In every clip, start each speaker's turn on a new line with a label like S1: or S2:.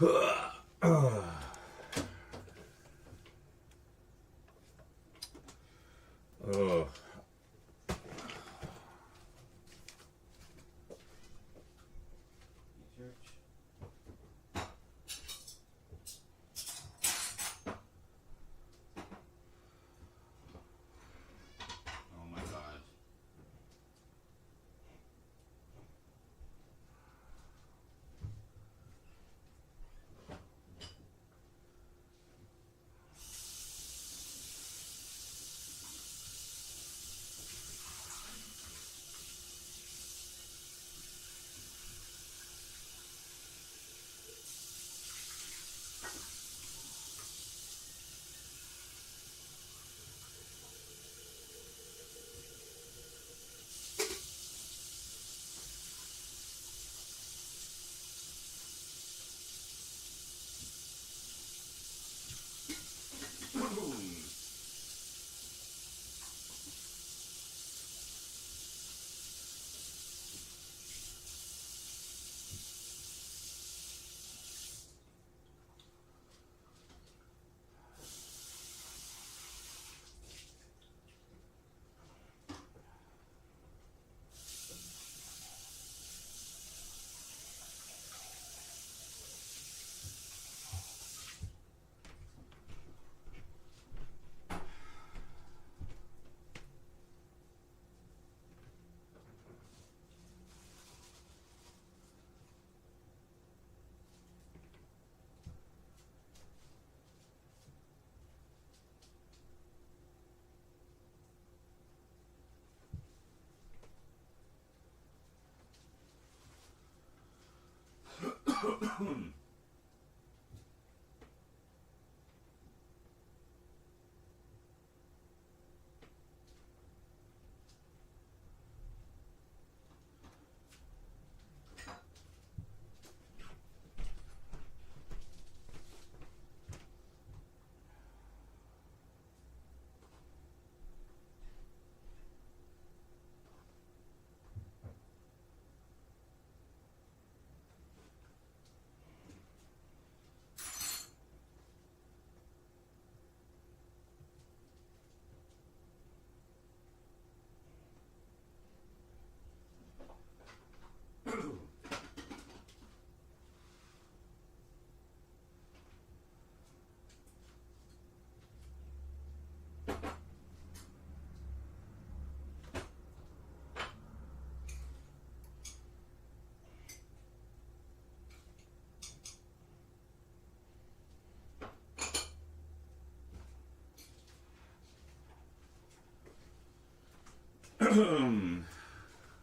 S1: Oh.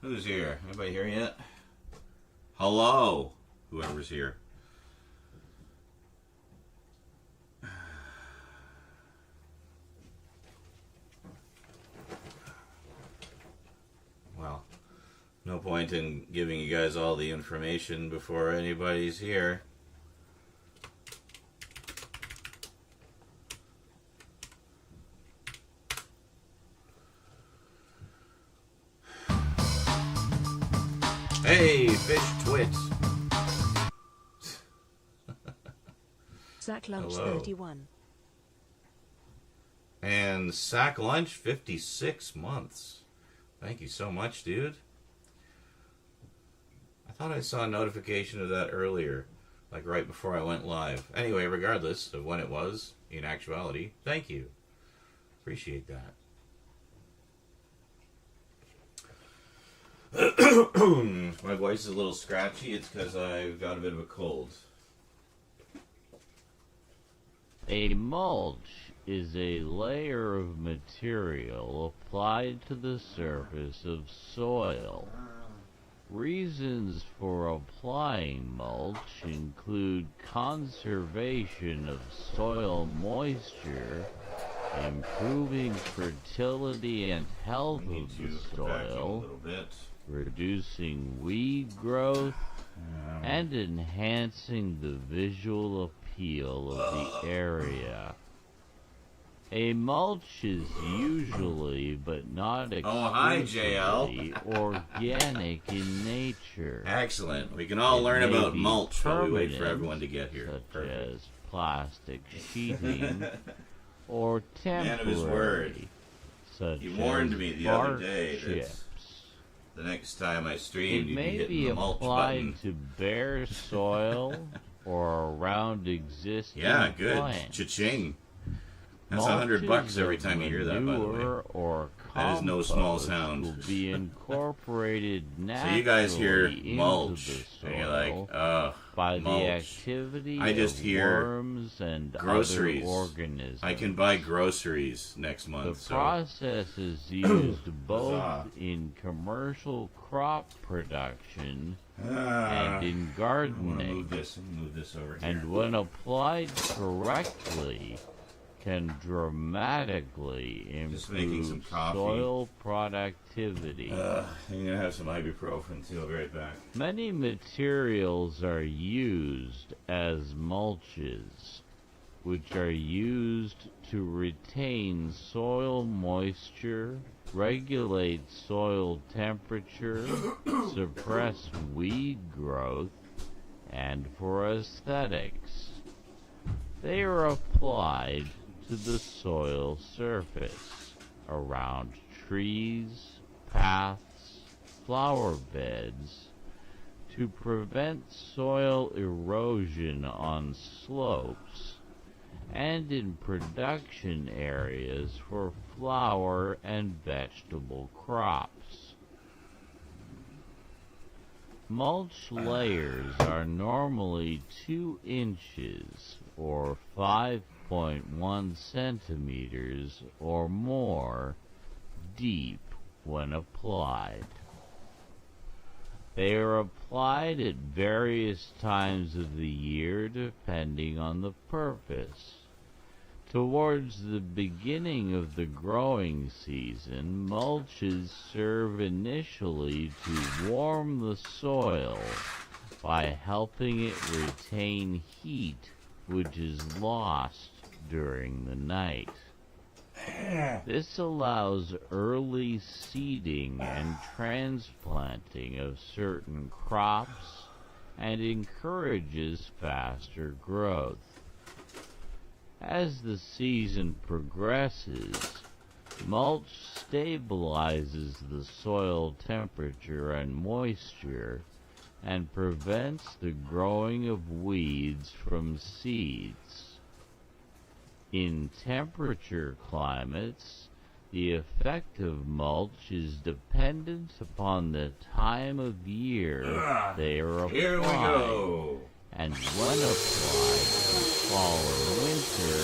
S1: Who's here? Anybody here yet? Hello, whoever's here. Well, no point in giving you guys all the information before anybody's here. Hey, fish twits.
S2: Sack Lunch
S1: Hello.
S2: 31.
S1: And Sack Lunch 56 months. Thank you so much, dude. I thought I saw a notification of that earlier, like right before I went live. Anyway, regardless of when it was, in actuality, thank you. Appreciate that. My voice is a little scratchy. It's because I've got a bit of a cold.
S3: A mulch is a layer of material applied to the surface of soil. Reasons for applying mulch include conservation of soil moisture, improving fertility and health of the soil, reducing weed growth, and enhancing the visual appeal of the area. A mulch is usually, but not
S1: Oh, hi, JL.
S3: exclusively, organic in nature.
S1: Excellent. We can all learn
S3: It may
S1: about
S3: be
S1: mulch while we wait for
S3: permanent,
S1: everyone to get here.
S3: such
S1: Perfect.
S3: as plastic sheeting, or
S1: Man of his word.
S3: temporary, such
S1: He warned
S3: as
S1: me the
S3: bark
S1: other day that
S3: chips.
S1: the next time I
S3: It
S1: streamed, you'd be
S3: may
S1: hitting
S3: be
S1: the mulch
S3: applied
S1: button.
S3: to bare soil or around existing
S1: Yeah, good.
S3: plants.
S1: Cha-ching. That's
S3: Mulches
S1: $100 every
S3: of
S1: time you hear that, by the way.
S3: manure or
S1: That is no small
S3: compost
S1: sound.
S3: will be incorporated
S1: So
S3: naturally
S1: you guys hear
S3: into
S1: mulch,
S3: the soil
S1: and you're like, ugh,
S3: by
S1: mulch.
S3: the activity
S1: I just
S3: of
S1: hear
S3: worms and
S1: groceries.
S3: other organisms.
S1: I can buy groceries next
S3: The
S1: month, so
S3: process is used both
S1: Huzzah.
S3: in commercial crop production
S1: Ah,
S3: and in
S1: I want to
S3: gardening,
S1: move this. I'm gonna move this over here.
S3: and when applied correctly, can dramatically
S1: Just making some
S3: improve
S1: coffee.
S3: soil productivity.
S1: I'm gonna have some ibuprofen too. I'll be right back.
S3: Many materials are used as mulches, which are used to retain soil moisture, regulate soil temperature, suppress weed growth, and for aesthetics. They are applied to the soil surface, around trees, paths, flower beds, to prevent soil erosion on slopes, and in production areas for flower and vegetable crops. Mulch layers are normally 2 inches or 5.1 centimeters or more deep when applied. They are applied at various times of the year depending on the purpose. Towards the beginning of the growing season, mulches serve initially to warm the soil by helping it retain heat which is lost during the night. This allows early seeding and transplanting of certain crops and encourages faster growth. As the season progresses, mulch stabilizes the soil temperature and moisture and prevents the growing of weeds from seeds. In temperature climates, the effect of mulch is dependent upon the time of year they are applied.
S1: Here we go.
S3: And when applied in fall or winter,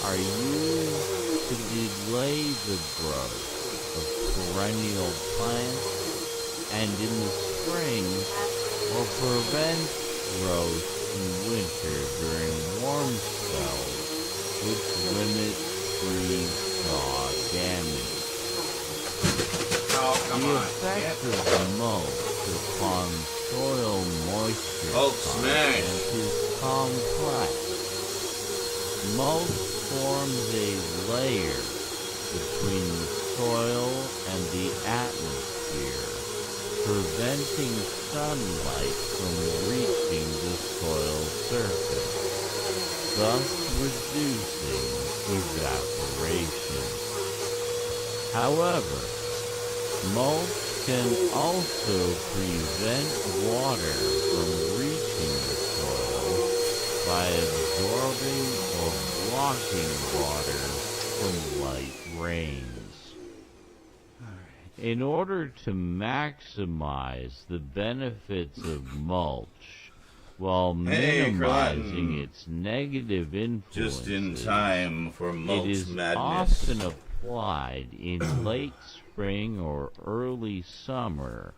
S3: are used to delay the growth of perennial plants, and in the spring, or prevent growth in winter during warm spells, which limit tree-saw damage.
S1: Oh, come
S3: The
S1: on.
S3: effect of the mulch upon soil moisture
S1: smash.
S3: content is complex. Mulch forms a layer between the soil and the atmosphere, preventing sunlight from reaching the soil surface, thus reducing evaporation. However, mulch can also prevent water from reaching the soil by absorbing or blocking water from light rains. In order to maximize the benefits of mulch while
S1: Hey,
S3: minimizing
S1: Cotton.
S3: its negative influences,
S1: Just in time for
S3: it
S1: mulch
S3: is
S1: madness.
S3: often applied in late spring or early summer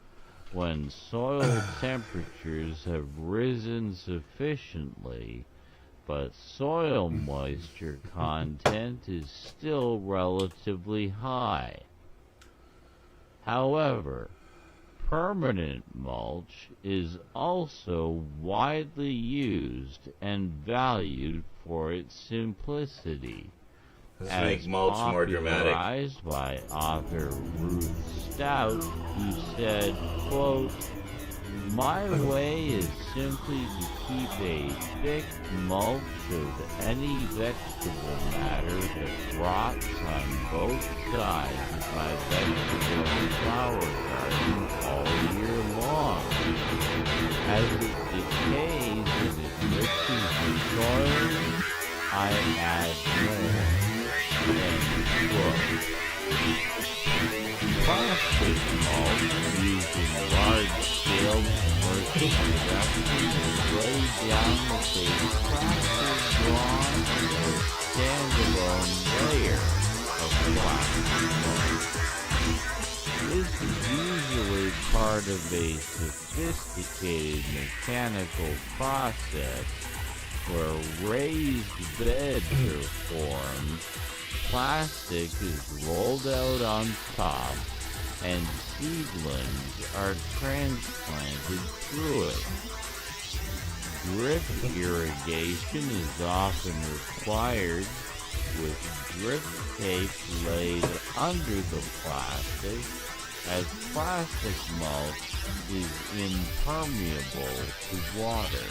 S3: when soil temperatures have risen sufficiently, but soil moisture content is still relatively high. However, permanent mulch is also widely used and valued for its simplicity,
S1: Let's
S3: as
S1: make mulch more dramatic.
S3: popularized by author Ruth Stout, who said, quote, "My way is simply to keep a thick mulch of any vegetable matter that rots on both sides of my vegetable and flower garden all year long. As it decays and it enriches the soil, I add more." End quote. Plastic mulch used in large-scale commercial production is laid down with a plastic drawn or standalone layer of plastic mulch. This is usually part of a sophisticated mechanical process where raised beds are formed. Plastic is rolled out on top, and seedlings are transplanted through it. Drip irrigation is often required, with drip tape laid under the plastic, as plastic mulch is impermeable to water.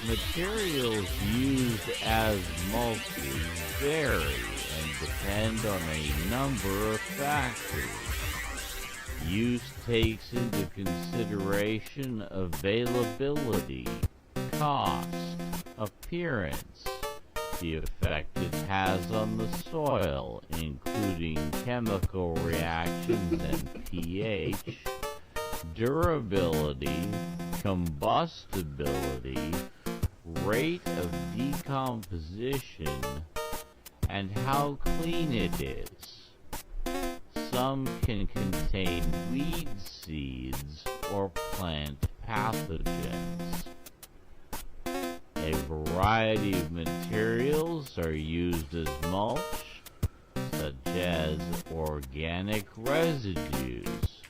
S3: Materials used as mulches vary and depend on a number of factors. Use takes into consideration availability, cost, appearance, the effect it has on the soil, including chemical reactions and pH, durability, combustibility, rate of decomposition, and how clean it is. Some can contain weed seeds or plant pathogens. A variety of materials are used as mulch, such as organic residues,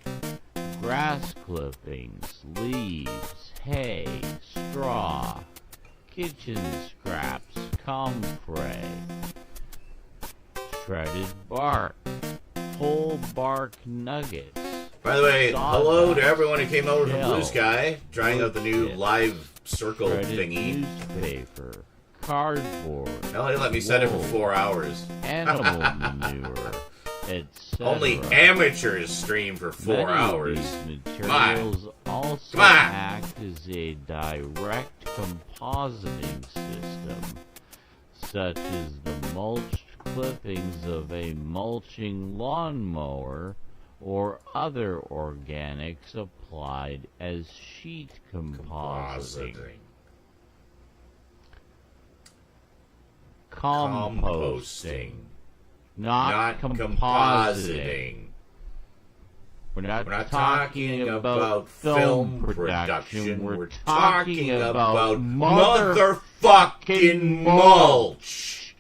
S3: grass clippings, leaves, hay, straw, kitchen scraps, comfrey, shredded bark, whole bark nuggets.
S1: By the way, hello to everyone who came over from Blue
S3: shell,
S1: Sky, trying out the new
S3: chips,
S1: live circle
S3: shredded
S1: thingy.
S3: newspaper, cardboard,
S1: They only let me set it for 4 hours.
S3: animal manure, etc.
S1: Only amateurs stream for 4
S3: Many
S1: hours.
S3: of these materials also
S1: Come on.
S3: act as a direct compositing system, such as the mulched clippings of a mulching lawnmower or other organics applied as sheet compositing. Composting. Not compositing. We're not talking about film production. We're talking about
S1: motherfucking mulch.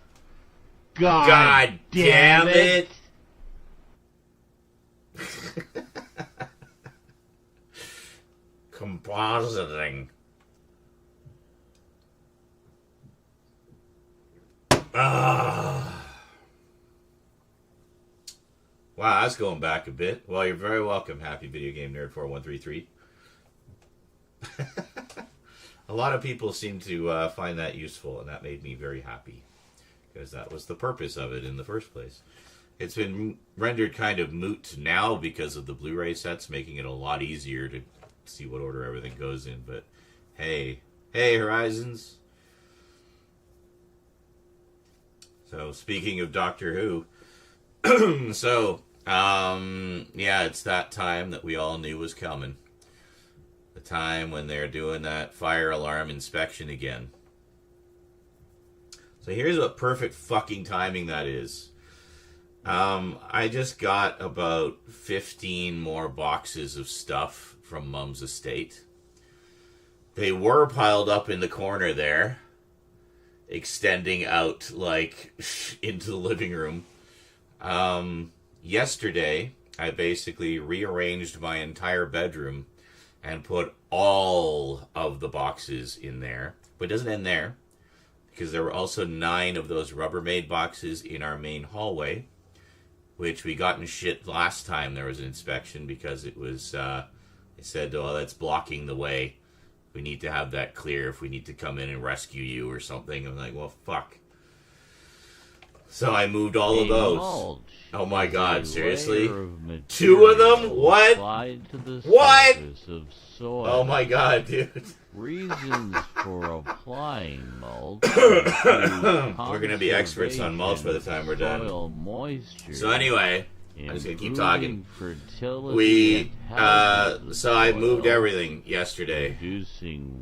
S1: God damn it. Compositing. Wow, that's going back a bit. Well, you're very welcome, Happy Video Game Nerd 4133. A lot of people seem to find that useful, and that made me very happy, because that was the purpose of it in the first place. It's been rendered kind of moot now because of the Blu-ray sets, making it a lot easier to see what order everything goes in, but hey, Horizons. So, speaking of Doctor Who, yeah, it's that time that we all knew was coming. The time when they're doing that fire alarm inspection again. So here's what perfect fucking timing that is. I just got about 15 more boxes of stuff from Mum's estate. They were piled up in the corner there, extending out, like, into the living room. Yesterday, I basically rearranged my entire bedroom and put all of the boxes in there. But it doesn't end there. because there were also 9 of those Rubbermaid boxes in our main hallway, which we got in shit last time there was an inspection because it was, they said, oh, that's blocking the way. We need to have that clear if we need to come in and rescue you or something. I'm like, well, fuck. So I moved all of those. Oh my god, seriously? 2 of them? What? What? Oh my god, dude.
S3: Reasons for applying mulch.
S1: We're gonna be experts on mulch by the time we're done. So anyway, I'm just gonna keep talking. So I moved everything yesterday.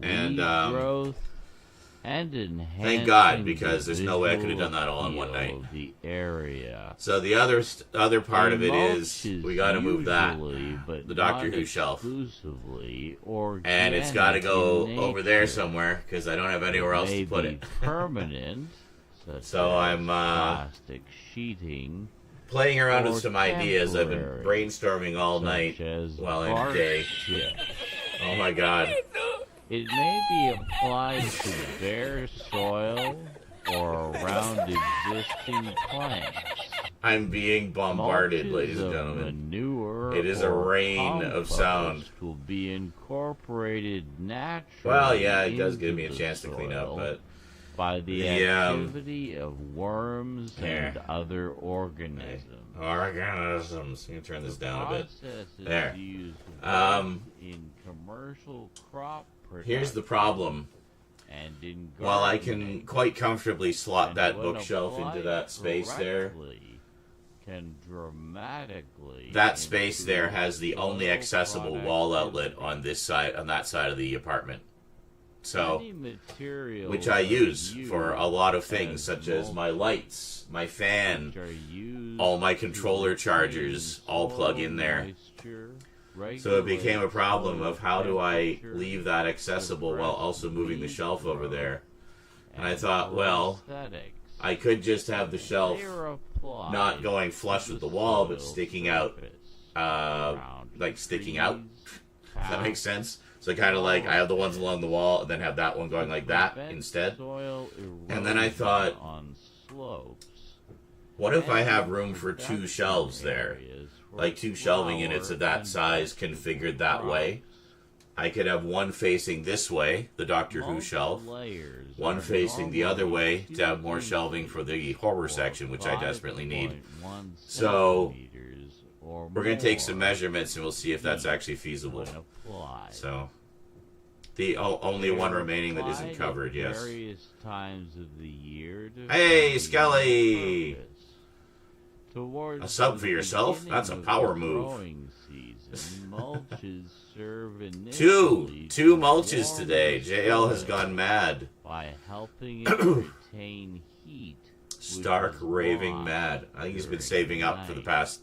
S1: And,
S3: growth and
S1: thank God, because there's no way I could have done that all in one night.
S3: The area.
S1: So the other part of it is we got to move that, the Doctor Who shelf, and it's got to go over there somewhere because I don't have anywhere else to put it.
S3: Permanent.
S1: So I'm
S3: plastic sheeting.
S1: Playing around with some ideas. I've been brainstorming all night while in the day. Oh my god.
S3: It may be applied to bare soil or around existing plants.
S1: I'm being bombarded, ladies and gentlemen. It is a rain of sound.
S3: Will be incorporated naturally.
S1: Well, yeah, it does give me a chance to clean up, but
S3: by the activity of worms and other organisms.
S1: Organisms. I'm gonna turn this down a bit. There.
S3: In commercial crop production.
S1: Here's the problem.
S3: And in
S1: while I can quite comfortably slot that bookshelf into that space there,
S3: can dramatically
S1: that space there has the only accessible wall outlet on this side, on that side of the apartment. So, which I use for a lot of things, such as my lights, my fan, all my controller chargers, all plug in there. So it became a problem of how do I leave that accessible while also moving the shelf over there. And I thought, well, I could just have the shelf not going flush with the wall, but sticking out, like sticking out. Does that make sense? So kind of like I have the ones along the wall and then have that one going like that instead. And then I thought, what if I have room for 2 shelves there? Like 2 shelving units of that size configured that way. I could have one facing this way, the Doctor Who shelf, one facing the other way to have more shelving for the horror section, which I desperately need. So we're going to take some measurements and we'll see if that's actually feasible. So the only one remaining that isn't covered, yes. Hey, Skelly! A sub for yourself? That's a power move. 2 mulches today. JL has gone mad.
S3: By helping it retain heat.
S1: Stark raving mad. I think he's been saving up for the past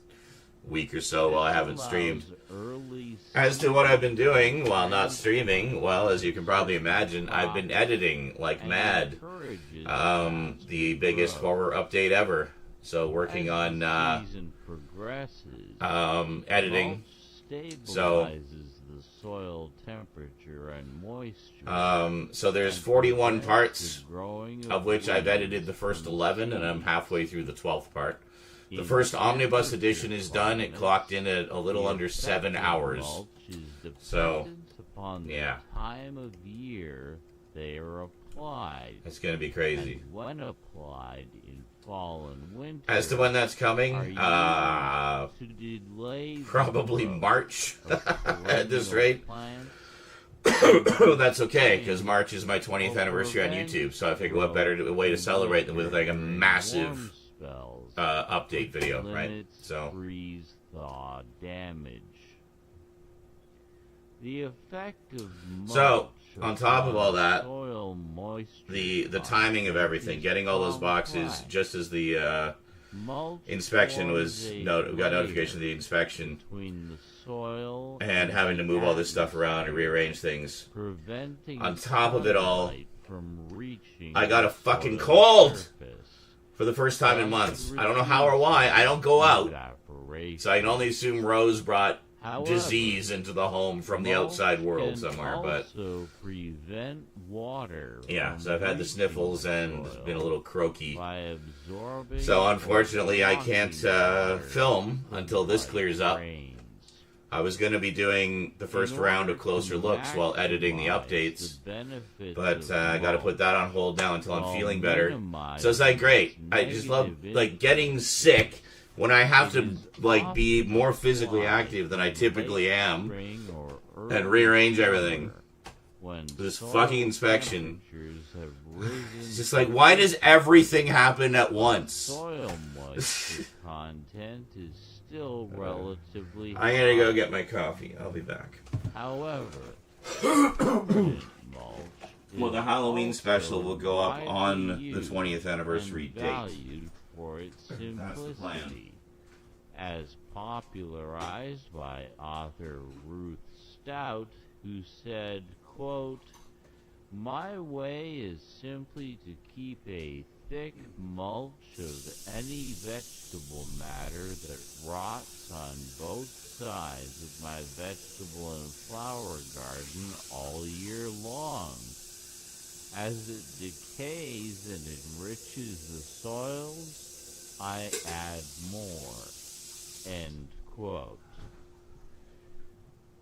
S1: week or so while I haven't streamed. As to what I've been doing while not streaming, well, as you can probably imagine, I've been editing like mad. The biggest horror update ever. So working on editing. So
S3: the soil temperature and moisture.
S1: So there's 41 parts, of which I've edited the first 11, and I'm halfway through the 12th part. The first omnibus edition is done. It clocked in at a little under 7 hours. So, yeah.
S3: Time of year they are applied.
S1: It's going to be crazy.
S3: And when applied in fall and winter.
S1: As to when that's coming, probably March at this rate. That's okay, because March is my 20th anniversary on YouTube, so I figured what better way to celebrate than with like a massive update video, right? So
S3: freeze thaw damage. The effect of
S1: so on top of all that, the timing of everything, getting all those boxes just as the inspection was we got notification of the inspection, and having to move all this stuff around and rearrange things. On top of it all, I got a fucking cold for the first time in months. I don't know how or why. I don't go out, so I can only assume Rose brought
S3: However,
S1: disease into the home from the outside world somewhere. But
S3: also prevent water.
S1: Yeah, so I've had the sniffles and been a little croaky.
S3: By absorbing
S1: So unfortunately, I can't film until this clears up. I was going to be doing the first round of closer looks while editing the updates, but I got to put that on hold now until I'm feeling better. So it's like great. I just love like getting sick when I have to like be more physically active than I typically am and rearrange everything. This fucking inspection. It's just like, why does everything happen at once?
S3: Soil moisture content is still relatively high.
S1: I'm gonna go get my coffee. I'll be back.
S3: However,
S1: well, the Halloween special will go up on the 20th anniversary date.
S3: Valued for its simplicity,
S1: That's the plan.
S3: as popularized by author Ruth Stout, who said, quote, "My way is simply to keep a thick mulch of any vegetable matter that rots on both sides of my vegetable and flower garden all year long. As it decays and enriches the soils, I add more." End quote.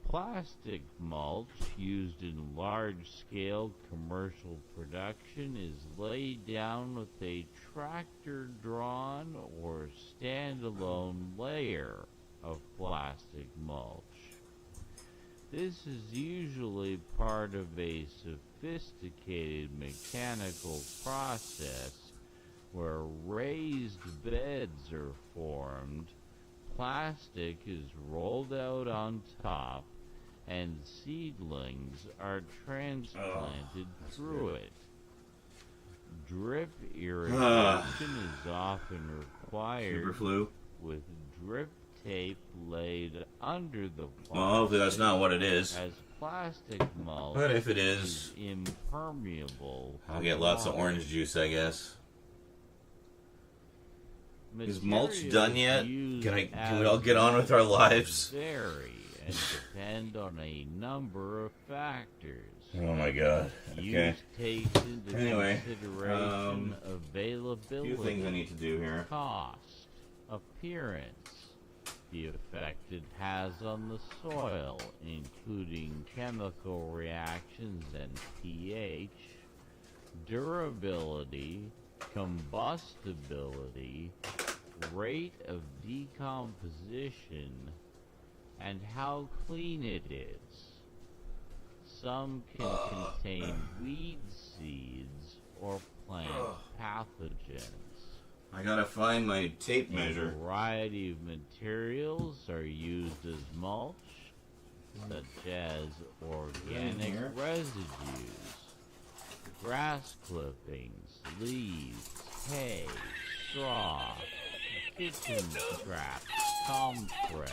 S3: Plastic mulch used in large-scale commercial production is laid down with a tractor-drawn or standalone layer of plastic mulch. This is usually part of a sophisticated mechanical process where raised beds are formed, plastic is rolled out on top, and seedlings are transplanted through it. Drip irrigation is often required with drip tape laid under the plastic.
S1: Well, hopefully that's not what it is.
S3: As plastic mulch,
S1: but if it is
S3: impermeable,
S1: I'll get lots of orange juice, I guess. Is mulch done yet? Can we all get on with our lives?
S3: Vary and depend on a number of factors.
S1: Oh my god. Okay.
S3: Use takes into consideration availability,
S1: a few things I need to do here.
S3: Cost, appearance, the effect it has on the soil, including chemical reactions and pH, durability, combustibility, rate of decomposition, and how clean it is. Some can contain weed seeds or plant pathogens.
S1: I gotta find my tape measure.
S3: A variety of materials are used as mulch, such as organic residues, grass clippings, leaves, hay, straw, kitchen scraps, comfrey,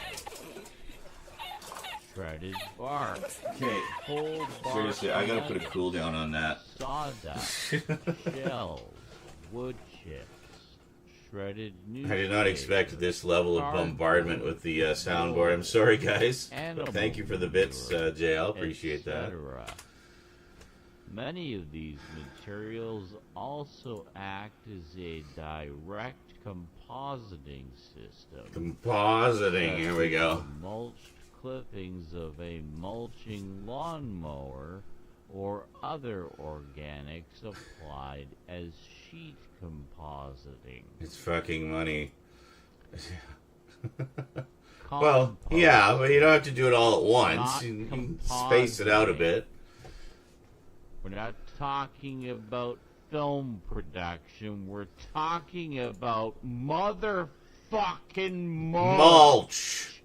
S3: shredded bark.
S1: Okay.
S3: Whole bark.
S1: Seriously, I gotta put a cool down on that.
S3: Sawdust, shells, wood chips, shredded newspaper.
S1: I did not expect this level of bombardment with the soundboard. I'm sorry, guys. Thank you for the bits, JL. Appreciate that.
S3: Many of these materials also act as a direct compositing system.
S1: Compositing, here we go.
S3: Mulched clippings of a mulching lawnmower or other organics applied as sheet compositing.
S1: It's fucking money. Well, yeah, but you don't have to do it all at once. You can space it out a bit.
S3: We're not talking about film production. We're talking about motherfucking mulch.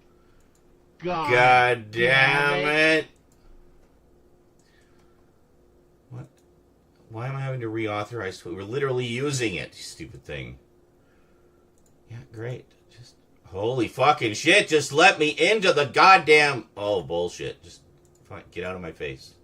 S3: God damn it.
S1: What? Why am I having to reauthorize? We're literally using it, you stupid thing. Yeah, great. Just holy fucking shit. Just let me into the goddamn... Oh, bullshit. Just fine, get out of my face.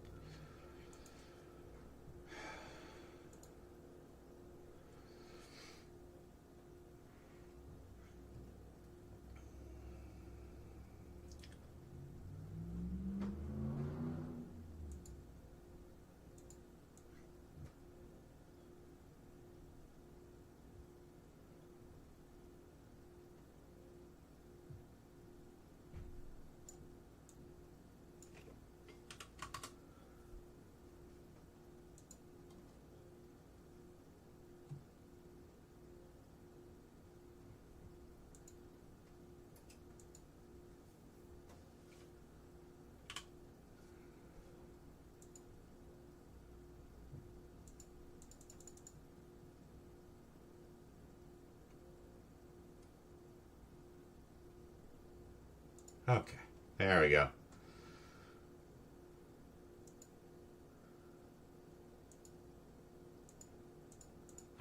S1: Okay. There we go.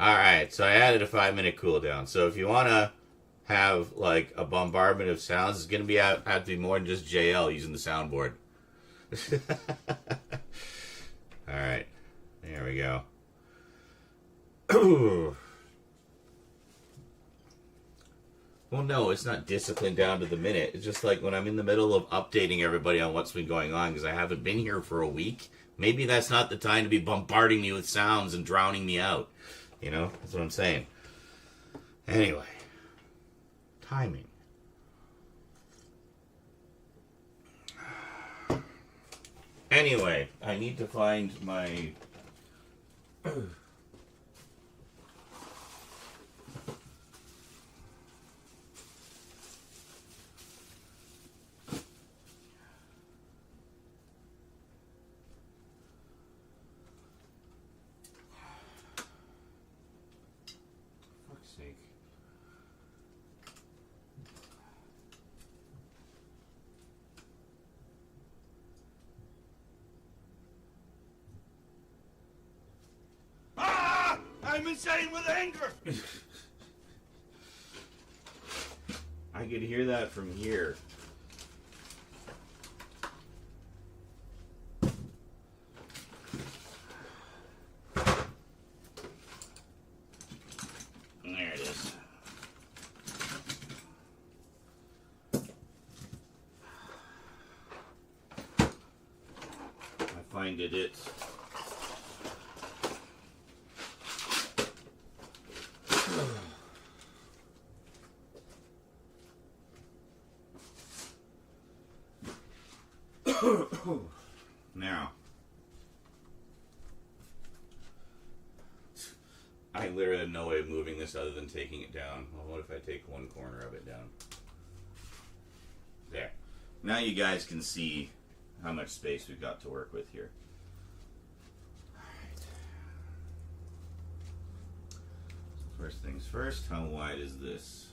S1: Alright, so I added a 5-minute cooldown. So if you want to have like a bombardment of sounds, it's going to have to be more than just JL using the soundboard. Alright, there we go. Well, no, it's not disciplined down to the minute. It's just like when I'm in the middle of updating everybody on what's been going on because I haven't been here for a week. Maybe that's not the time to be bombarding me with sounds and drowning me out. You know, that's what I'm saying. Anyway, timing. Anyway, I need to find my... fuck's sake.
S2: I'm insane with anger!
S1: I could hear that from here. There it is. I find it. Now, I literally have no way of moving this other than taking it down. Well, what if I take one corner of it down? There. Now you guys can see how much space we've got to work with here. Alright. First things first, how wide is this?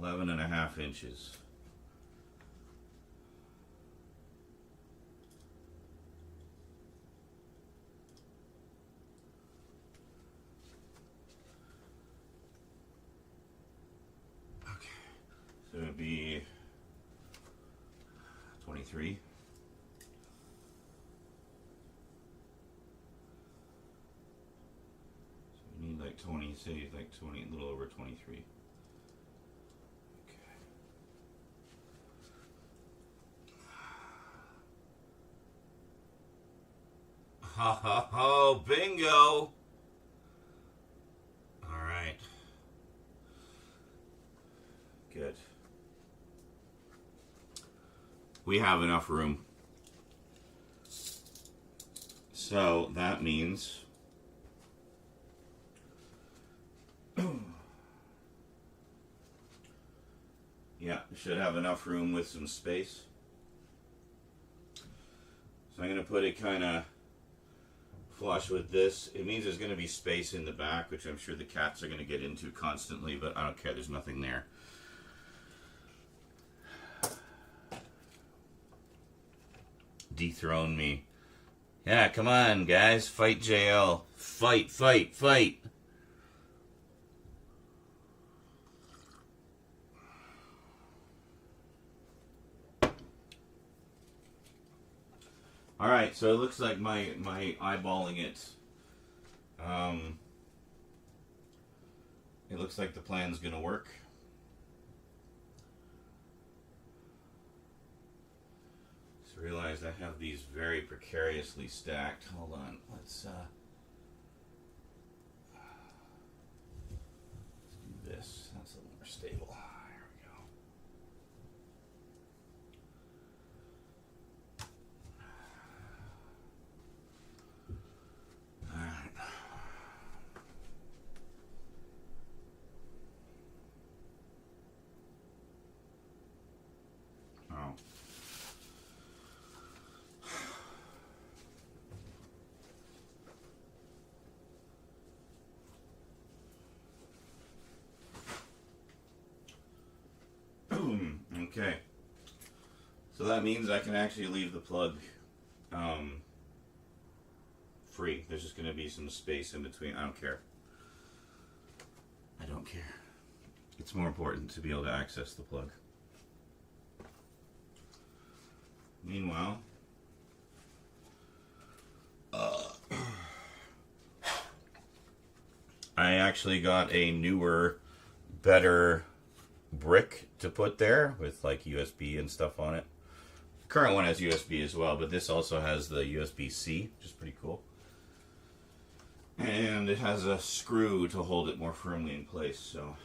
S1: 11.5 inches. Okay, so it'd be 23. So you need like 20, say like 20, a little over 23. Ho ho ho, bingo! Alright. Good. We have enough room. So that means yeah, we should have enough room with some space. So I'm going to put it kind of flush with this. It means there's going to be space in the back, which I'm sure the cats are going to get into constantly, but I don't care, there's nothing there. Dethrone me. Yeah, come on, guys. Fight JL. Fight, fight, fight. Alright, so it looks like my eyeballing it. It looks like the plan's gonna work. Just realized I have these very precariously stacked. Hold on, let's do this. That's a little more stable. There we go. Alright. Oh. Okay. So that means I can actually leave the plug free. There's just going to be some space in between. I don't care. I don't care. It's more important to be able to access the plug. Meanwhile, I actually got a newer, better brick to put there with like USB and stuff on it. The current one has USB as well, but this also has the USB-C, which is pretty cool. And it has a screw to hold it more firmly in place, so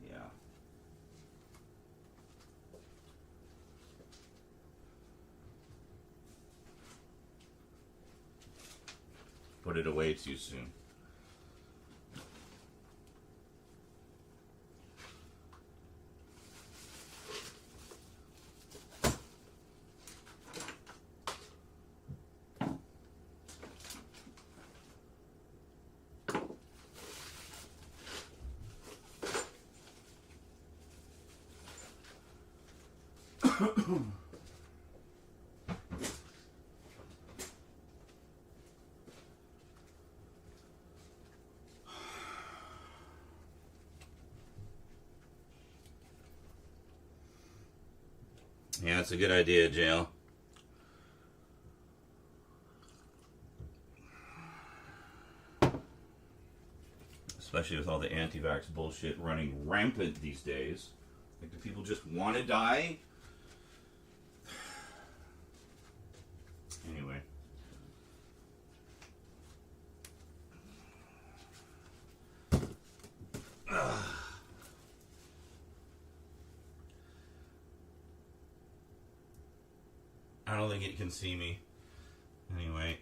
S1: yeah. Put it away too soon. Yeah, it's a good idea, Jail. Especially with all the anti-vax bullshit running rampant these days. Like, do people just want to die? Anyway. I don't think it can see me. Anyway.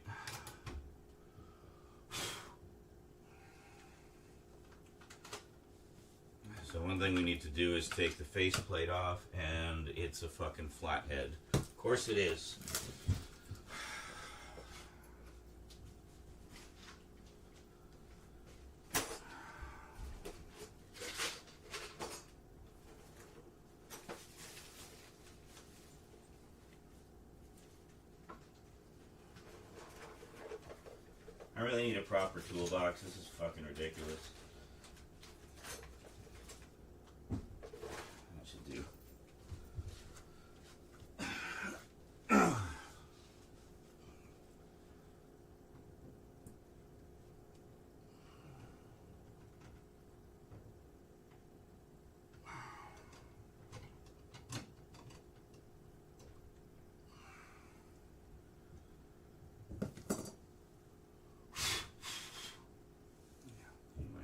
S1: So one thing we need to do is take the faceplate off, and it's a fucking flathead. Of course it is. I really need a proper toolbox. This is fucking ridiculous. That should do. Anyway.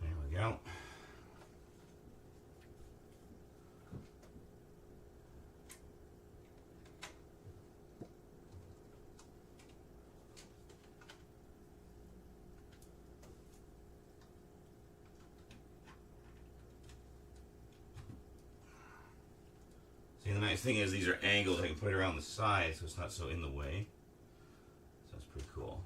S1: There we go. See, the nice thing is these are angled. I can put it around the side so it's not so in the way. So that's pretty cool.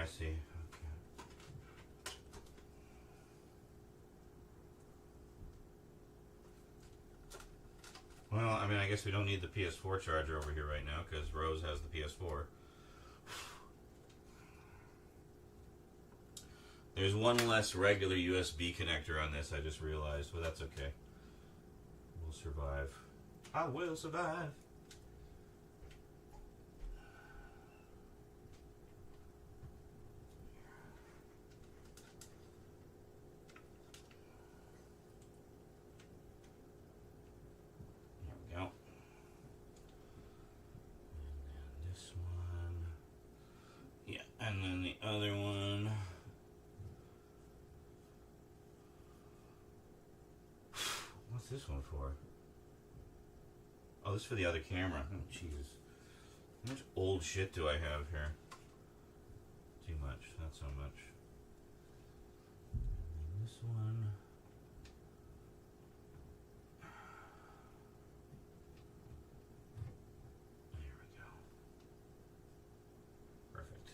S1: I see. Okay. Well, I mean, I guess we don't need the PS4 charger over here right now because Rose has the PS4. There's one less regular USB connector on this, I just realized. Well, that's okay. We'll survive. I will survive. There we go. And then this one. Yeah, and then the other one. What's this one for? Oh, this is for the other camera. Oh, Jesus. How much old shit do I have here? Too much. Not so much. And this one. There we go. Perfect.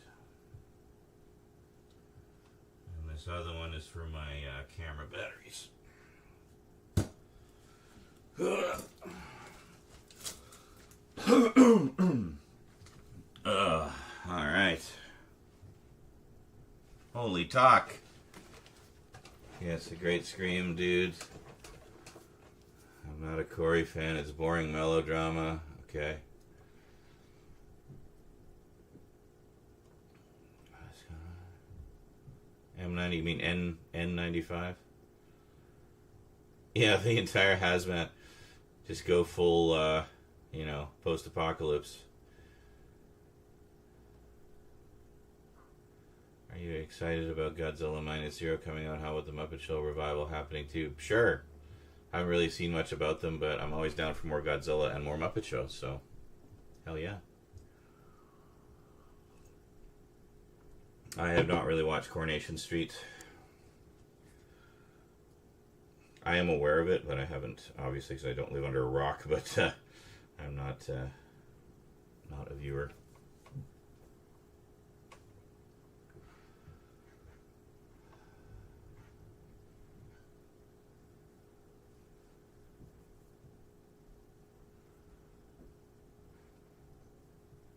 S1: And this other one is for my camera batteries. Alright. Holy talk. Yes, a great scream, dude. I'm not a Corey fan. It's boring melodrama. Okay. M90, you mean N95? Yeah, the entire hazmat. Just go full, post-apocalypse. Are you excited about Godzilla Minus Zero coming out? How about the Muppet Show revival happening too? Sure. I haven't really seen much about them, but I'm always down for more Godzilla and more Muppet Shows, so hell yeah. I have not really watched Coronation Street. I am aware of it, but I haven't, obviously, because I don't live under a rock, but I'm not a viewer.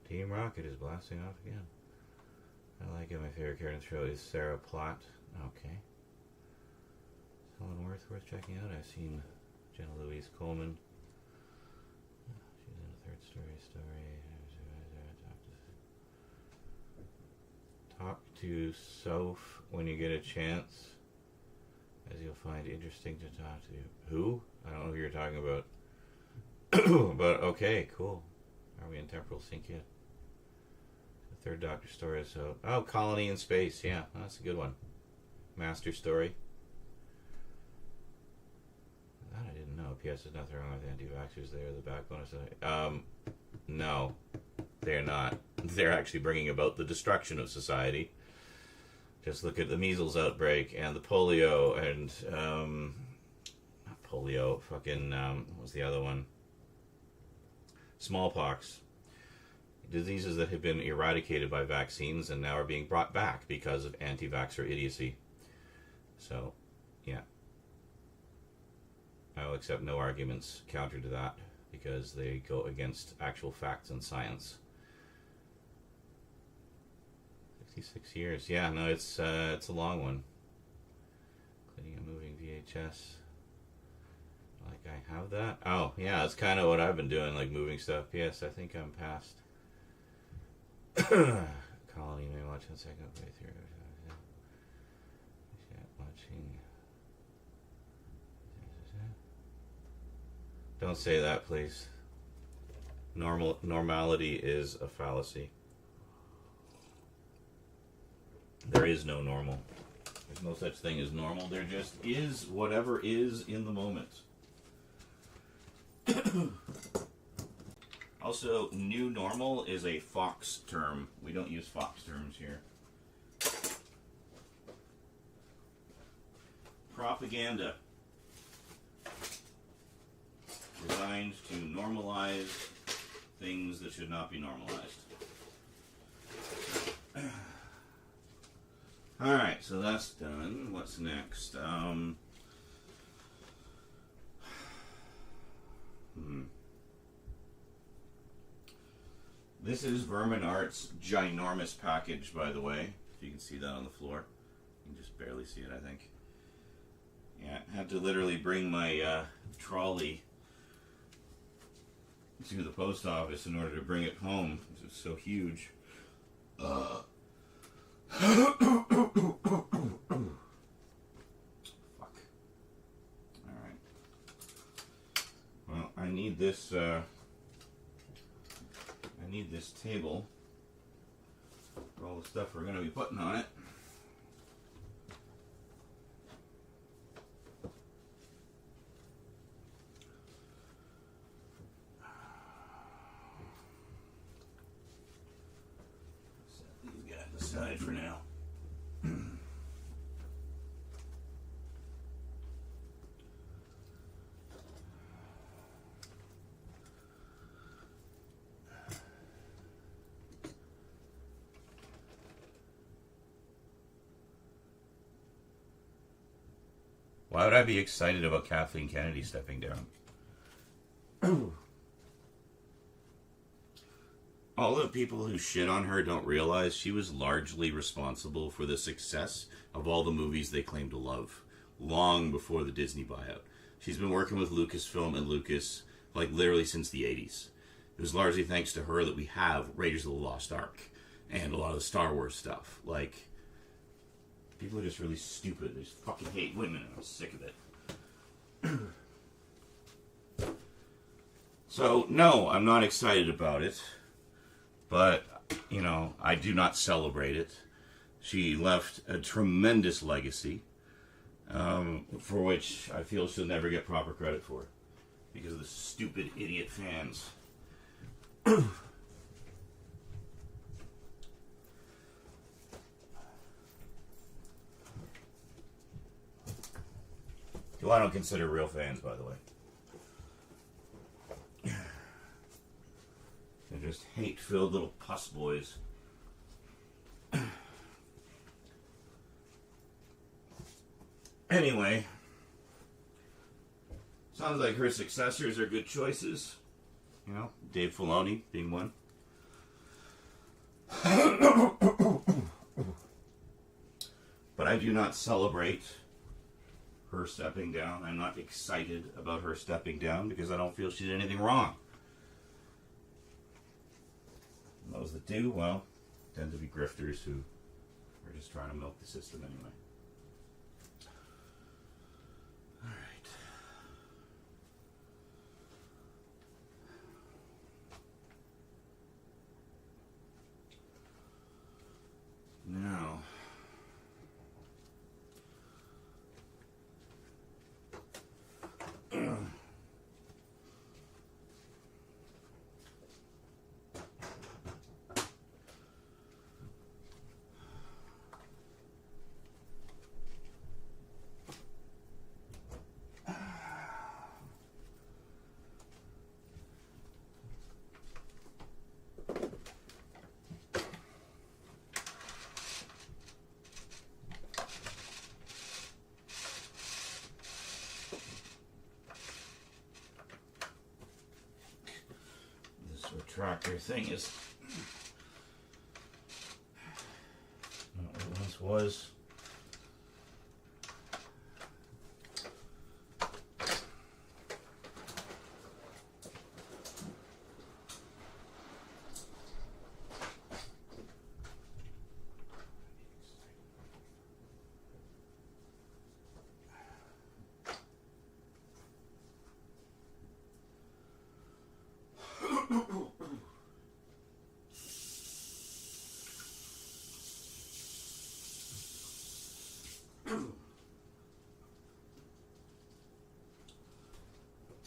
S1: Team Rocket is blasting off again. I like it. My favorite character in the show is Sarah Platt. Okay. Helen worth checking out. I've seen Jenna Louise Coleman. She's in a third story. Talk to Soph when you get a chance, as you'll find interesting to talk to. Who? I don't know who you're talking about. But okay, cool. Are we in temporal sync yet? The third Doctor story is so. Oh, Colony in Space. Yeah, that's a good one. Master story. That I didn't know. P.S. There's nothing wrong with anti-vaxxers. They are the backbone of society. No, they're not. They're actually bringing about the destruction of society. Just look at the measles outbreak and the polio and not polio. Fucking what was the other one? Smallpox. Diseases that have been eradicated by vaccines and now are being brought back because of anti-vaxxer idiocy. So, yeah. I will accept no arguments counter to that because they go against actual facts and science. 66 years. Yeah, no, it's a long one. Including a moving VHS. Like, I have that? Oh, yeah, that's kind of what I've been doing, like moving stuff. Yes, I think I'm past. Colony, maybe watch a second playthrough. Watching. Don't say that, please. Normality is a fallacy. There is no normal. There's no such thing as normal. There just is whatever is in the moment. Also, new normal is a Fox term. We don't use Fox terms here. Propaganda. Designed to normalize things that should not be normalized. Alright, so that's done. What's next? This is Vermin Art's ginormous package, by the way. If you can see that on the floor. You can just barely see it, I think. Yeah, I had to literally bring my trolley to the post office in order to bring it home. It's so huge. Fuck. Alright. Well, I need this table for all the stuff we're going to be putting on it. Set these guys aside for now. Why would I be excited about Kathleen Kennedy stepping down? All the people who shit on her don't realize she was largely responsible for the success of all the movies they claim to love, long before the Disney buyout. She's been working with Lucasfilm and Lucas, like, literally since the 80s. It was largely thanks to her that we have Raiders of the Lost Ark and a lot of the Star Wars stuff. Like, people are just really stupid. They just fucking hate women, and I'm sick of it. So, no, I'm not excited about it. But, you know, I do not celebrate it. She left a tremendous legacy, for which I feel she'll never get proper credit for, because of the stupid idiot fans. Who I don't consider real fans, by the way. They're just hate-filled little puss boys. Anyway, sounds like her successors are good choices. You know, Dave Filoni being one. But I do not celebrate her stepping down. I'm not excited about her stepping down because I don't feel she did anything wrong. And those that do, well, tend to be grifters who are just trying to milk the system anyway. Alright. Now, retractor thing is not what it once was.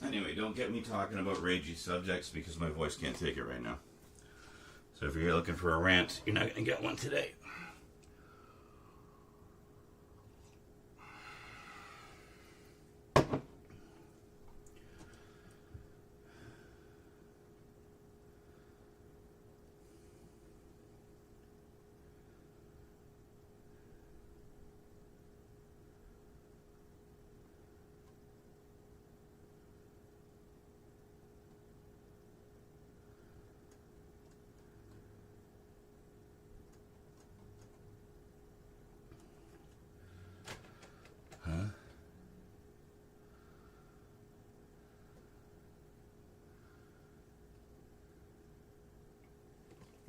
S1: Anyway, don't get me talking about ragey subjects because my voice can't take it right now. So if you're looking for a rant, you're not going to get one today.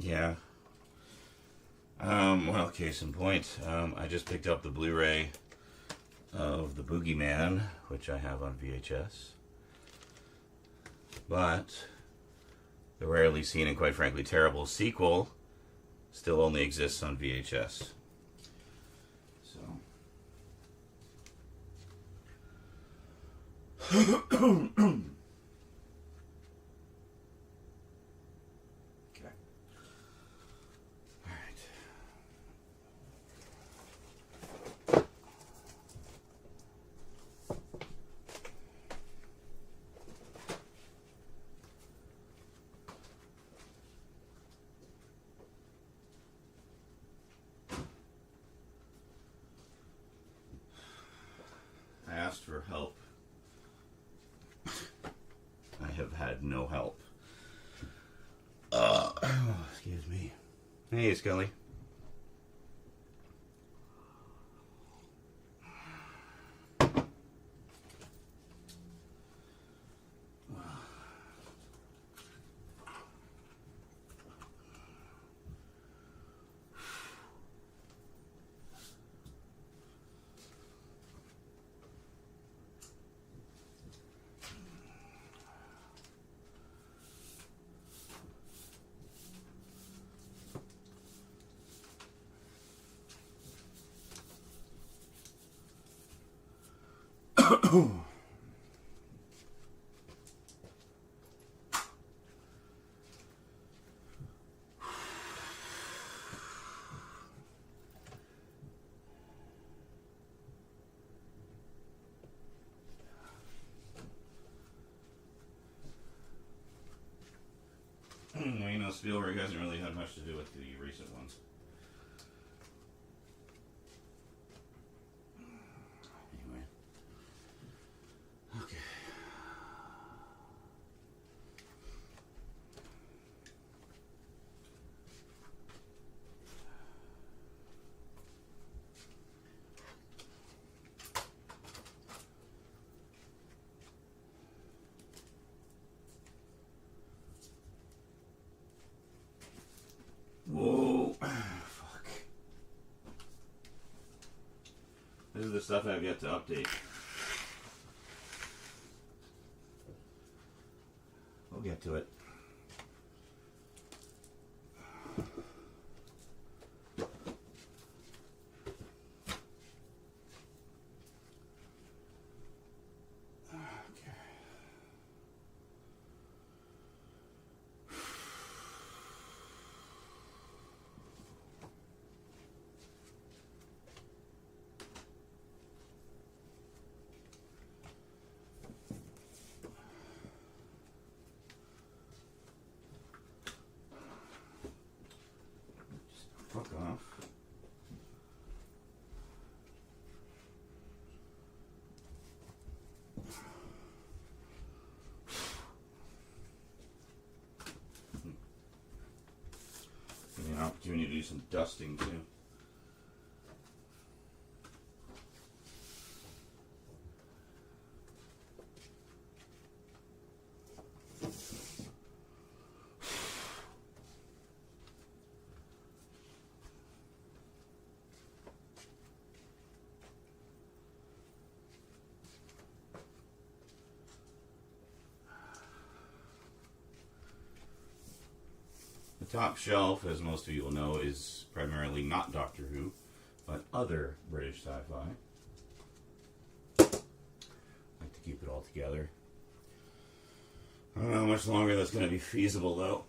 S1: Yeah. Well, case in point, I just picked up the Blu-ray of The Boogeyman, which I have on VHS. But the rarely seen and quite frankly terrible sequel still only exists on VHS. So. I asked for help. I have had no help. Excuse me. Hey, Scully. Well, you know, Spielberg hasn't really had much to do with the recent ones. Anyway. Okay. Whoa. Fuck. This is the stuff I've yet to update. We'll get to it. Fuck off. Give me an opportunity to do some dusting too. The top shelf, as most of you will know, is primarily not Doctor Who, but other British sci-fi. Like to keep it all together. I don't know how much longer that's going to be feasible, though.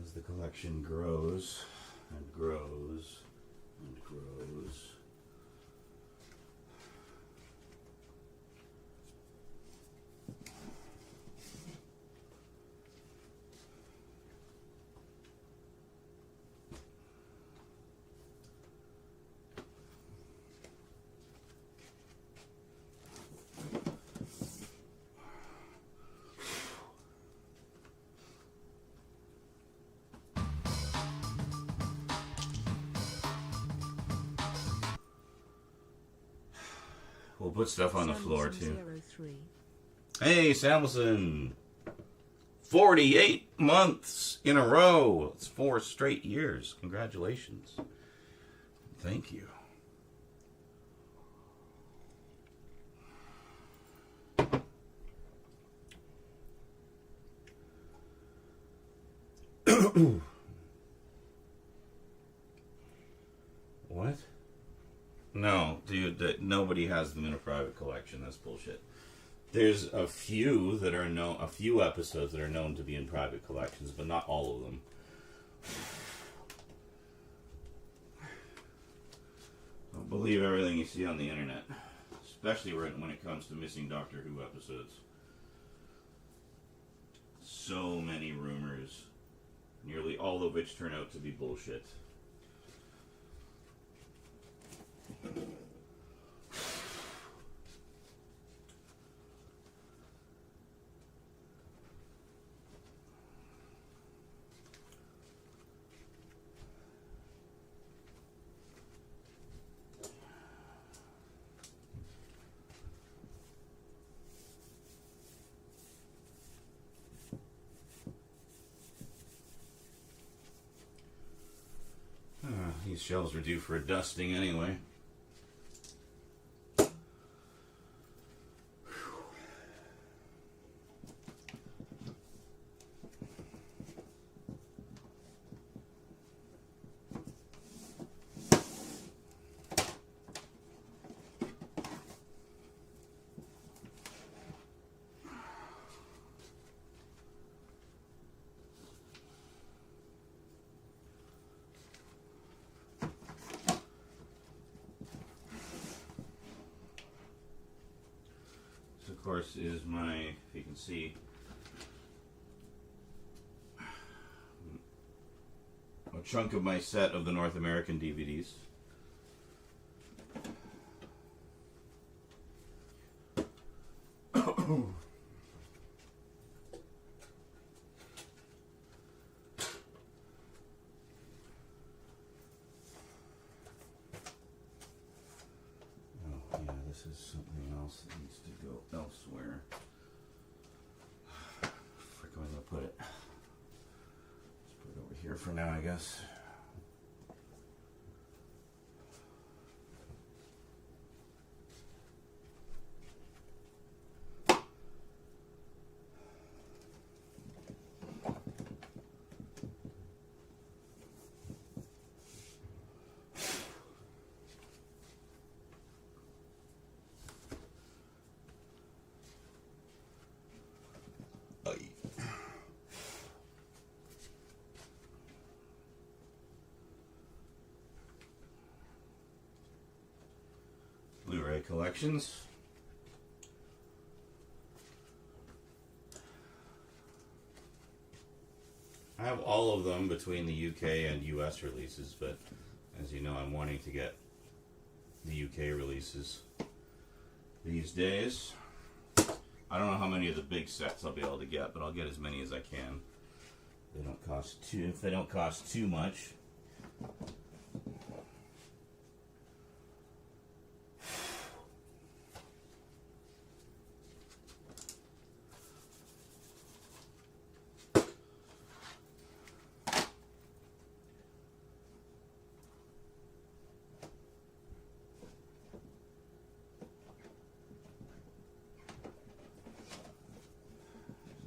S1: As the collection grows and grows and grows. We'll put stuff on the floor too. Hey, Samuelson! 48 months in a row. It's 4 straight years. Congratulations. Thank you. What? No, dude, nobody has them in a private collection. That's bullshit. There's a few episodes that are known to be in private collections, but not all of them. Don't believe everything you see on the internet, especially when it comes to missing Doctor Who episodes. So many rumors, nearly all of which turn out to be bullshit. These shelves are due for a dusting anyway. Of course, is my, if you can see, a chunk of my set of the North American DVDs. This is something else that needs to go elsewhere. Frick, where did I put it? Let's put it over here for now, I guess. Blu-ray collections. I have all of them between the UK and US releases, but as you know, I'm wanting to get the UK releases these days. I don't know how many of the big sets I'll be able to get, but I'll get as many as I can. They don't cost if they don't cost too much.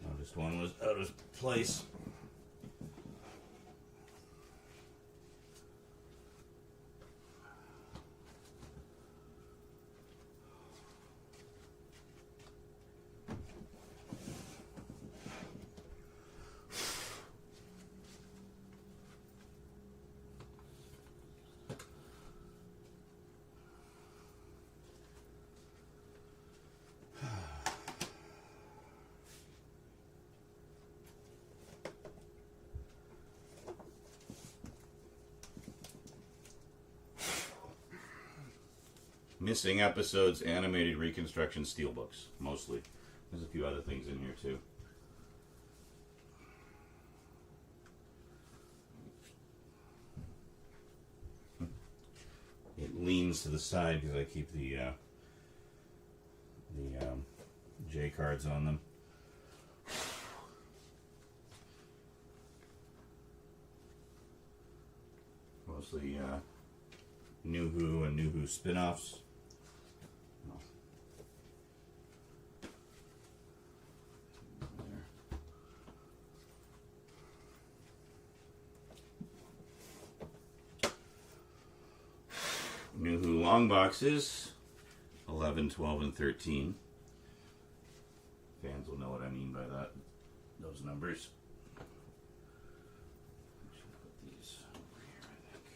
S1: Noticed one was out of place. Missing episodes, animated reconstruction steelbooks, mostly. There's a few other things in here too. It leans to the side because I keep the J cards on them. Mostly New Who and New Who spin-offs. New Who long boxes, 11, 12, and 13. Fans will know what I mean by that. Those numbers. I should put these over here, I think.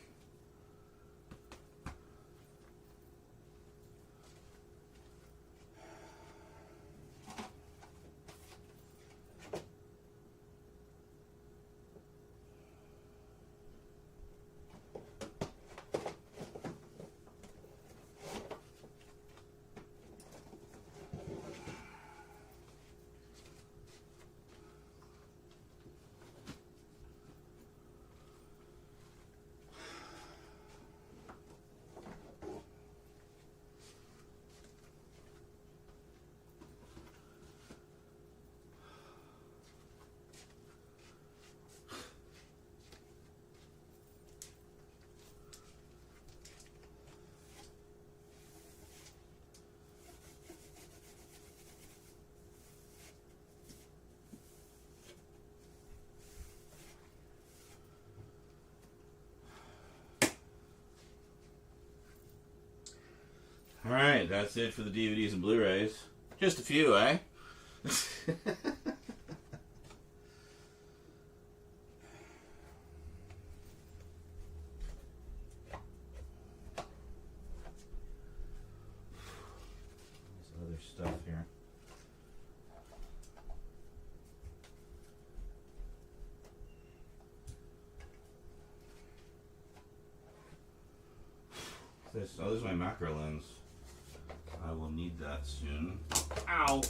S1: Alright, that's it for the DVDs and Blu-rays. Just a few, eh? There's other stuff here. This is my macro lens. I will need that soon. Ow!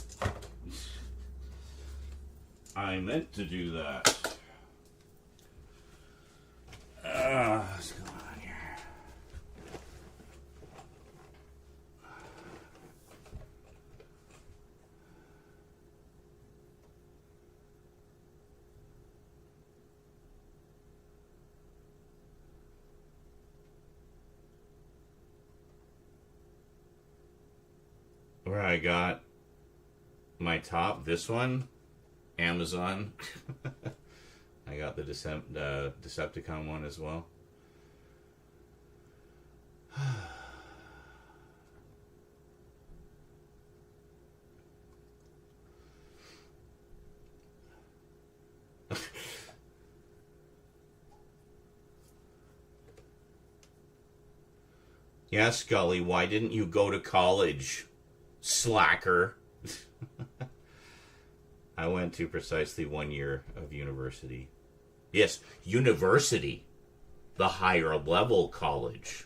S1: I meant to do that. What's going on here? Where I got my top, this one, Amazon. I got the Decepticon one as well. Yeah, Scully, why didn't you go to college? Slacker. I went to precisely 1 year of university. Yes, university. The higher level college.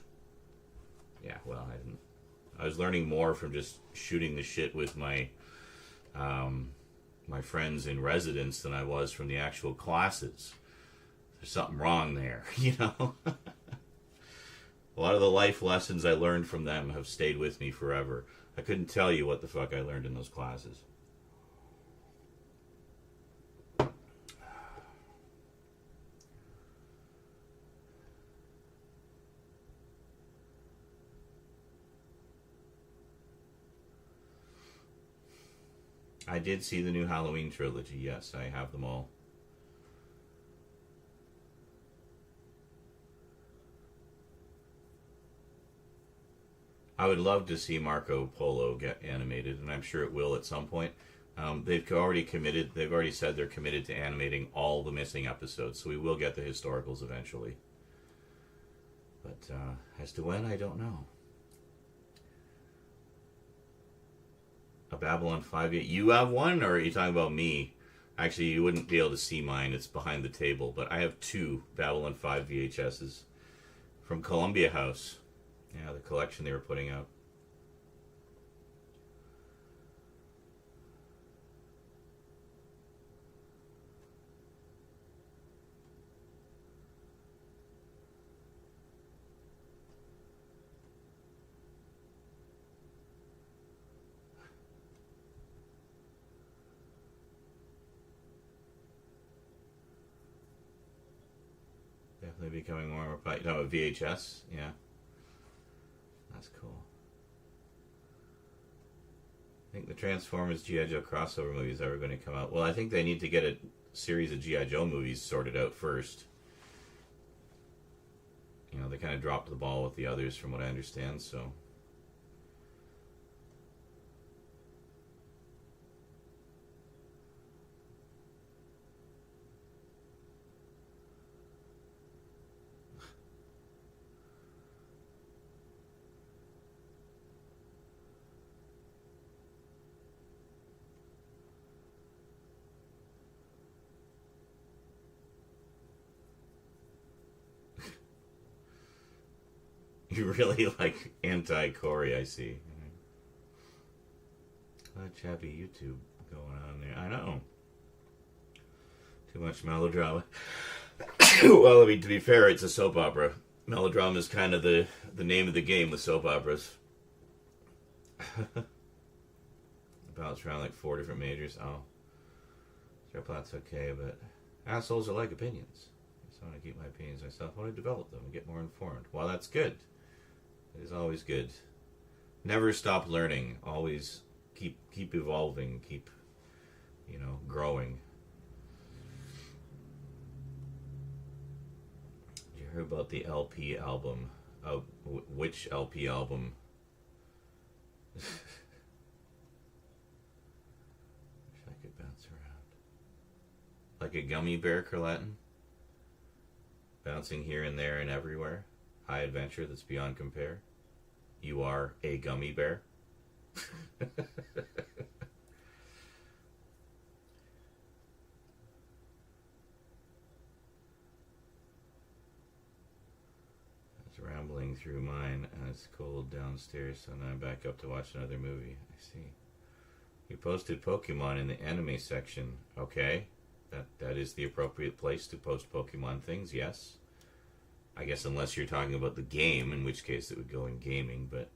S1: Yeah, well, I didn't. I was learning more from just shooting the shit with my my friends in residence than I was from the actual classes. There's something wrong there, you know? A lot of the life lessons I learned from them have stayed with me forever. I couldn't tell you what the fuck I learned in those classes. I did see the new Halloween trilogy, yes, I have them all. I would love to see Marco Polo get animated, and I'm sure it will at some point. They've already said they're committed to animating all the missing episodes, so we will get the historicals eventually. But as to when, I don't know. A Babylon 5, you have one, or are you talking about me? Actually, you wouldn't be able to see mine, it's behind the table, but I have 2 Babylon 5 VHSs from Columbia House. Yeah, the collection they were putting out. definitely becoming more popular. You know, VHS, yeah. That's cool. I think the Transformers G.I. Joe crossover movie is ever going to come out. Well, I think they need to get a series of G.I. Joe movies sorted out first. You know, they kind of dropped the ball with the others from what I understand, so... You really like anti-Corey, I see. A lot of chappy YouTube going on there. I know. Too much melodrama. Well, I mean, to be fair, it's a soap opera. Melodrama is kind of the name of the game with soap operas. Bounce around like 4 different majors. Oh. That's okay, but assholes are like opinions. I just want to keep my opinions myself. I want to develop them and get more informed. Well, that's good. It is always good. Never stop learning. Always keep evolving. Keep, growing. You heard about the LP album? Which LP album? Wish I could bounce around. Like a gummy bear, Curlatin? Bouncing here and there and everywhere. High adventure that's beyond compare. You are a gummy bear. It's rambling through mine, and it's cold downstairs, so now I'm back up to watch another movie. I see. You posted Pokemon in the anime section. Okay. That is the appropriate place to post Pokemon things, yes. I guess unless you're talking about the game, in which case it would go in gaming, but,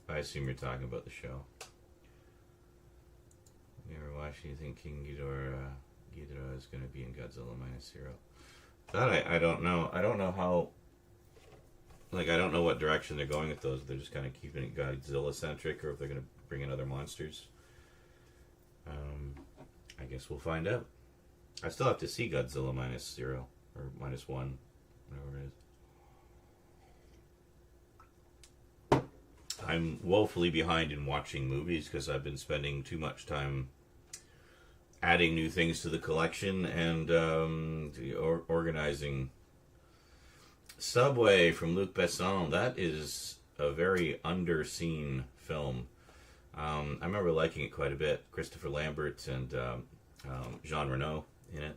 S1: I assume you're talking about the show. You ever watch anything King Ghidorah is going to be in Godzilla Minus Zero? That I don't know. I don't know how, I don't know what direction they're going with those. If they're just kind of keeping it Godzilla-centric, or if they're going to bring in other monsters. I guess we'll find out. I still have to see Godzilla Minus Zero. Or minus 1, whatever it is. I'm woefully behind in watching movies because I've been spending too much time adding new things to the collection and organizing. Subway from Luc Besson. That is a very underseen film. I remember liking it quite a bit. Christopher Lambert and Jean Reno in it.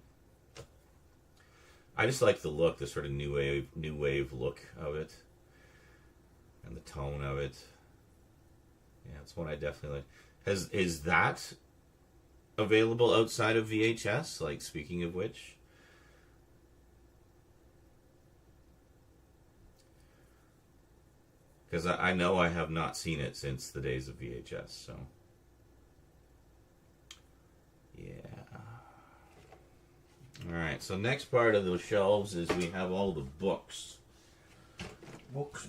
S1: I just like the look, the sort of new wave look of it, and the tone of it. Yeah, it's one I definitely like. Is that available outside of VHS? Like, speaking of which, because I know I have not seen it since the days of VHS. So, yeah. Alright, so next part of the shelves is we have all the books. Books.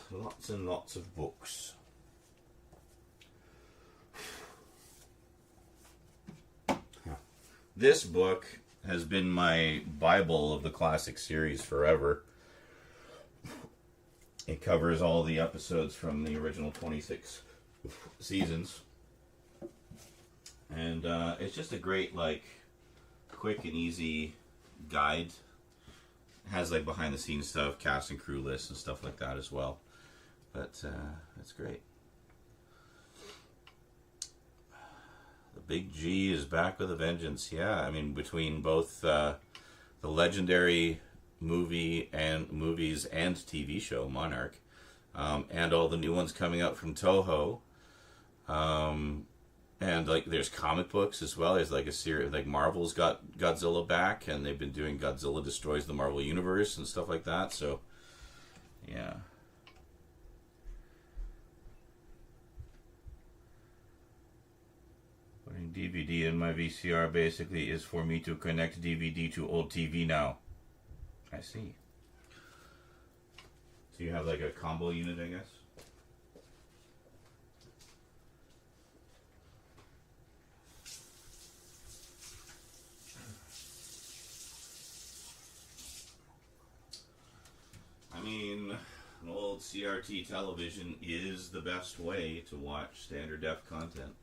S1: Lots and lots of books. This book has been my Bible of the classic series forever. It covers all the episodes from the original 26 seasons. And it's just a great, quick and easy guide. It has behind the scenes stuff, cast and crew lists and stuff like that as well. But it's great. The Big G is back with a vengeance. Yeah, I mean, between both the legendary movies and TV show Monarch, and all the new ones coming out from Toho. And there's comic books as well. There's a series, Marvel's got Godzilla back, and they've been doing Godzilla Destroys the Marvel Universe and stuff like that. So, yeah. Putting DVD in my VCR basically is for me to connect DVD to old TV now. I see. So you have like a combo unit, I guess? I mean, an old CRT television is the best way to watch standard def content.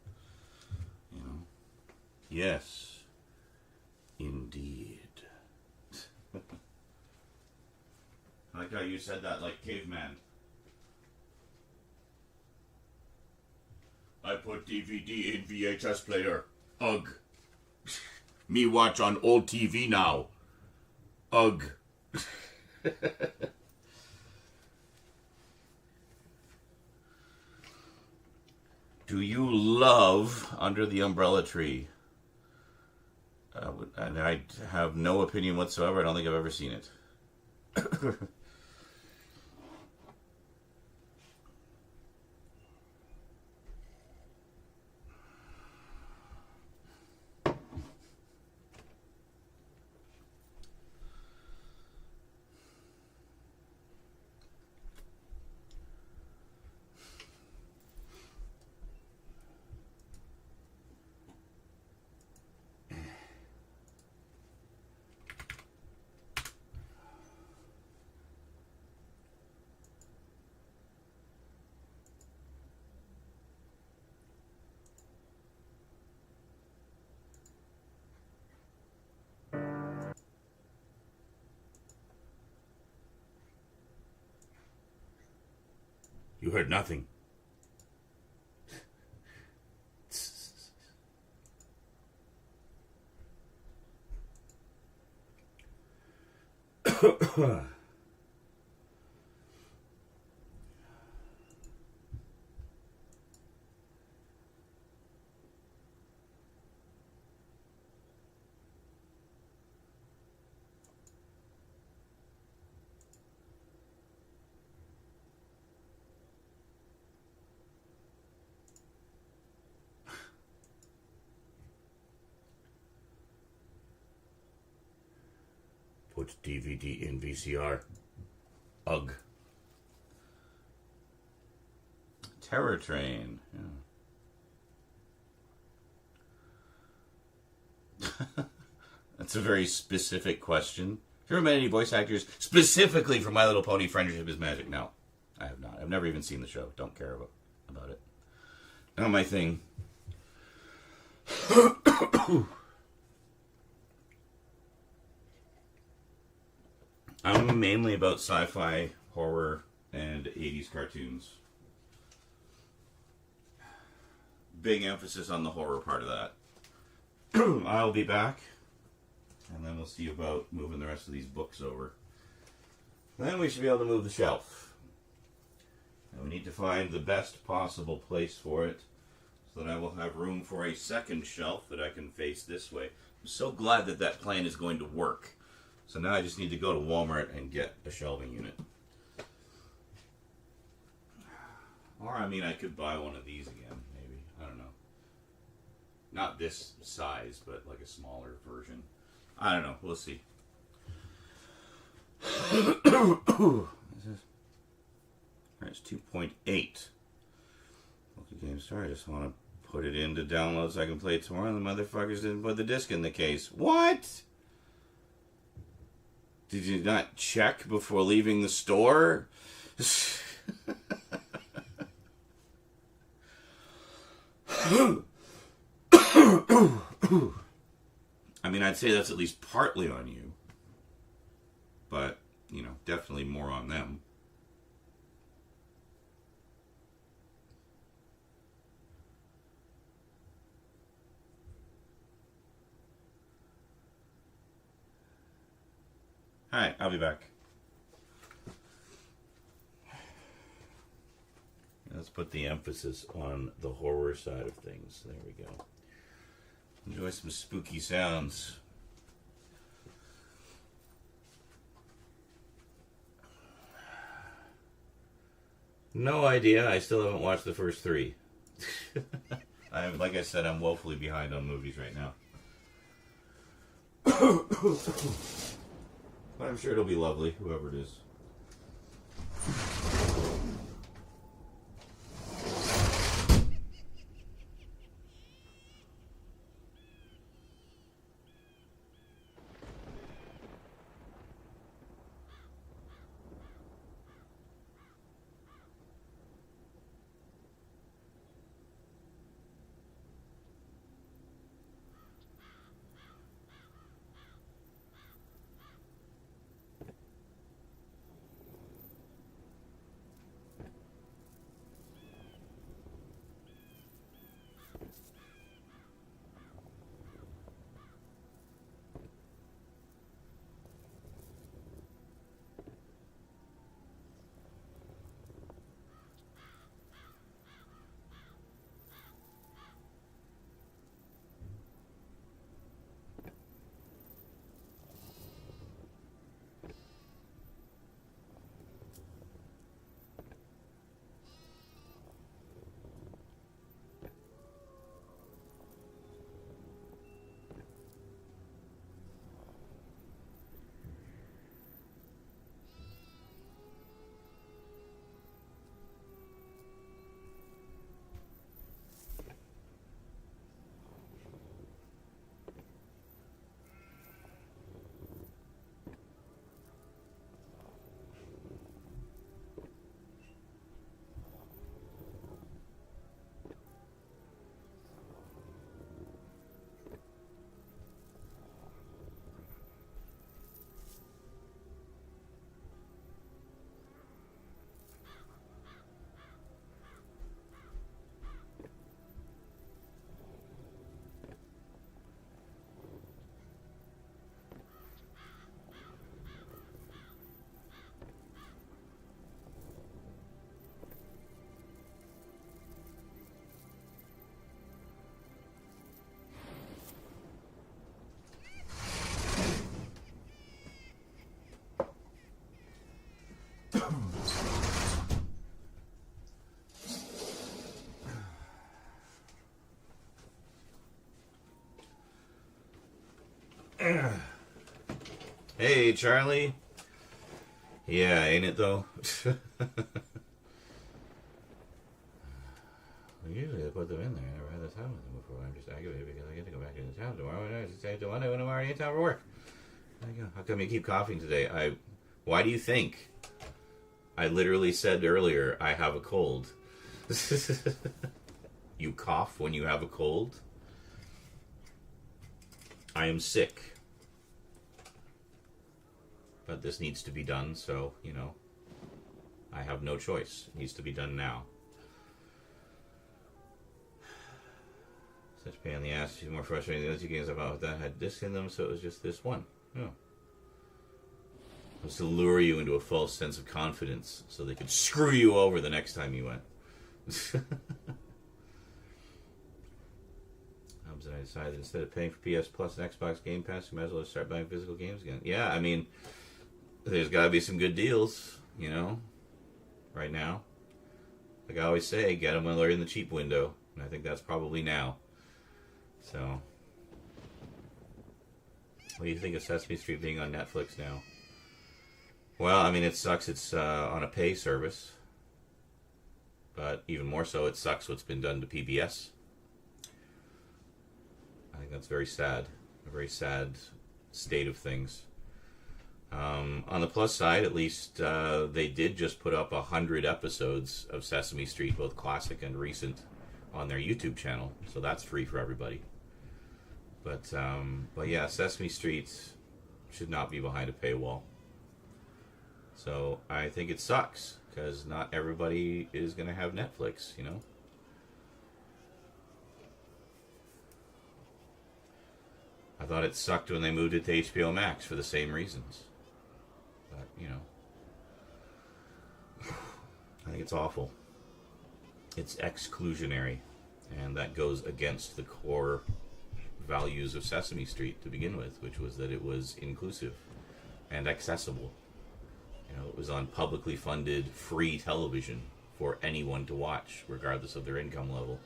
S1: You know? Yes, indeed. I like how you said that like caveman. I put DVD in VHS player. Ugh. Me watch on old TV now. Ugh. Do you love Under the Umbrella Tree? And I have no opinion whatsoever. I don't think I've ever seen it. You heard nothing. Put DVD in VCR. Ugh. Terror Train. Yeah. That's a very specific question. Have you ever met any voice actors specifically for My Little Pony Friendship is Magic? No, I have not. I've never even seen the show. Don't care about it. Not my thing. I'm mainly about sci-fi, horror, and 80s cartoons. Big emphasis on the horror part of that. I'll be back, and then we'll see about moving the rest of these books over. Then we should be able to move the shelf. And we need to find the best possible place for it, so that I will have room for a second shelf that I can face this way. I'm so glad that that plan is going to work. So now I just need to go to Walmart and get a shelving unit. Or, I mean, I could buy one of these again, maybe. I don't know. Not this size, but like a smaller version. I don't know. We'll see. It's 2.8. Okay, Game Star. I just want to put it in to download so I can play it tomorrow. And the motherfuckers didn't put the disc in the case. What? Did you not check before leaving the store? I mean, I'd say that's at least partly on you. But, you know, definitely more on them. Alright, I'll be back. Let's put the emphasis on the horror side of things. There we go. Enjoy some spooky sounds. No idea. I still haven't watched the first three. Like I said, I'm woefully behind on movies right now. But I'm sure it'll be lovely, whoever it is. Hey, Charlie. Yeah, ain't it though? Usually I put them in there. I never had this happen with them before. I'm just aggravated because I get to go back into town tomorrow. And I just say to Monday when I'm already in town for work. There you go. How come you keep coughing today? Why do you think? I literally said earlier I have a cold. You cough when you have a cold? I am sick. But this needs to be done, so, you know, I have no choice. It needs to be done now. Such pain in the ass. She's more frustrating than the other two games about that had discs in them, so it was just this one. Oh. It was to lure you into a false sense of confidence so they could screw you over the next time you went. I decided instead of paying for PS Plus and Xbox Game Pass, you might as well start buying physical games again. Yeah, I mean, there's got to be some good deals, you know, right now. Like I always say, get them when they're in the cheap window. And I think that's probably now. So, what do you think of Sesame Street being on Netflix now? Well, I mean, it sucks it's on a pay service. But even more so, it sucks what's been done to PBS. I think that's very sad. A very sad state of things. On the plus side, at least they did just put up 100 episodes of Sesame Street, both classic and recent, on their YouTube channel. So that's free for everybody. But yeah, Sesame Street should not be behind a paywall. So I think it sucks, because not everybody is going to have Netflix, you know? I thought it sucked when they moved it to HBO Max for the same reasons. But, you know, I think it's awful. It's exclusionary, and that goes against the core values of Sesame Street to begin with, which was that it was inclusive and accessible. You know, it was on publicly funded, free television for anyone to watch, regardless of their income level.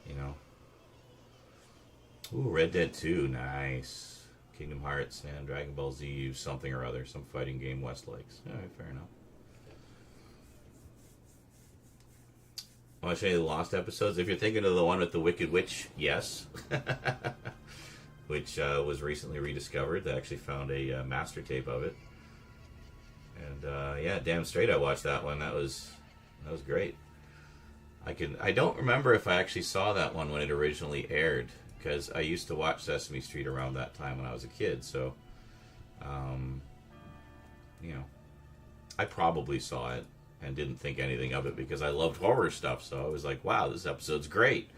S1: you know. Ooh, Red Dead 2, nice. Kingdom Hearts and Dragon Ball Z something or other, some fighting game West likes. Alright, fair enough. I want to show you the Lost episodes. If you're thinking of the one with the Wicked Witch, yes. Which was recently rediscovered. They actually found a master tape of it. And yeah, damn straight I watched that one. That was great. I don't remember if I actually saw that one when it originally aired, because I used to watch Sesame Street around that time when I was a kid, so you know, I probably saw it and didn't think anything of it because I loved horror stuff, so I was like, wow, this episode's great.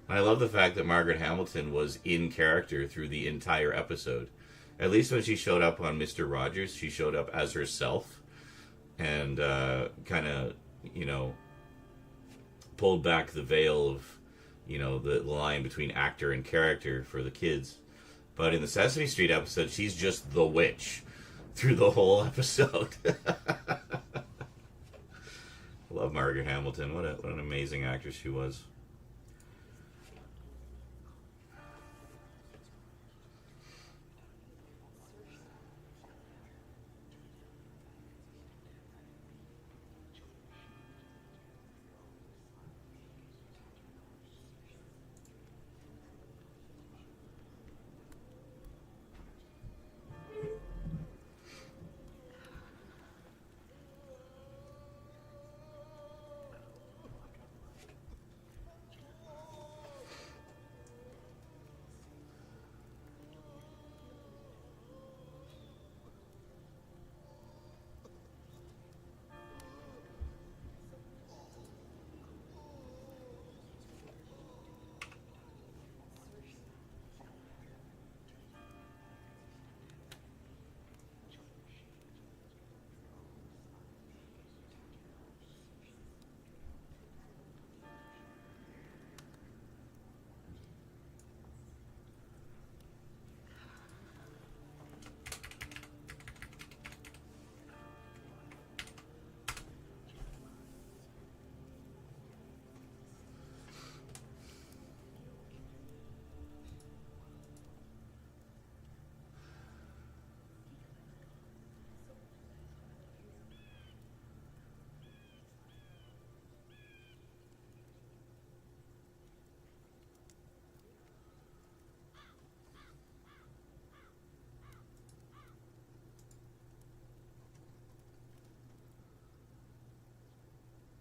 S1: I love the fact that Margaret Hamilton was in character through the entire episode. At least when she showed up on Mr. Rogers, she showed up as herself and kind of, you know, pulled back the veil of, you know, the line between actor and character for the kids. But in the Sesame Street episode, she's just the witch through the whole episode. Love Margaret Hamilton. What an amazing actress she was.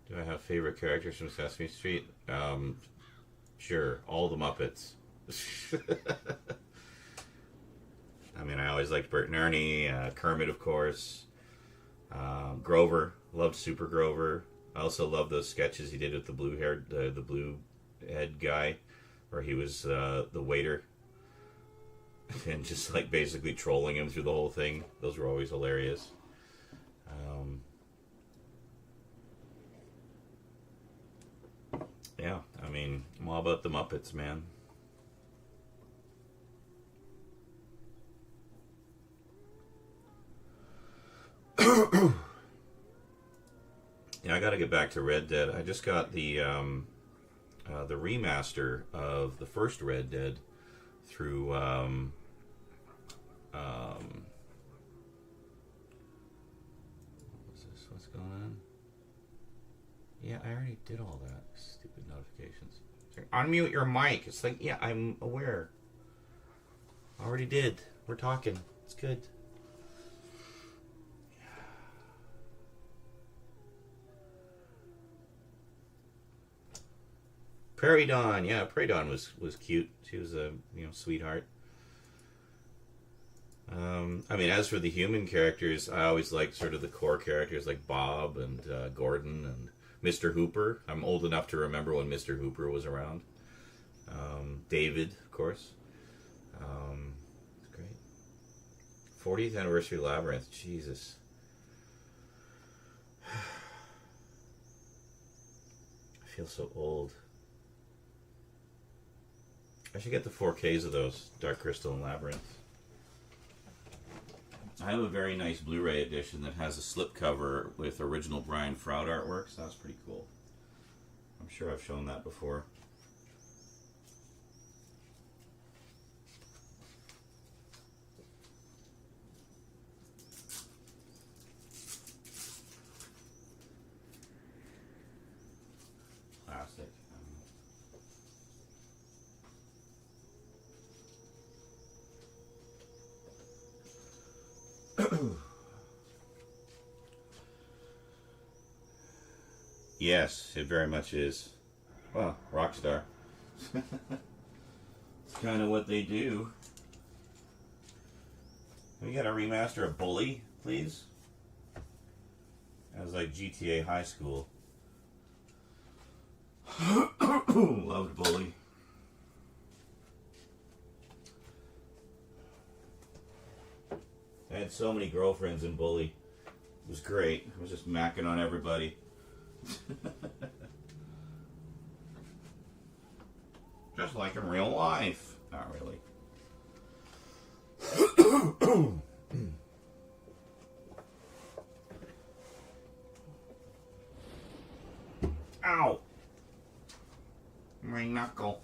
S1: Do I have favorite characters from Sesame Street? Sure, all the Muppets. I mean, I always liked Bert and Ernie, Kermit, of course, Grover. Loved Super Grover. I also love those sketches he did with the blue-haired, the blue-head guy, where he was the waiter, and just like basically trolling him through the whole thing. Those were always hilarious. Yeah, I mean, I'm all about the Muppets, man. Yeah, I got to get back to Red Dead. I just got the remaster of the first Red Dead through what's this? What's going on? Yeah, I already did all that. Stupid notifications. It's like, unmute your mic. It's like, yeah, I'm aware. Already did. We're talking. It's good. Prairie Dawn. Yeah, Prairie Dawn was cute. She was a sweetheart. I mean, as for the human characters, I always liked sort of the core characters like Bob and Gordon and Mr. Hooper. I'm old enough to remember when Mr. Hooper was around. David, of course. It's great. 40th Anniversary Labyrinth. Jesus. I feel so old. I should get the 4Ks of those, Dark Crystal and Labyrinth. I have a very nice Blu-ray edition that has a slipcover with original Brian Froud artwork, so that's pretty cool. I'm I'm sure I've shown that before. Plastic. Yes, it very much is. Well, Rockstar. It's kind of what they do. Can we get a remaster of Bully, please? That was like GTA High School. Loved Bully. I had so many girlfriends in Bully. It was great. I was just macking on everybody. Just like in real life. Not really. Ow! My knuckle.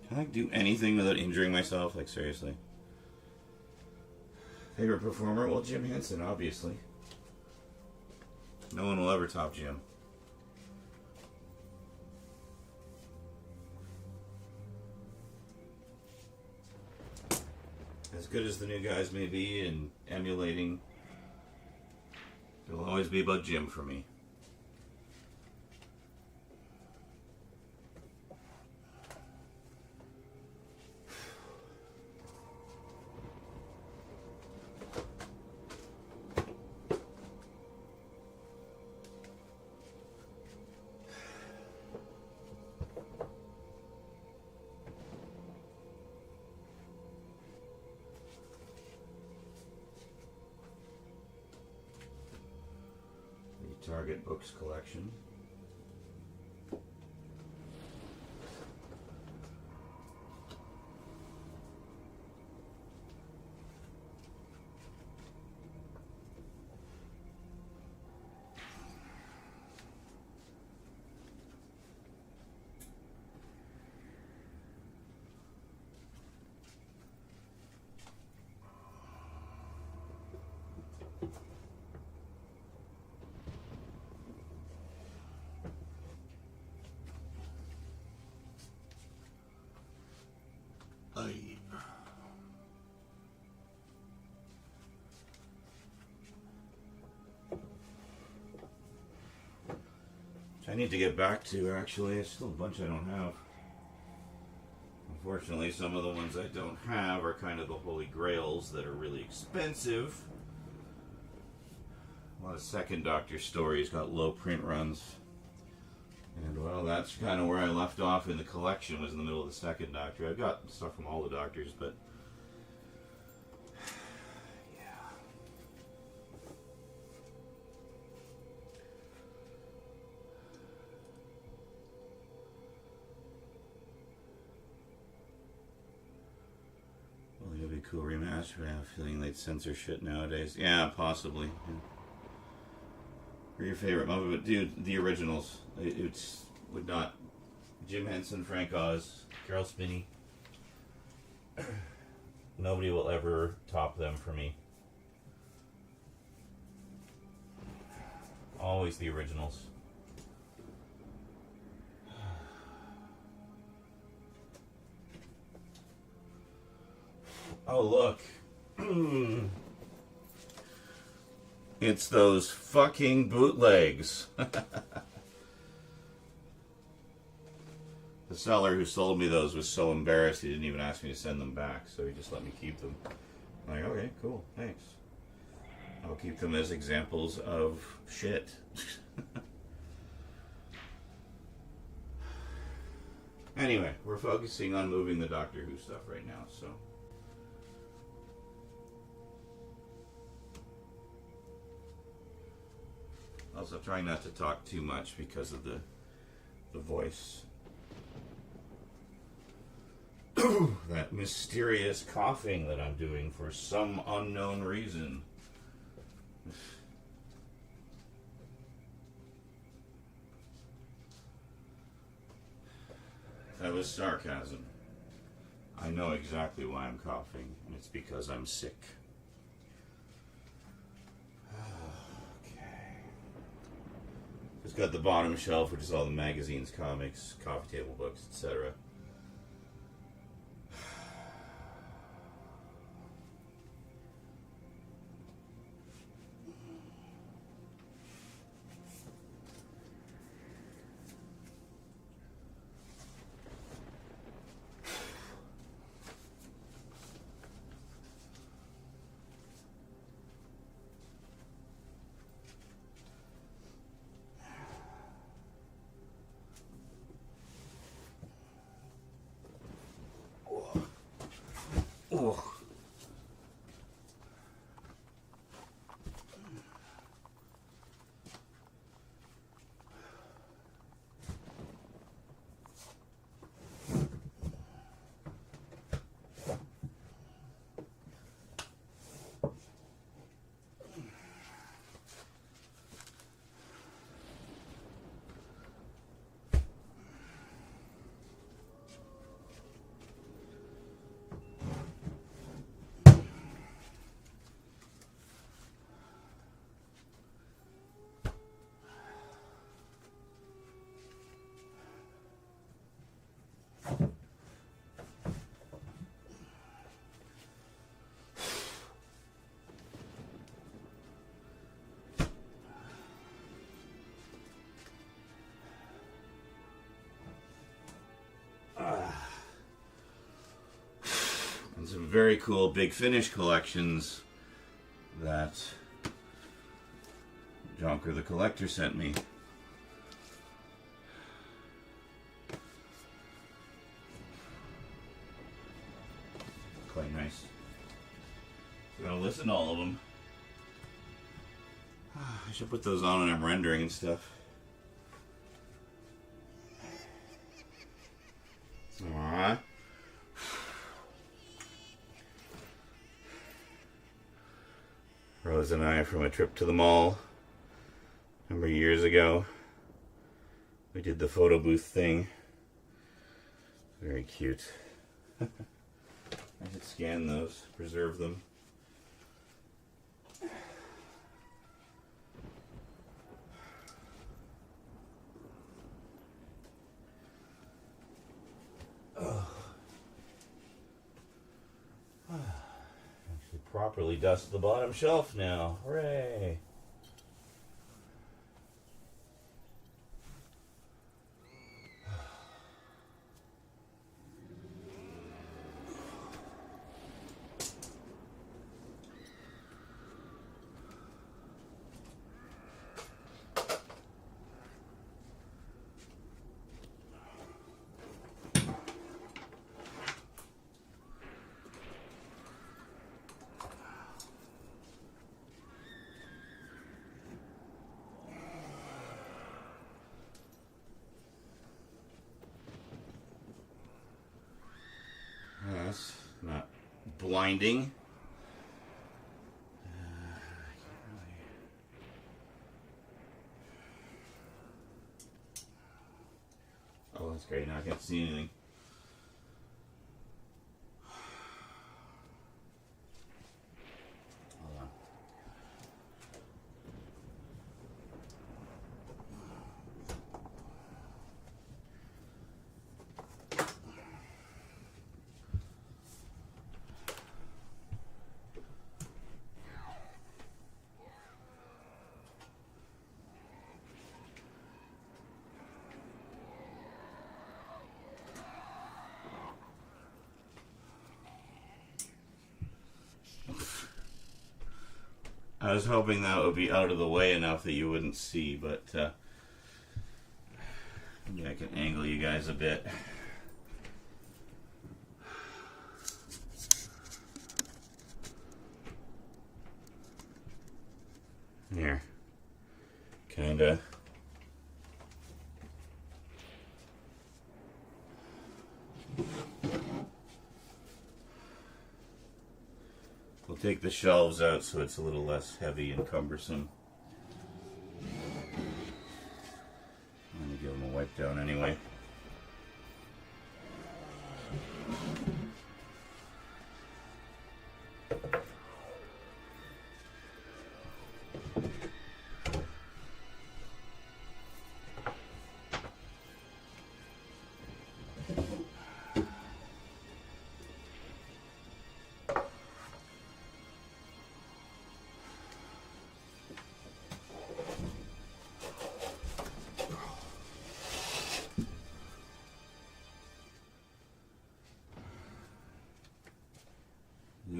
S1: Can I do anything without injuring myself? Like, seriously. Favorite performer? Well, Jim Henson, obviously. No one will ever top Jim. As good as the new guys may be and emulating, it'll always be about Jim for me. Target Books collection. I need to get back to, actually. There's still a bunch I don't have. Unfortunately, some of the ones I don't have are kind of the holy grails that are really expensive. A lot of Second Doctor stories got low print runs. And, well, that's kind of where I left off in the collection, was in the middle of the Second Doctor. I've got stuff from all the Doctors, but... cool remaster. I have a feeling they'd censor shit nowadays. Yeah, possibly. Yeah. What are your favorite Muppet? But dude, the originals. It's would not. Jim Henson, Frank Oz, Carol Spinney. Nobody will ever top them for me. Always the originals. Oh, look. It's those fucking bootlegs. The seller who sold me those was so embarrassed he didn't even ask me to send them back, so he just let me keep them. Like, okay, cool, thanks. I'll keep them as examples of shit. Anyway, we're focusing on moving the Doctor Who stuff right now, so. Also trying not to talk too much because of the voice. That mysterious coughing that I'm doing for some unknown reason. That was sarcasm. I know exactly why I'm coughing, and it's because I'm sick. Okay. Just got the bottom shelf, which is all the magazines, comics, coffee table books, etc. Oh. And some very cool Big Finish collections that Jonker the Collector sent me. Quite nice. I'm gonna listen to all of them. I should put those on when I'm rendering and stuff. Alright. Rose and I from a trip to the mall. Remember years ago? We did the photo booth thing. Very cute. I should scan those, preserve them. Actually properly dust the bottom shelf now. Hooray! That's not blinding. Oh, that's great. Now I can't see anything. Hold on. I was hoping that would be out of the way enough that you wouldn't see, but maybe I can angle you guys a bit. Here. Kinda. We'll take the shelves out so it's a little less heavy and cumbersome. I'm gonna give them a wipe down anyway.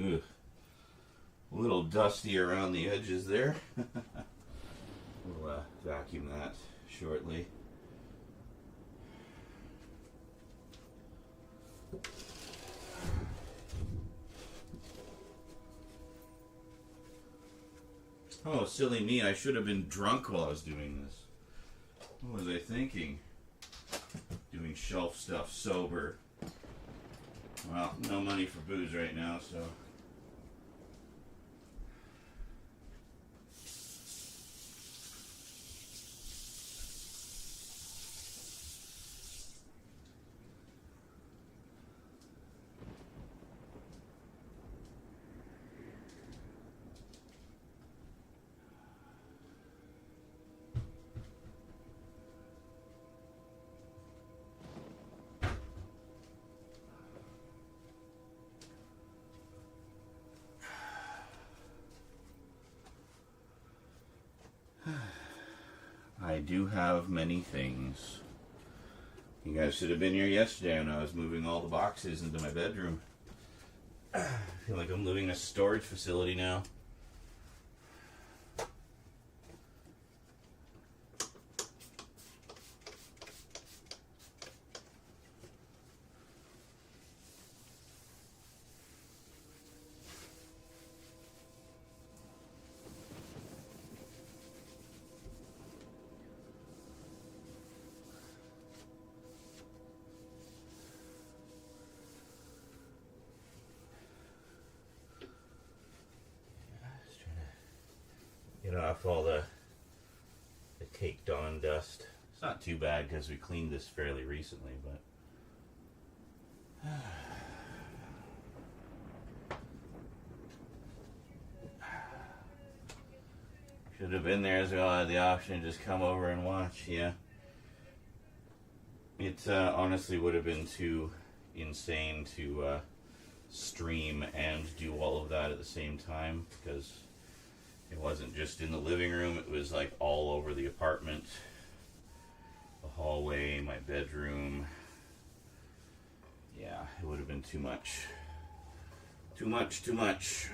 S1: Ugh. A little dusty around the edges there. We'll vacuum that shortly. Oh, silly me, I should have been drunk while I was doing this. What was I thinking? Doing shelf stuff sober. Well, no money for booze right now, so... I do have many things. You guys should have been here yesterday when I was moving all the boxes into my bedroom. I feel like I'm living in a storage facility now. Get off all the caked on dust. It's not too bad because we cleaned this fairly recently, but should have been there as well. I had the option to just come over and watch. Yeah, it honestly would have been too insane to stream and do all of that at the same time, because it wasn't just in the living room, it was like all over the apartment. The hallway, my bedroom. Yeah, it would have been too much. Too much, too much.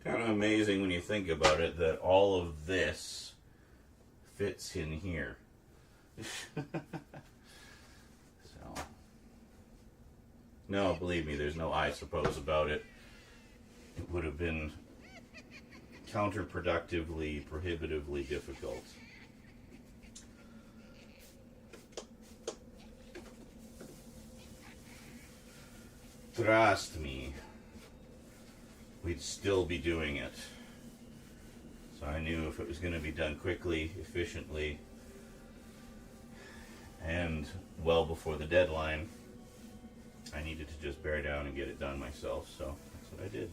S1: Kind of amazing when you think about it that all of this fits in here. So, no, believe me, there's no I suppose about it. It would have been counterproductively, prohibitively difficult. Trust me. We'd still be doing it. So I knew if it was going to be done quickly, efficiently, And well before the deadline, I needed to just bear down and get it done myself, so that's what I did.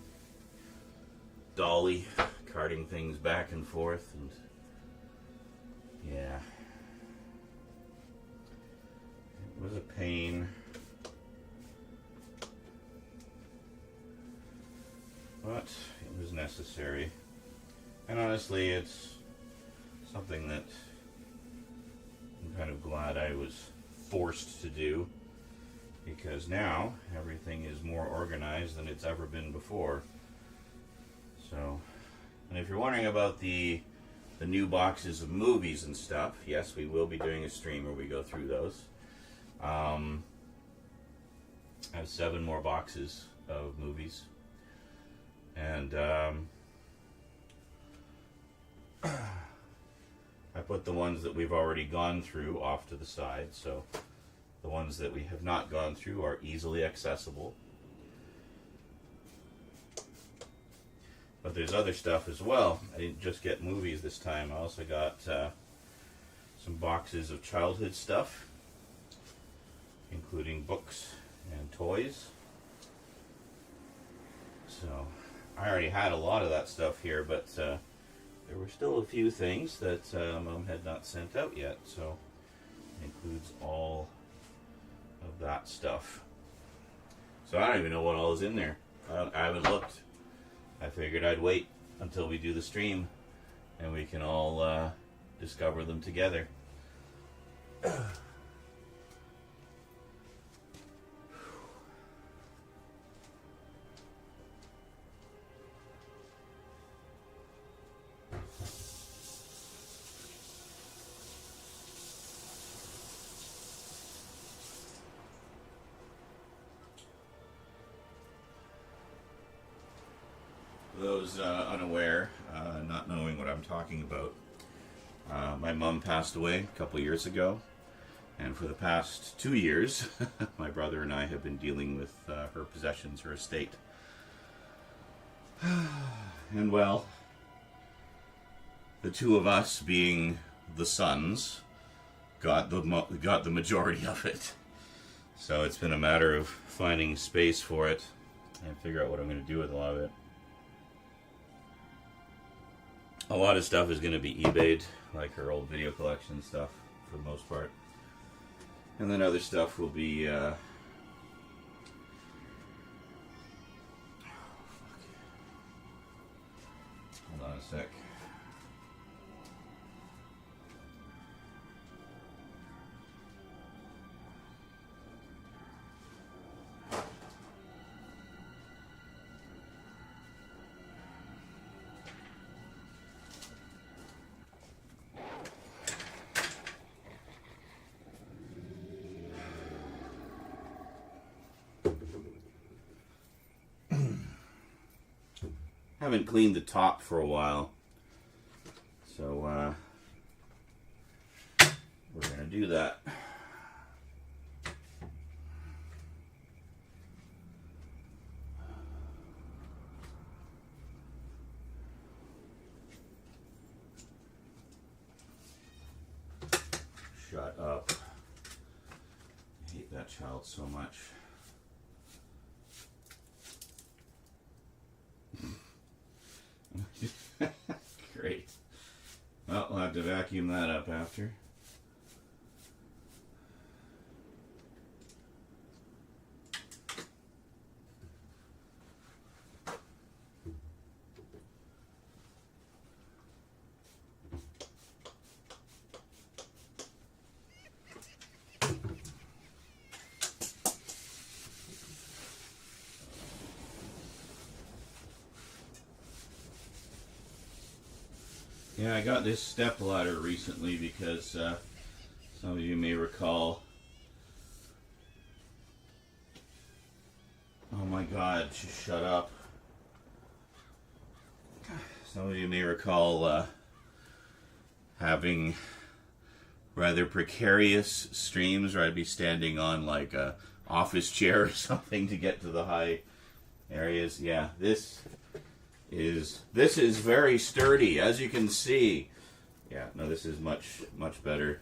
S1: Dolly, carting things back and forth, and yeah. It was a pain. But it was necessary. And honestly, it's something that I'm kind of glad I was forced to do, because now everything is more organized than it's ever been before. So, and if you're wondering about the new boxes of movies and stuff, yes, we will be doing a stream where we go through those. I have 7 more boxes of movies. And I put the ones that we've already gone through off to the side, so the ones that we have not gone through are easily accessible. But there's other stuff as well. I didn't just get movies this time. I also got some boxes of childhood stuff, including books and toys. So I already had a lot of that stuff here, but there were still a few things that Mom had not sent out yet, so it includes all of that stuff. So I don't even know what all is in there. I haven't looked. I figured I'd wait until we do the stream and we can all discover them together. For those unaware, not knowing what I'm talking about, my mom passed away a couple years ago, and for the past 2 years, my brother and I have been dealing with her possessions, her estate. And well, the two of us, being the sons, got the majority of it. So it's been a matter of finding space for it and figure out what I'm going to do with a lot of it. A lot of stuff is going to be eBayed, like her old video collection stuff, for the most part. And then other stuff will be, hold on a sec. Haven't cleaned the top for a while, so we're gonna do that. Shut up. I hate that child so much. Great. Well, I'll have to vacuum that up after. Yeah, I got this step ladder recently because some of you may recall. Oh my God, just shut up. Some of you may recall having rather precarious streams where I'd be standing on like a office chair or something to get to the high areas. Yeah, this is very sturdy, as you can see. Yeah, no, this is much better.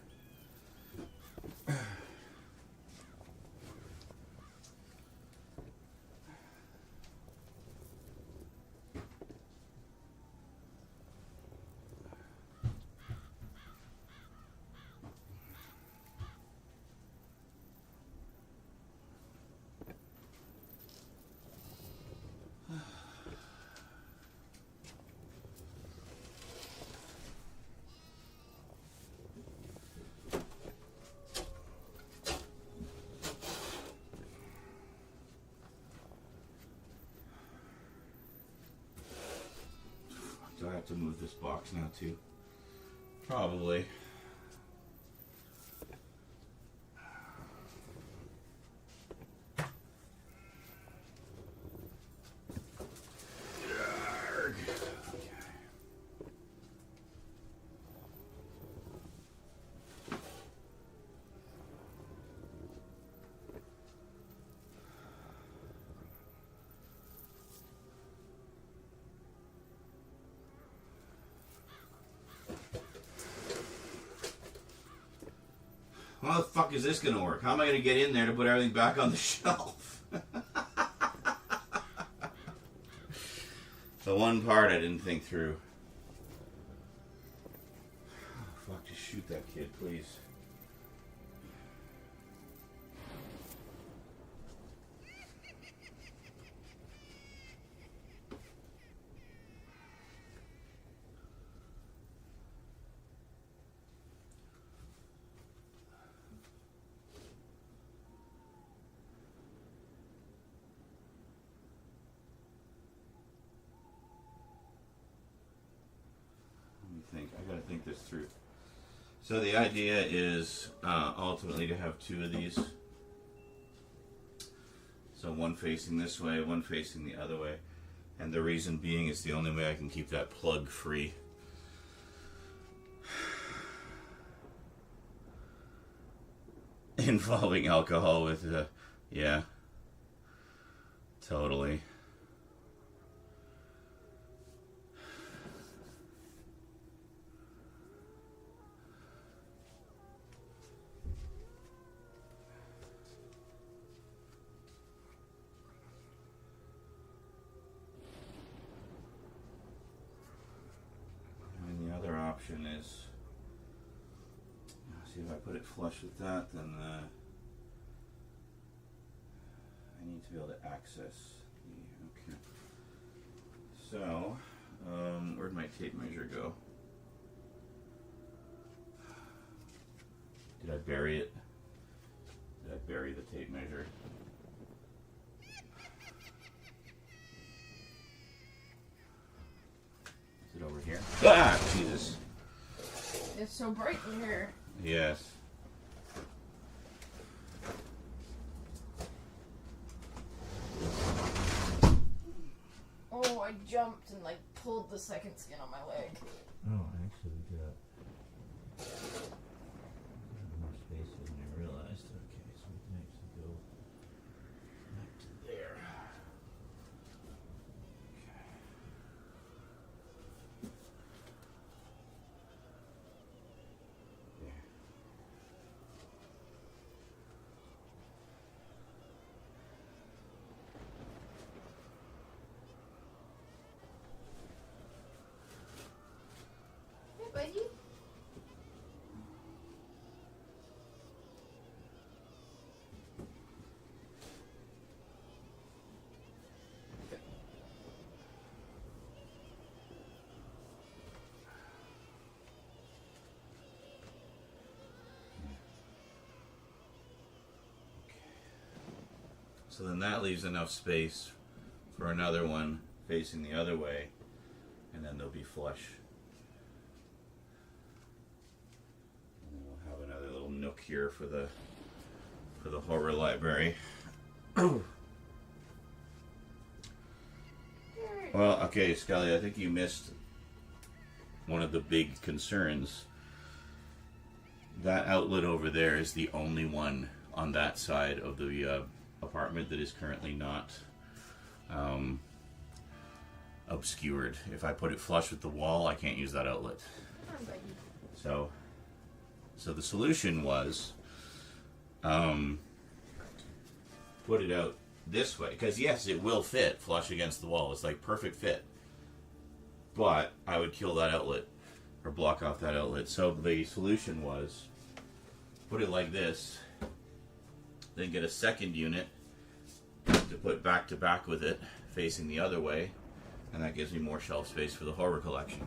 S1: Do I have to move this box now too? Probably. How the fuck is this gonna work? How am I gonna get in there to put everything back on the shelf? The one part I didn't think through. Oh, fuck, just shoot that kid, please. I gotta think this through. So the idea is ultimately to have two of these. So one facing this way, one facing the other way. And the reason being is the only way I can keep that plug free. Involving alcohol with, yeah. Totally. Option is, see if I put it flush with that, then I need to be able to access the, okay. So, where'd my tape measure go? Did I bury it? Did I bury the tape measure? Is it over here? Ah, Jesus.
S4: It's so bright in here.
S1: Yes.
S4: Oh, I jumped and like pulled the second skin on my leg.
S3: Oh, actually, we got more space than I realized. Okay, so we can actually go back to there.
S4: Buddy?
S1: So then that leaves enough space for another one facing the other way, and then they'll be flush. And then we'll have another little nook here for the horror library. Well, okay, Scully, I think you missed one of the big concerns. That outlet over there is the only one on that side of the apartment that is currently not obscured. If I put it flush with the wall, I can't use that outlet. So the solution was put it out this way. Because yes, it will fit flush against the wall. It's like perfect fit. But I would kill that outlet or block off that outlet. So the solution was put it like this, then get a second unit to put back to back with it, facing the other way, and that gives me more shelf space for the horror collection,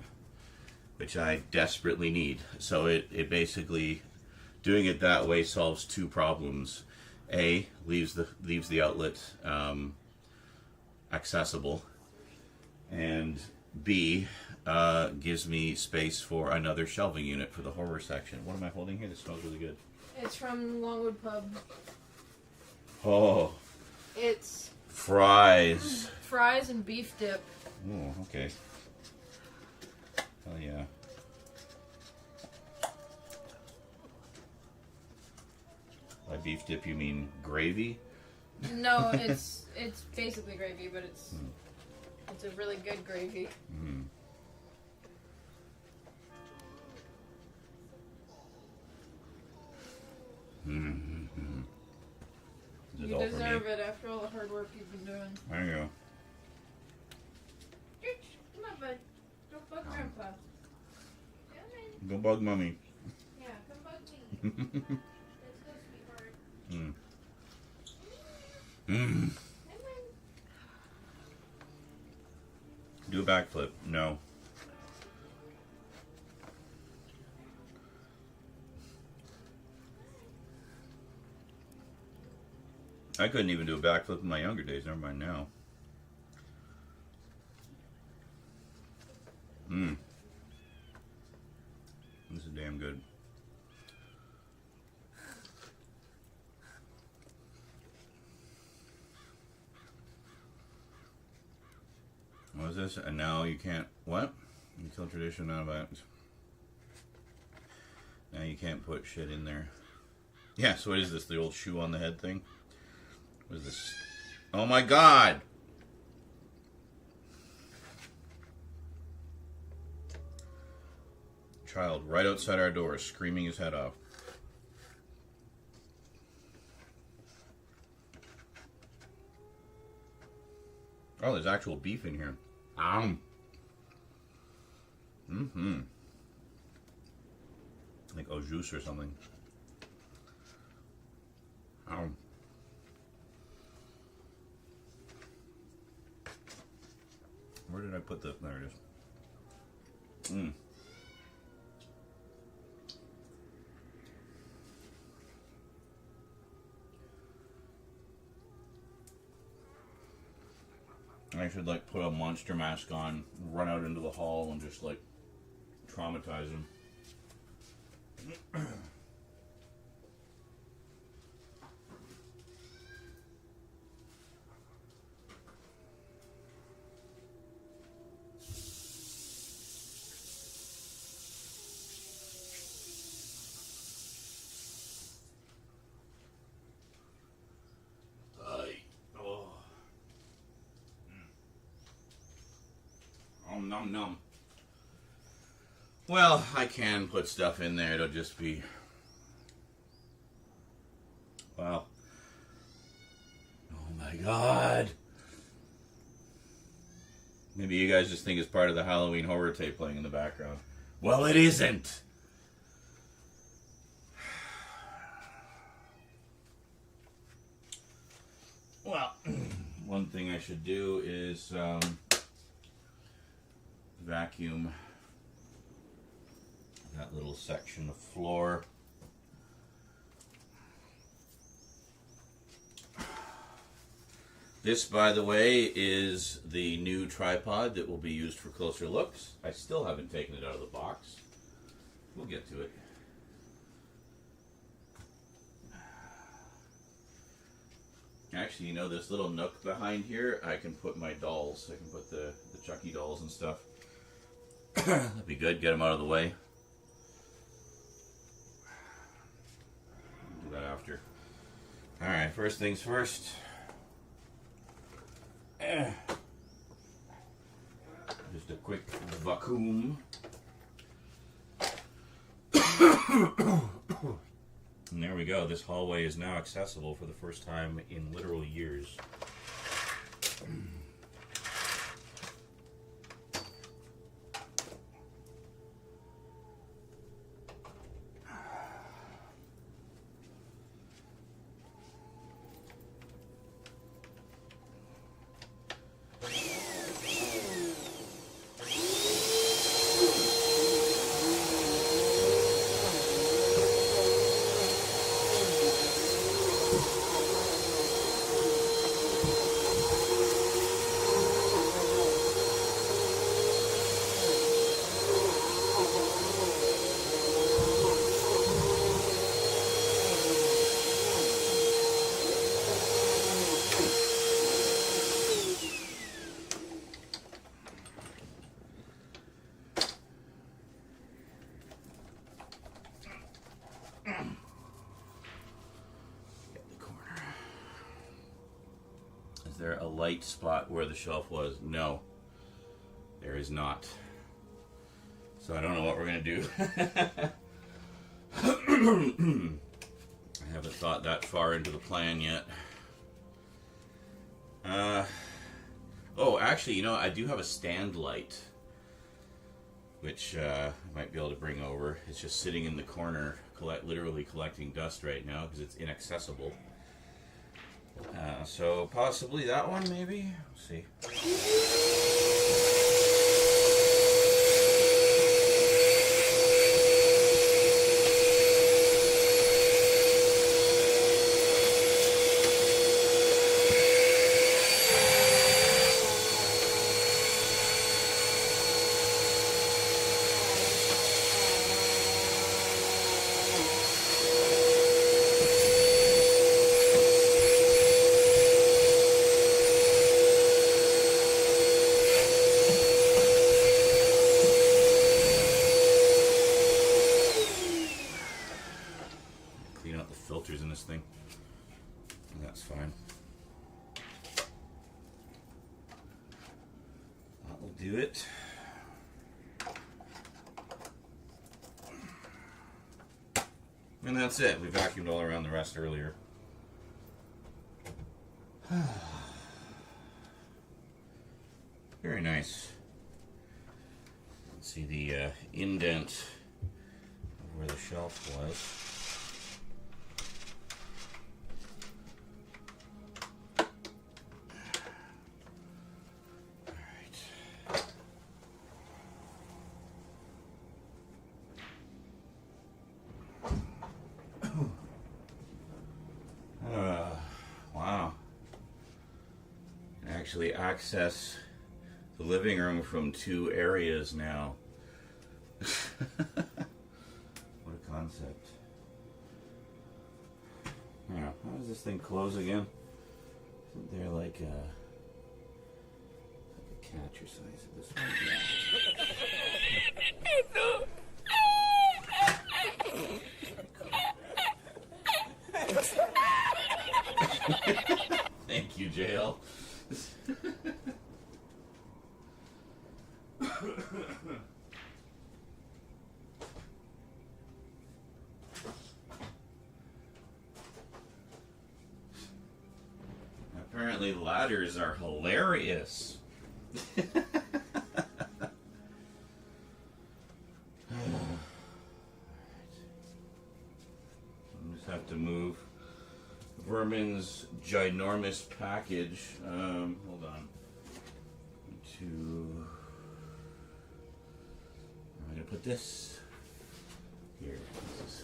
S1: which I desperately need. So it basically, doing it that way solves two problems. A, leaves the outlet accessible, and B, gives me space for another shelving unit for the horror section. What am I holding here? This smells really good.
S4: It's from Longwood Pub.
S1: Oh,
S4: It's
S1: fries.
S4: fries and beef dip.
S1: Oh, okay. Hell yeah. By beef dip, you mean gravy?
S4: No, it's basically gravy, but it's a really good gravy.
S1: Mm. Mm-hmm.
S4: You deserve it after all the hard work you've been doing.
S1: There you go.
S4: Come on, bud. Don't bug Grandpa. Come in.
S1: Go bug mommy.
S4: Yeah, come bug me. Let's go, sweetheart.
S1: Mm.
S4: Come
S1: Mm.
S4: in.
S1: Do a backflip. No. I couldn't even do a backflip in my younger days. Never mind now. This is damn good. What was this? And now you can't. What? You kill tradition out of it. Now you can't put shit in there. Yeah, so what is this? The old shoe on the head thing? What is this? Oh my god! Child right outside our door screaming his head off. Oh, there's actual beef in here. Mm-hmm. Like au jus or something. Where did I put the... There it is. I should like put a monster mask on, run out into the hall, and just like traumatize him. Num num. Well, I can put stuff in there. It'll just be... Well. Oh my god. Maybe you guys just think it's part of the Halloween horror tape playing in the background. Well, it isn't. Well, one thing I should do is... vacuum that little section of floor. This, by the way, is the new tripod that will be used for closer looks. I still haven't taken it out of the box. We'll get to it. Actually, you know, this little nook behind here, I can put my dolls. I can put the Chucky dolls and stuff. That'd be good. Get them out of the way. Do that after. Alright, first things first. Just a quick vacuum. And there we we go. This hallway is now accessible for the first time in literal years. Is there a light spot where the shelf was? No, there is not. So I don't know what we're going to do. I haven't thought that far into the plan yet. Oh, actually, you know, I do have a stand light, which I might be able to bring over. It's just sitting in the corner, literally collecting dust right now because it's inaccessible. So possibly that one, maybe? We'll see. Clean out the filters in this thing. That's fine. That will do it. And that's it. We vacuumed all around the rest earlier. Very nice. Let's see the indent of where the shelf was. Wow. You can actually access the living room from two areas now. What a concept. Yeah, how does this thing close again? Isn't there like a catcher size of this one? Thank you, Jail. Apparently ladders are hilarious. Have to move Vermin's ginormous package. Hold on. I'm gonna put this here.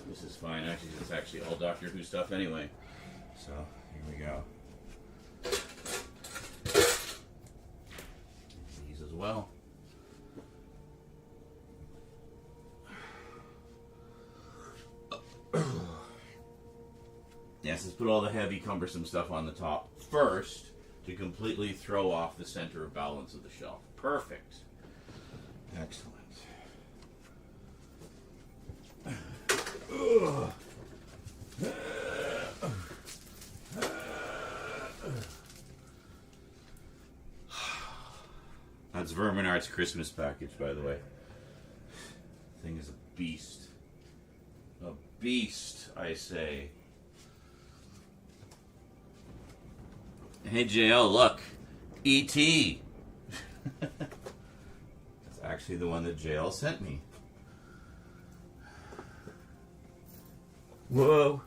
S1: This is fine. Actually, it's actually all Doctor Who stuff anyway. So here we go. These as well. Yes, let's put all the heavy, cumbersome stuff on the top first to completely throw off the center of balance of the shelf. Perfect. Excellent. That's Vermin Art's Christmas package, by the way. Thing is a beast. A beast, I say. Hey JL, look, E.T. That's actually the one that JL sent me. Whoa.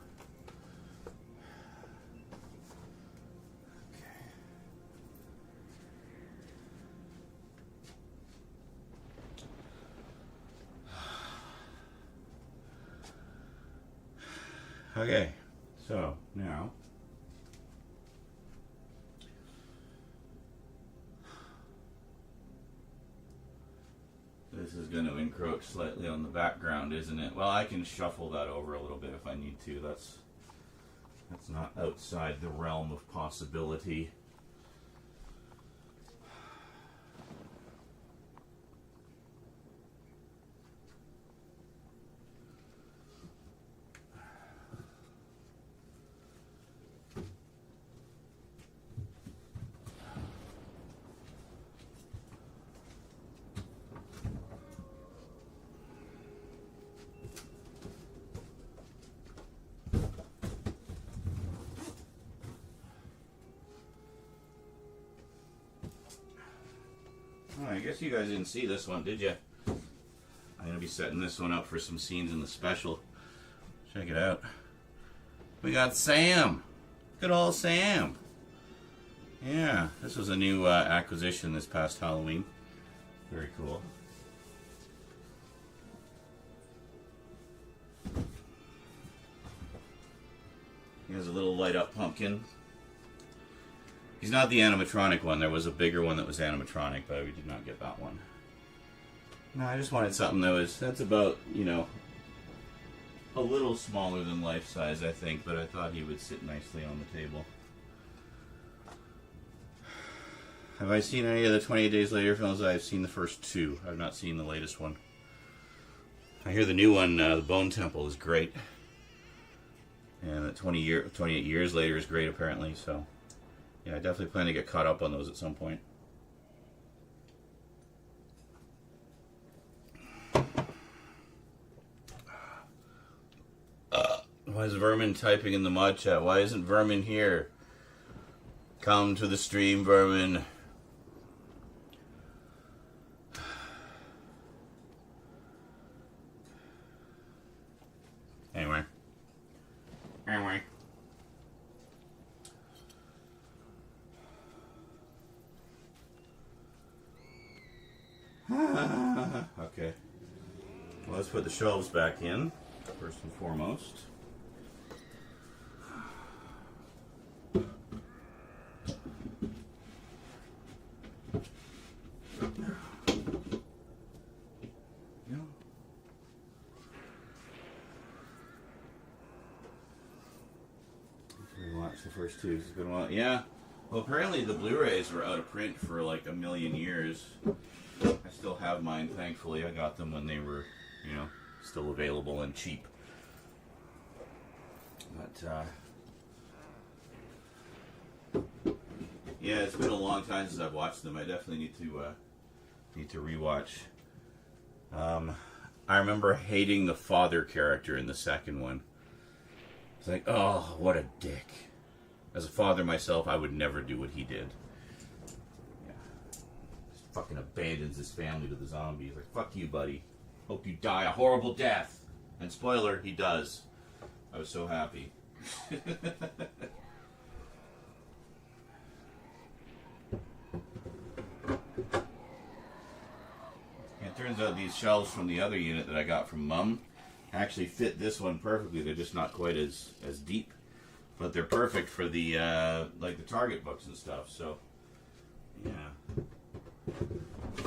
S1: Okay, so now this is going to encroach slightly on the background, isn't it? Well, I can shuffle that over a little bit if I need to. That's not outside the realm of possibility. Oh, I guess you guys didn't see this one, did you? I'm going to be setting this one up for some scenes in the special. Check it out. We got Sam. Good old Sam. Yeah, this was a new acquisition this past Halloween. Very cool. He has a little light up pumpkin. He's not the animatronic one. There was a bigger one that was animatronic, but we did not get that one. No, I just wanted something that's about, you know, a little smaller than life size, I think, but I thought he would sit nicely on the table. Have I seen any of the 28 Days Later films? I've seen the first two. I've not seen the latest one. I hear the new one, The Bone Temple, is great. And that 28 years later is great, apparently, so... yeah, I definitely plan to get caught up on those at some point. Why is Vermin typing in the mod chat? Why isn't Vermin here? Come to the stream, Vermin. Anyway. Okay. Well, let's put the shelves back in, first and foremost. We watched the first two. It's been a while. Yeah. Well, apparently the Blu-rays were out of print for like a million years. I still have mine, thankfully. I got them when they were, you know, still available and cheap. But, yeah, it's been a long time since I've watched them. I definitely need to rewatch. I remember hating the father character in the second one. It's like, oh, what a dick. As a father myself, I would never do what he did. Fucking abandons his family to the zombies. Like, fuck you, buddy. Hope you die a horrible death. And spoiler, he does. I was so happy. It turns out these shelves from the other unit that I got from Mum actually fit this one perfectly. They're just not quite as deep. But they're perfect for the, like the Target books and stuff. So, yeah.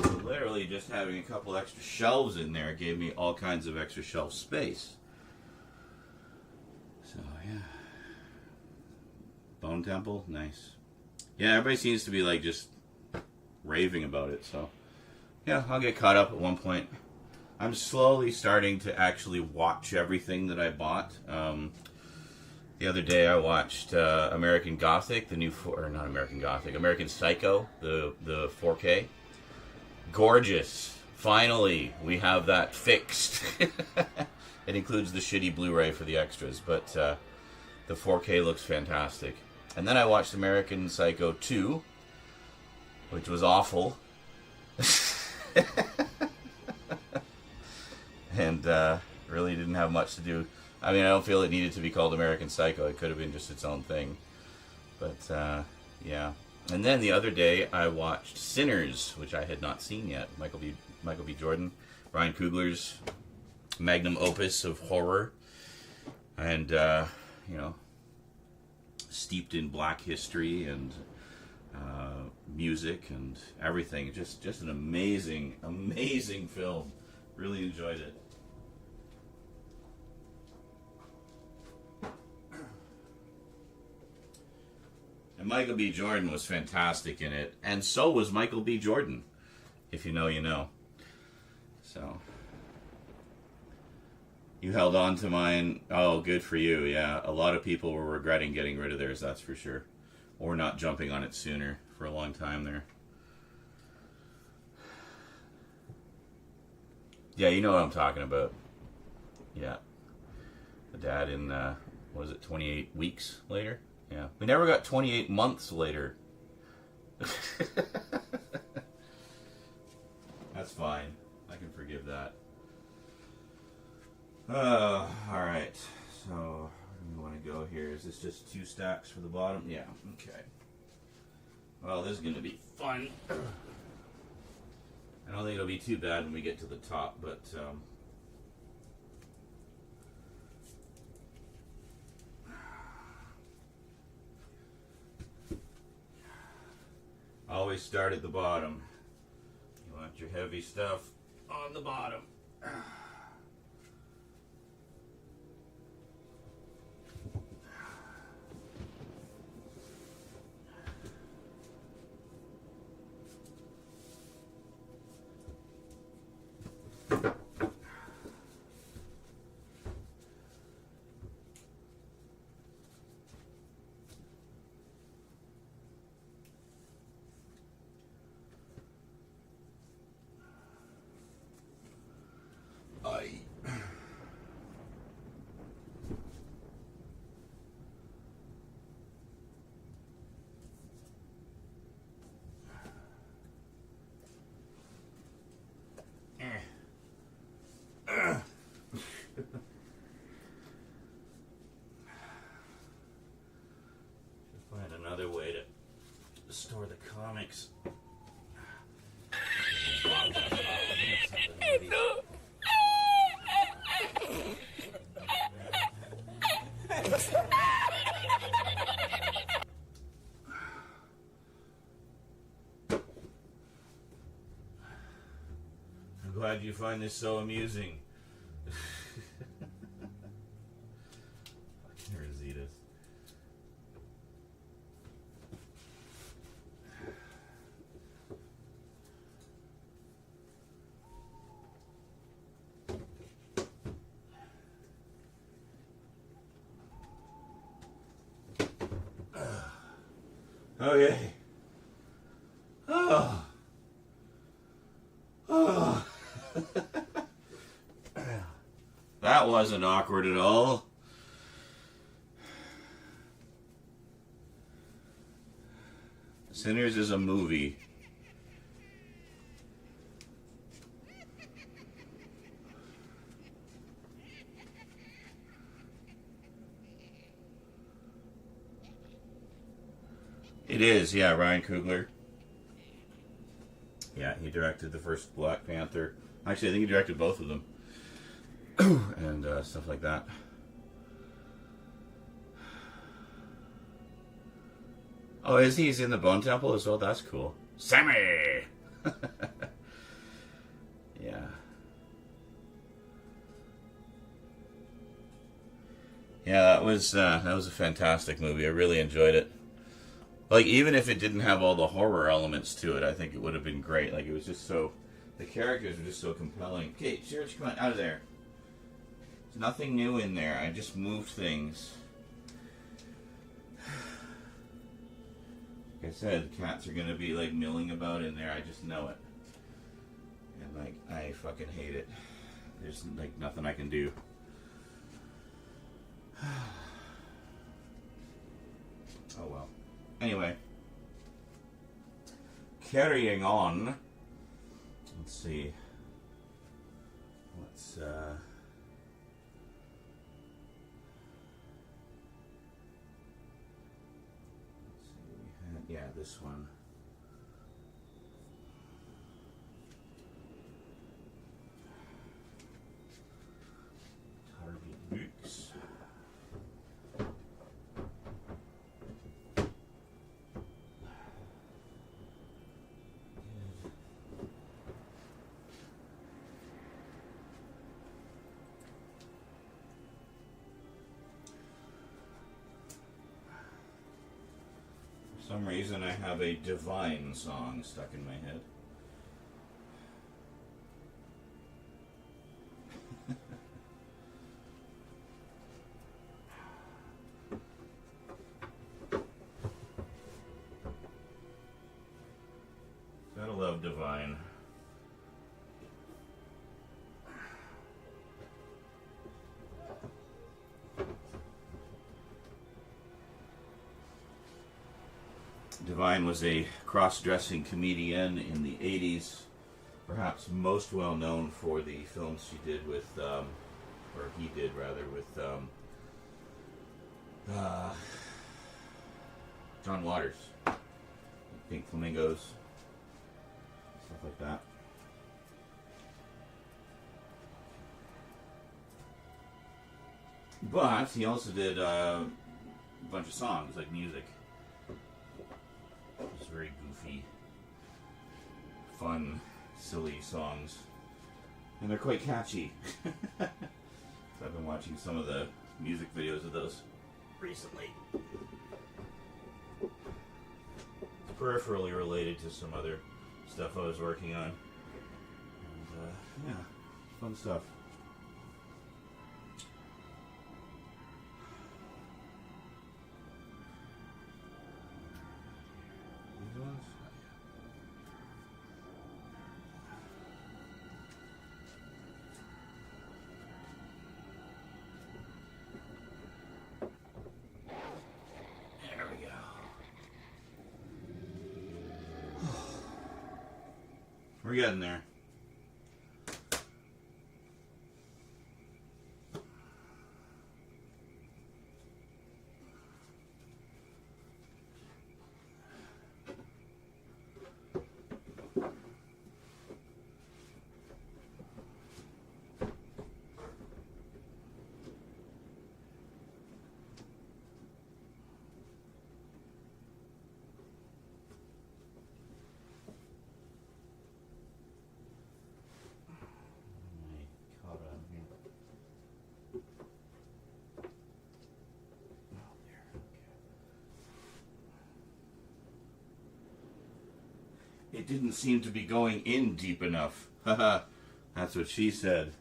S1: So literally just having a couple extra shelves in there gave me all kinds of extra shelf space. So yeah. Bone Temple, nice. Yeah, everybody seems to be like just raving about it, so yeah, I'll get caught up at one point. I'm slowly starting to actually watch everything that I bought. The other day I watched American Gothic, the new, not American Gothic, American Psycho, the 4K. Gorgeous. Finally, we have that fixed. It includes the shitty Blu-ray for the extras, but the 4K looks fantastic. And then I watched American Psycho 2, which was awful. And really didn't have much to do. I mean, I don't feel it needed to be called American Psycho. It could have been just its own thing. But, yeah. And then the other day, I watched Sinners, which I had not seen yet. Michael B. Jordan, Ryan Coogler's magnum opus of horror. And, you know, steeped in black history and music and everything. Just an amazing, amazing film. Really enjoyed it. And Michael B. Jordan was fantastic in it. And so was Michael B. Jordan. If you know, you know. So. You held on to mine. Oh, good for you. Yeah, a lot of people were regretting getting rid of theirs, that's for sure. Or not jumping on it sooner for a long time there. Yeah, you know what I'm talking about. Yeah. The dad in, what was it, 28 weeks later? Yeah. We never got 28 months later. That's fine. I can forgive that. Alright. So, where do we want to go here? Is this just 2 stacks for the bottom? Yeah, okay. Well, this is going to be fun. I don't think it'll be too bad when we get to the top, but, always start at the bottom. You want your heavy stuff on the bottom. Find another way to store the comics. I'm glad you find this so amusing. Fucking Rosita's. Okay. Oh. Oh. That wasn't awkward at all. Sinners is a movie. It is, yeah, Ryan Coogler. Yeah, he directed the first Black Panther. Actually, I think he directed both of them. And stuff like that. Oh, is he? He's in the Bone Temple as well? That's cool. Sammy! Yeah. Yeah, that was a fantastic movie. I really enjoyed it. Like, even if it didn't have all the horror elements to it, I think it would have been great. Like, it was just so... The characters were just so compelling. Okay, Church, come on, out of there. There's nothing new in there. I just moved things. Like I said, cats are going to be, like, milling about in there. I just know it. And, like, I fucking hate it. There's, like, nothing I can do. Oh well. Anyway. Carrying on. Let's see. Let's see. We had, yeah, this one. Target books. For some reason I have a Divine song stuck in my head. Gotta love Divine. Divine was a cross-dressing comedian in the 80s, perhaps most well known for the films she did with, or he did rather, with John Waters, Pink Flamingos, stuff like that. But he also did a bunch of songs, like music. Just very goofy, fun, silly songs. And they're quite catchy. So I've been watching some of the music videos of those recently. It's peripherally related to some other stuff I was working on. And, yeah, fun stuff. There we go. We're getting there. It didn't seem to be going in deep enough. Haha, that's what she said.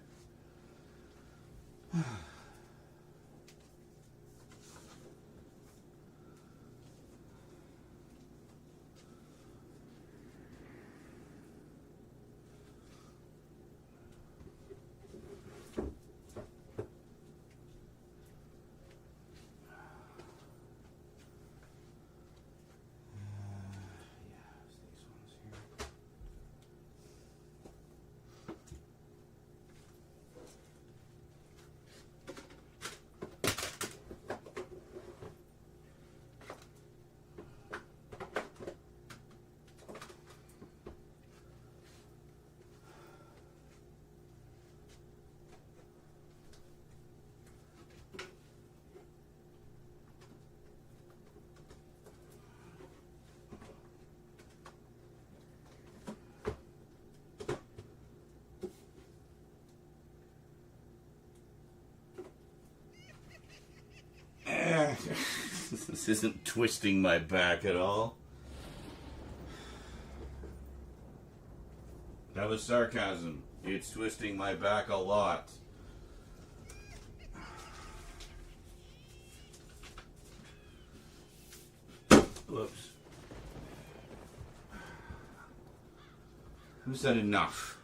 S1: This isn't twisting my back at all. That was sarcasm. It's twisting my back a lot. Whoops. Who said enough?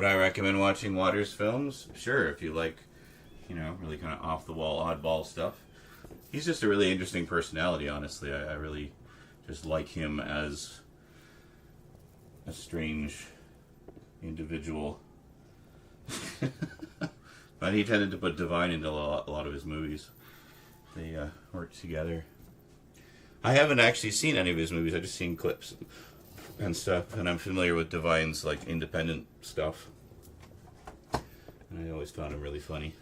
S1: Would I recommend watching Waters films? Sure, if you like, really kind of off-the-wall, oddball stuff. He's just a really interesting personality, honestly. I really just like him as a strange individual. But he tended to put Divine into a lot of his movies. They worked together. I haven't actually seen any of his movies. I've just seen clips and stuff, and I'm familiar with Divine's like independent stuff. And I always found him really funny.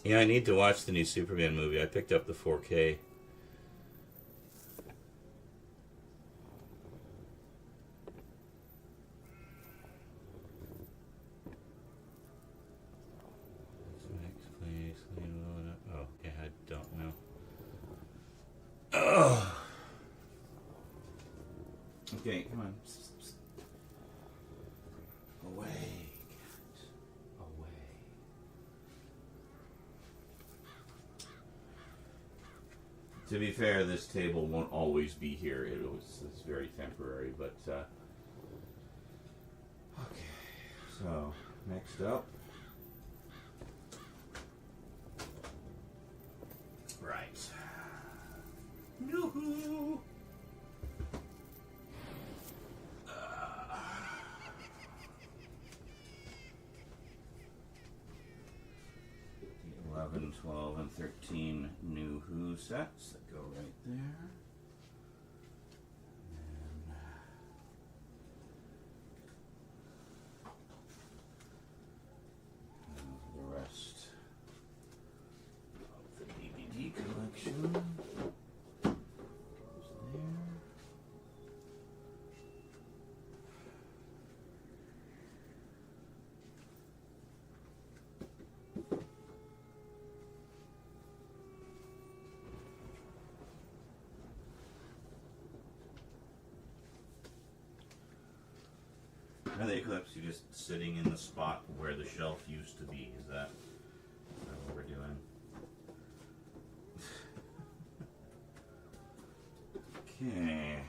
S1: Yeah, I need to watch the new Superman movie. I picked up the 4K. Oh, yeah, I don't know. Oh. Okay, come on. Away. Away. To be fair, this table won't always be here. It's very temporary, but okay. So next up, right. Yoo-hoo. 11, 12, and 13 new Who sets that go right there. And the rest of the DVD collection goes there. Are the Eclipse, you're just sitting in the spot where the shelf used to be. Is that what we're doing? Okay.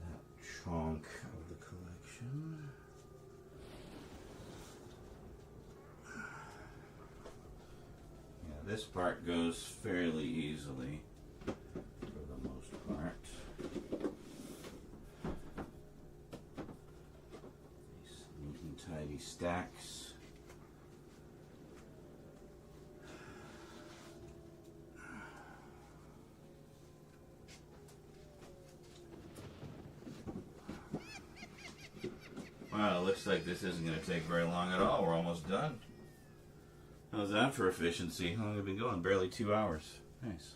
S1: That chunk of the collection. Yeah, this part goes fairly easily for the most part. Neat and tidy stacks. Wow, it looks like this isn't going to take very long at all. We're almost done. How's that for efficiency? How long have we been going? Barely 2 hours. Nice.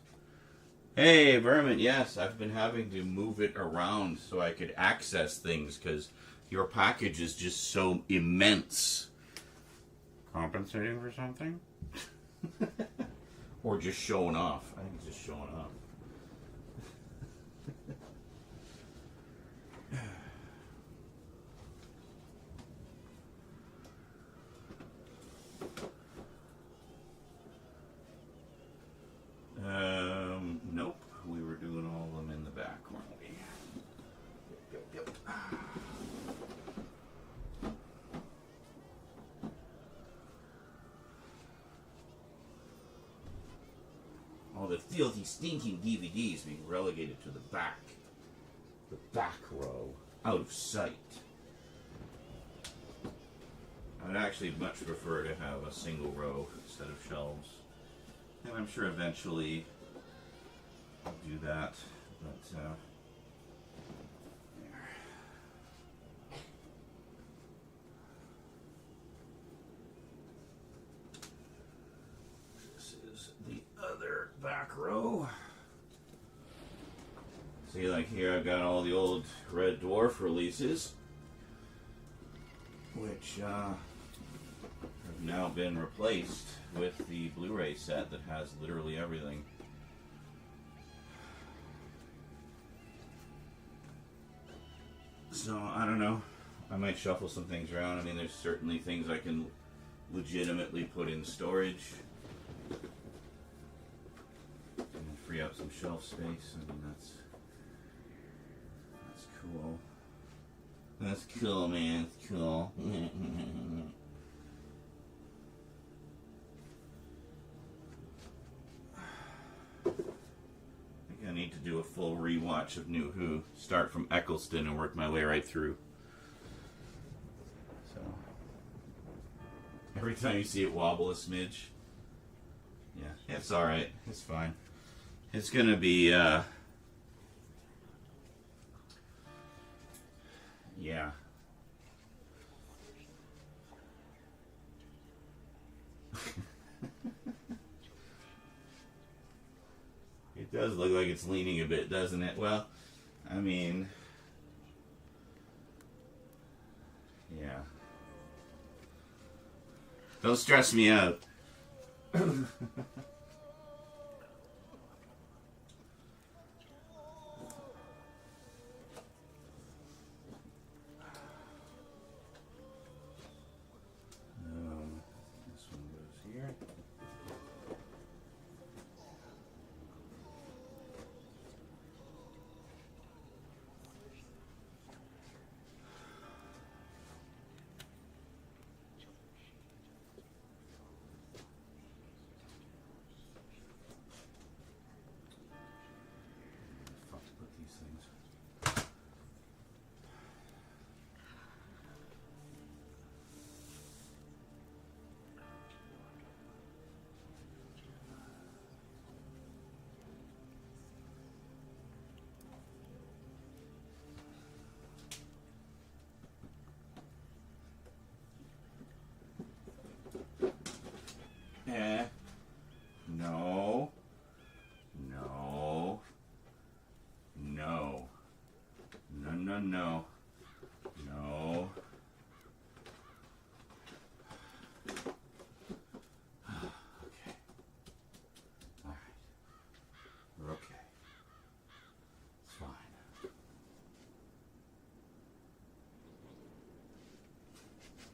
S1: Hey, Vermin, yes, I've been having to move it around so I could access things because your package is just so immense. Compensating for something? Or just showing off? I think it's just showing off. Nope. We were doing all of them in the back, weren't we? Yep. All the filthy, stinking DVDs being relegated to the back row, out of sight. I'd actually much prefer to have a single row instead of shelves. And I'm sure eventually I'll do that, but there. This is the other back row. See, like here I've got all the old Red Dwarf releases, which have now been replaced with the Blu-ray set that has literally everything. So, I don't know. I might shuffle some things around. I mean, there's certainly things I can legitimately put in storage and free up some shelf space. I mean, that's cool. That's cool, man. It's cool. I think I need to do a full rewatch of New Who. Start from Eccleston and work my way right through. So every time you see it wobble a smidge, yeah, it's all right. It's fine. It's gonna be yeah. It does look like it's leaning a bit, doesn't it? Well, I mean, yeah. Don't stress me out. This one goes here. Fuck to put these things. No. No. No. No, no, no. No. Okay. All right. We're okay. It's fine.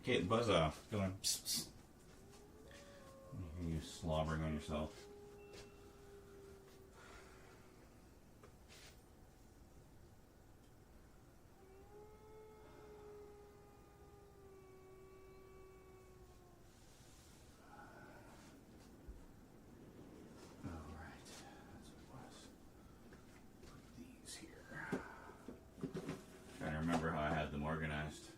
S1: Okay, buzz off. Go on. Psst, psst. You slobbering on yourself. All right, that's what it was. Put these here. Trying to remember how I had them organized.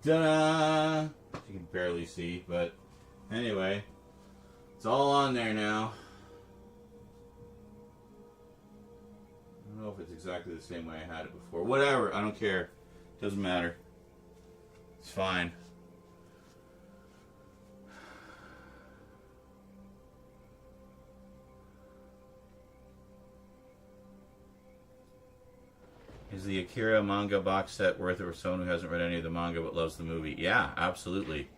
S1: Ta-da! You can barely see, but anyway, it's all on there now. I don't know if it's exactly the same way I had it before. Whatever, I don't care. Doesn't matter. It's fine. Is the Akira manga box set worth it for someone who hasn't read any of the manga but loves the movie? Yeah, absolutely.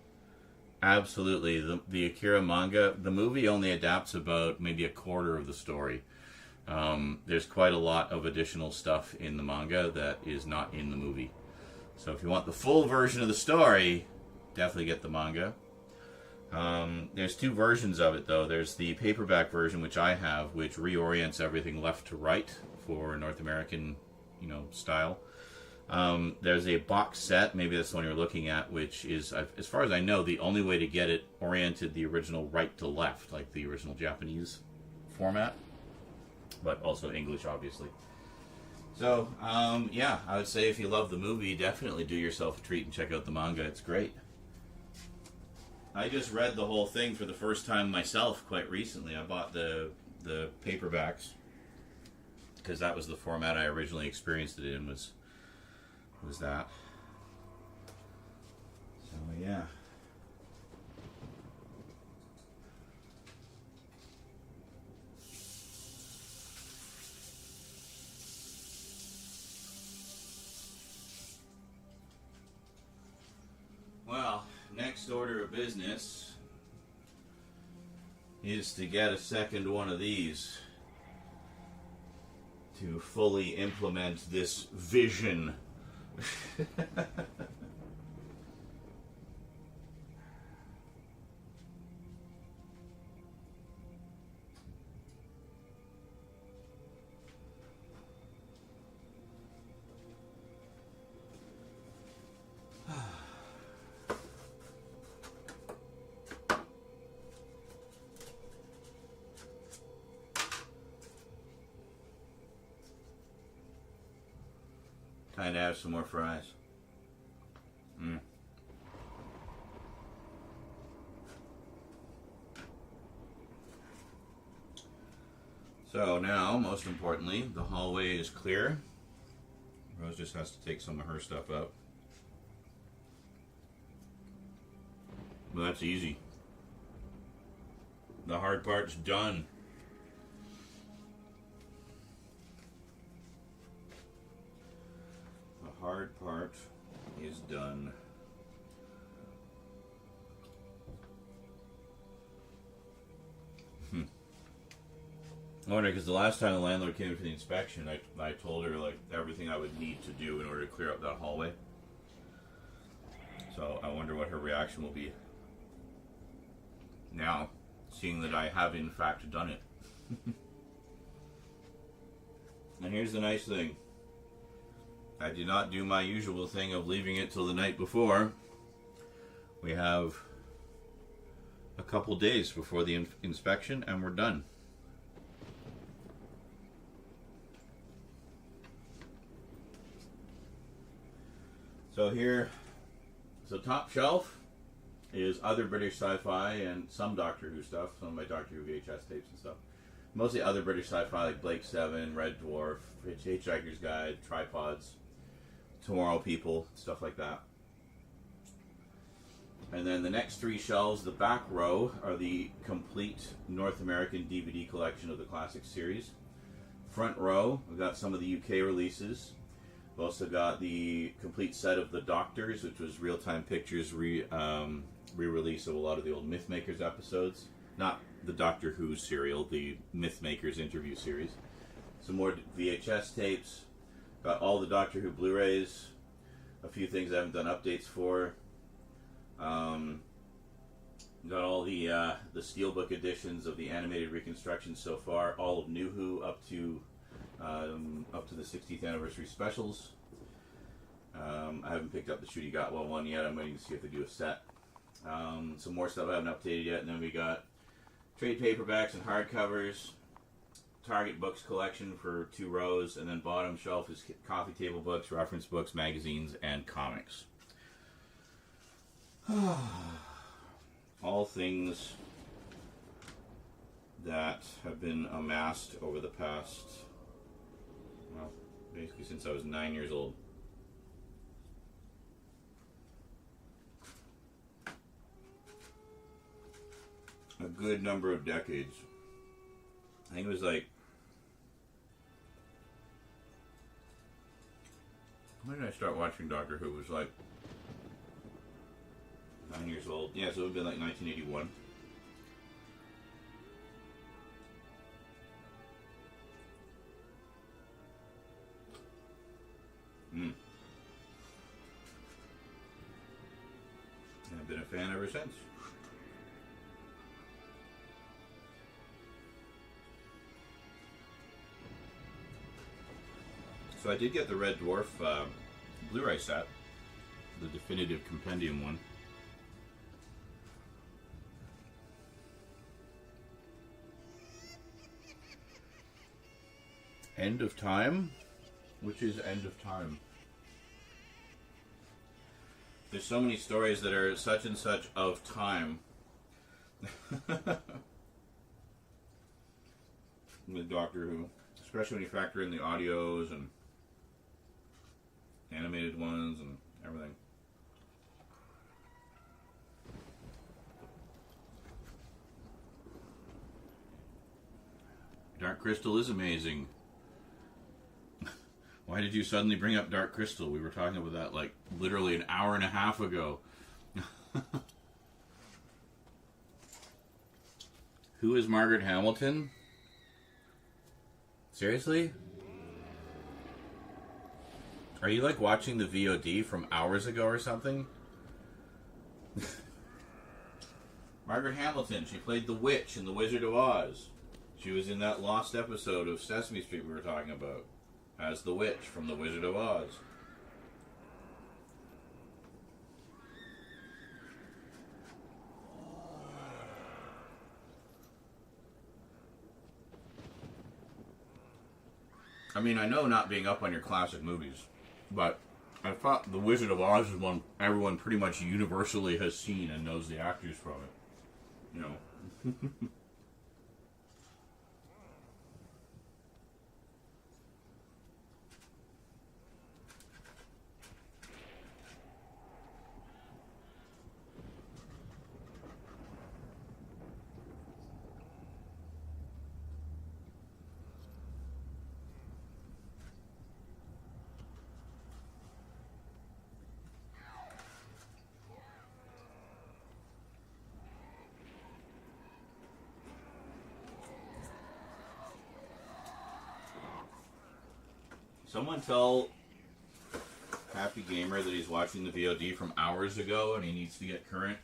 S1: Absolutely. The Akira manga, the movie only adapts about maybe a quarter of the story. There's quite a lot of additional stuff in the manga that is not in the movie. So if you want the full version of the story, definitely get the manga. There's two versions of it, though. There's the paperback version, which I have, which reorients everything left to right for North American style. There's a box set, maybe that's the one you're looking at, which is, as far as I know, the only way to get it oriented the original right to left, like the original Japanese format, but also English, obviously. So, yeah, I would say if you love the movie, definitely do yourself a treat and check out the manga. It's great. I just read the whole thing for the first time myself quite recently. I bought the paperbacks, because that was the format I originally experienced it in, was that. So, yeah. Well, next order of business is to get a second one of these to fully implement this vision. Time to have some more fries. So now, most importantly, the hallway is clear. Rose just has to take some of her stuff out. Well, that's easy. The hard part's done. The hard part is done. I wonder, because the last time the landlord came in for the inspection, I told her like everything I would need to do in order to clear up that hallway. So I wonder what her reaction will be now, seeing that I have in fact done it. And here's the nice thing. I did not do my usual thing of leaving it till the night before. We have a couple days before the inspection and we're done. So here, so top shelf is other British sci-fi and some Doctor Who stuff, some of my Doctor Who VHS tapes and stuff. Mostly other British sci-fi like Blake 7, Red Dwarf, Hitchhiker's Guide, Tripods, Tomorrow People, stuff like that. And then the next three shelves, the back row, are the complete North American DVD collection of the classic series. Front row, we've got some of the UK releases. We've also got the complete set of The Doctors, which was Real-Time Pictures re-release of a lot of the old Mythmakers episodes. Not the Doctor Who serial, the Mythmakers interview series. Some more VHS tapes. Got all the Doctor Who Blu-rays. A few things I haven't done updates for. Got all the Steelbook editions of the animated reconstructions so far. All of New Who up to the 60th anniversary specials. I haven't picked up the Shooty Gotwell one yet. I'm waiting to see if they do a set. Some more stuff I haven't updated yet. And then we got trade paperbacks and hardcovers. Target books collection for 2 rows. And then bottom shelf is coffee table books, reference books, magazines, and comics. All things that have been amassed over the past, well, basically since I was 9 years old. A good number of decades. I think it was like, when did I start watching Doctor Who? It was like 9 years old. Yeah, so it would have been like 1981. And I've been a fan ever since. So I did get the Red Dwarf Blu-ray set, the definitive compendium one. End of Time? Which is End of Time? There's so many stories that are such and such of time. With Doctor Who. Especially when you factor in the audios and animated ones and everything. Dark Crystal is amazing. Why did you suddenly bring up Dark Crystal? We were talking about that like literally an hour and a half ago. Who is Margaret Hamilton? Seriously? Are you like watching the VOD from hours ago or something? Margaret Hamilton, she played the witch in The Wizard of Oz. She was in that lost episode of Sesame Street we were talking about as the witch from The Wizard of Oz. I mean, I know not being up on your classic movies, but I thought The Wizard of Oz is one everyone pretty much universally has seen and knows the actors from it. You know. Someone tell Happy Gamer that he's watching the VOD from hours ago and he needs to get current.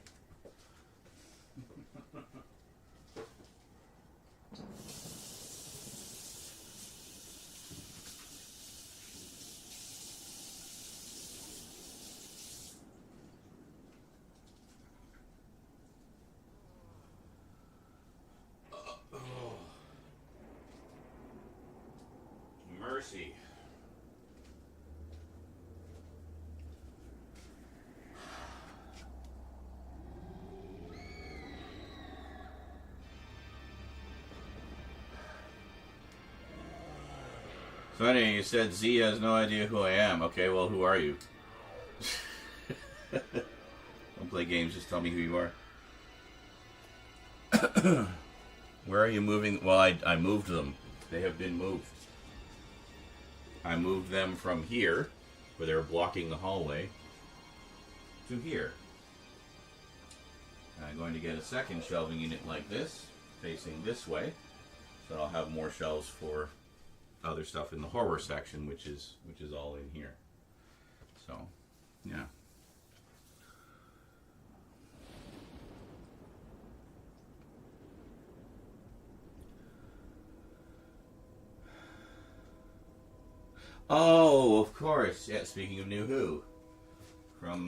S1: Mercy. So anyway, you said Z has no idea who I am. Okay, well, who are you? Don't play games, just tell me who you are. Where are you moving? Well, I moved them. They have been moved. I moved them from here, where they were blocking the hallway, to here. And I'm going to get a second shelving unit like this, facing this way, so I'll have more shelves for other stuff in the horror section, which is all in here. So, yeah. Oh, of course. Yeah, speaking of New Who, from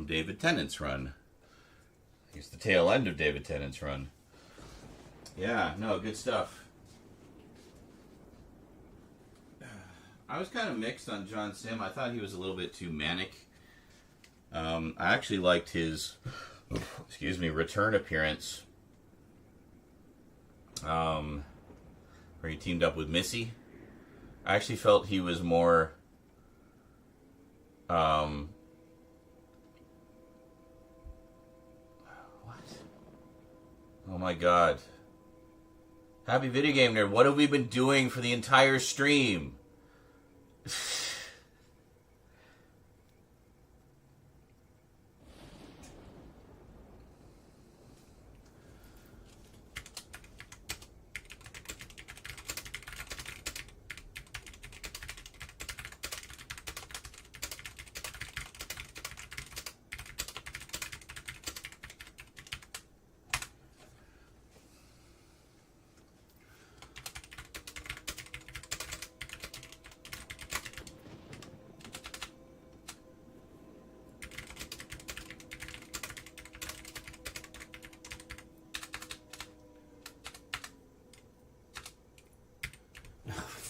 S1: David Tennant's run. It's the tail end of David Tennant's run. Yeah, no, good stuff. I was kind of mixed on John Sim. I thought he was a little bit too manic. I actually liked his, return appearance. Where he teamed up with Missy. I actually felt he was more, what? Oh my god. Happy Video Game Nerd, what have we been doing for the entire stream?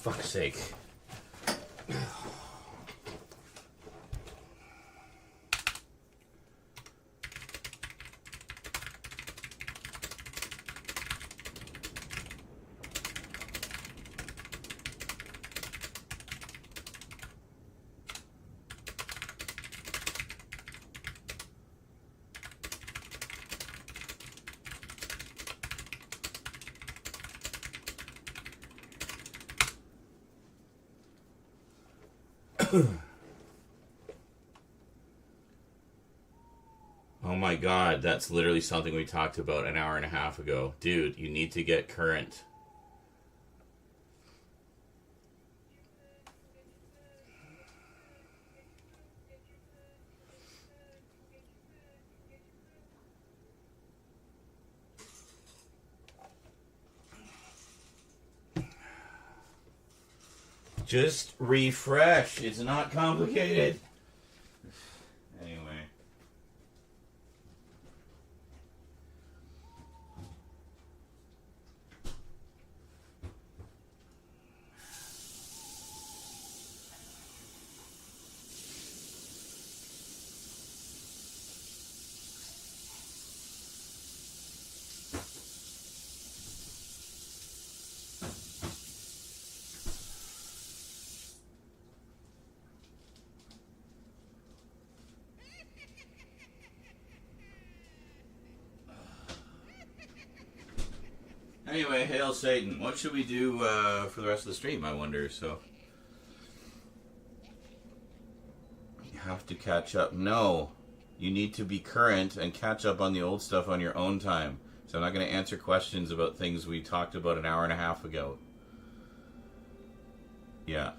S1: Fuck's sake. Oh my god, that's literally something we talked about an hour and a half ago. Dude, you need to get current. Just refresh. It's not complicated. Anyway. Anyway, hail Satan. What should we do for the rest of the stream, I wonder? So, you have to catch up. No, you need to be current and catch up on the old stuff on your own time. So I'm not going to answer questions about things we talked about an hour and a half ago. Yeah.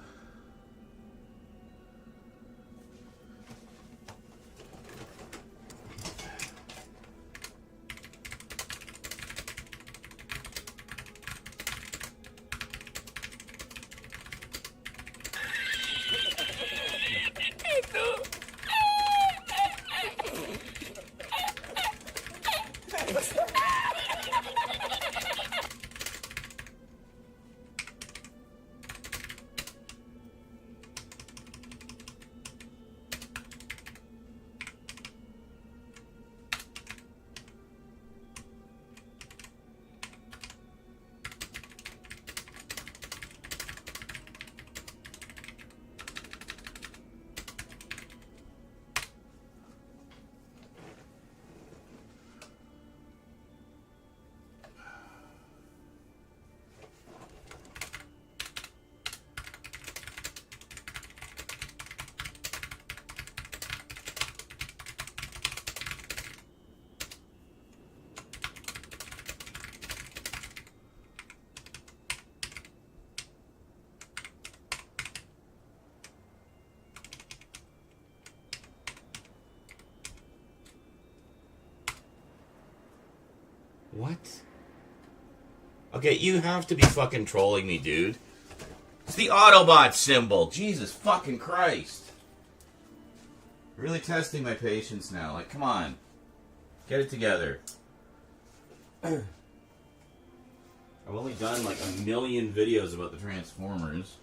S1: What? Okay, you have to be fucking trolling me, dude. It's the Autobot symbol. Jesus fucking Christ. Really testing my patience now. Like, come on. Get it together. I've only done like 1 million videos about the Transformers.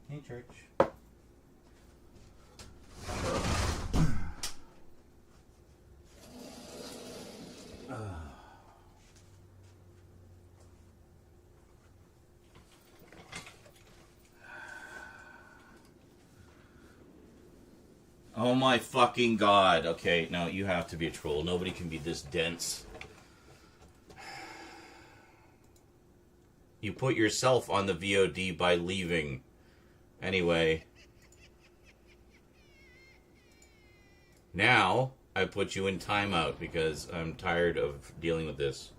S1: Hey, church. Oh my fucking god. Okay, no, you have to be a troll. Nobody can be this dense. You put yourself on the VOD by leaving. Anyway. Now, I put you in timeout because I'm tired of dealing with this.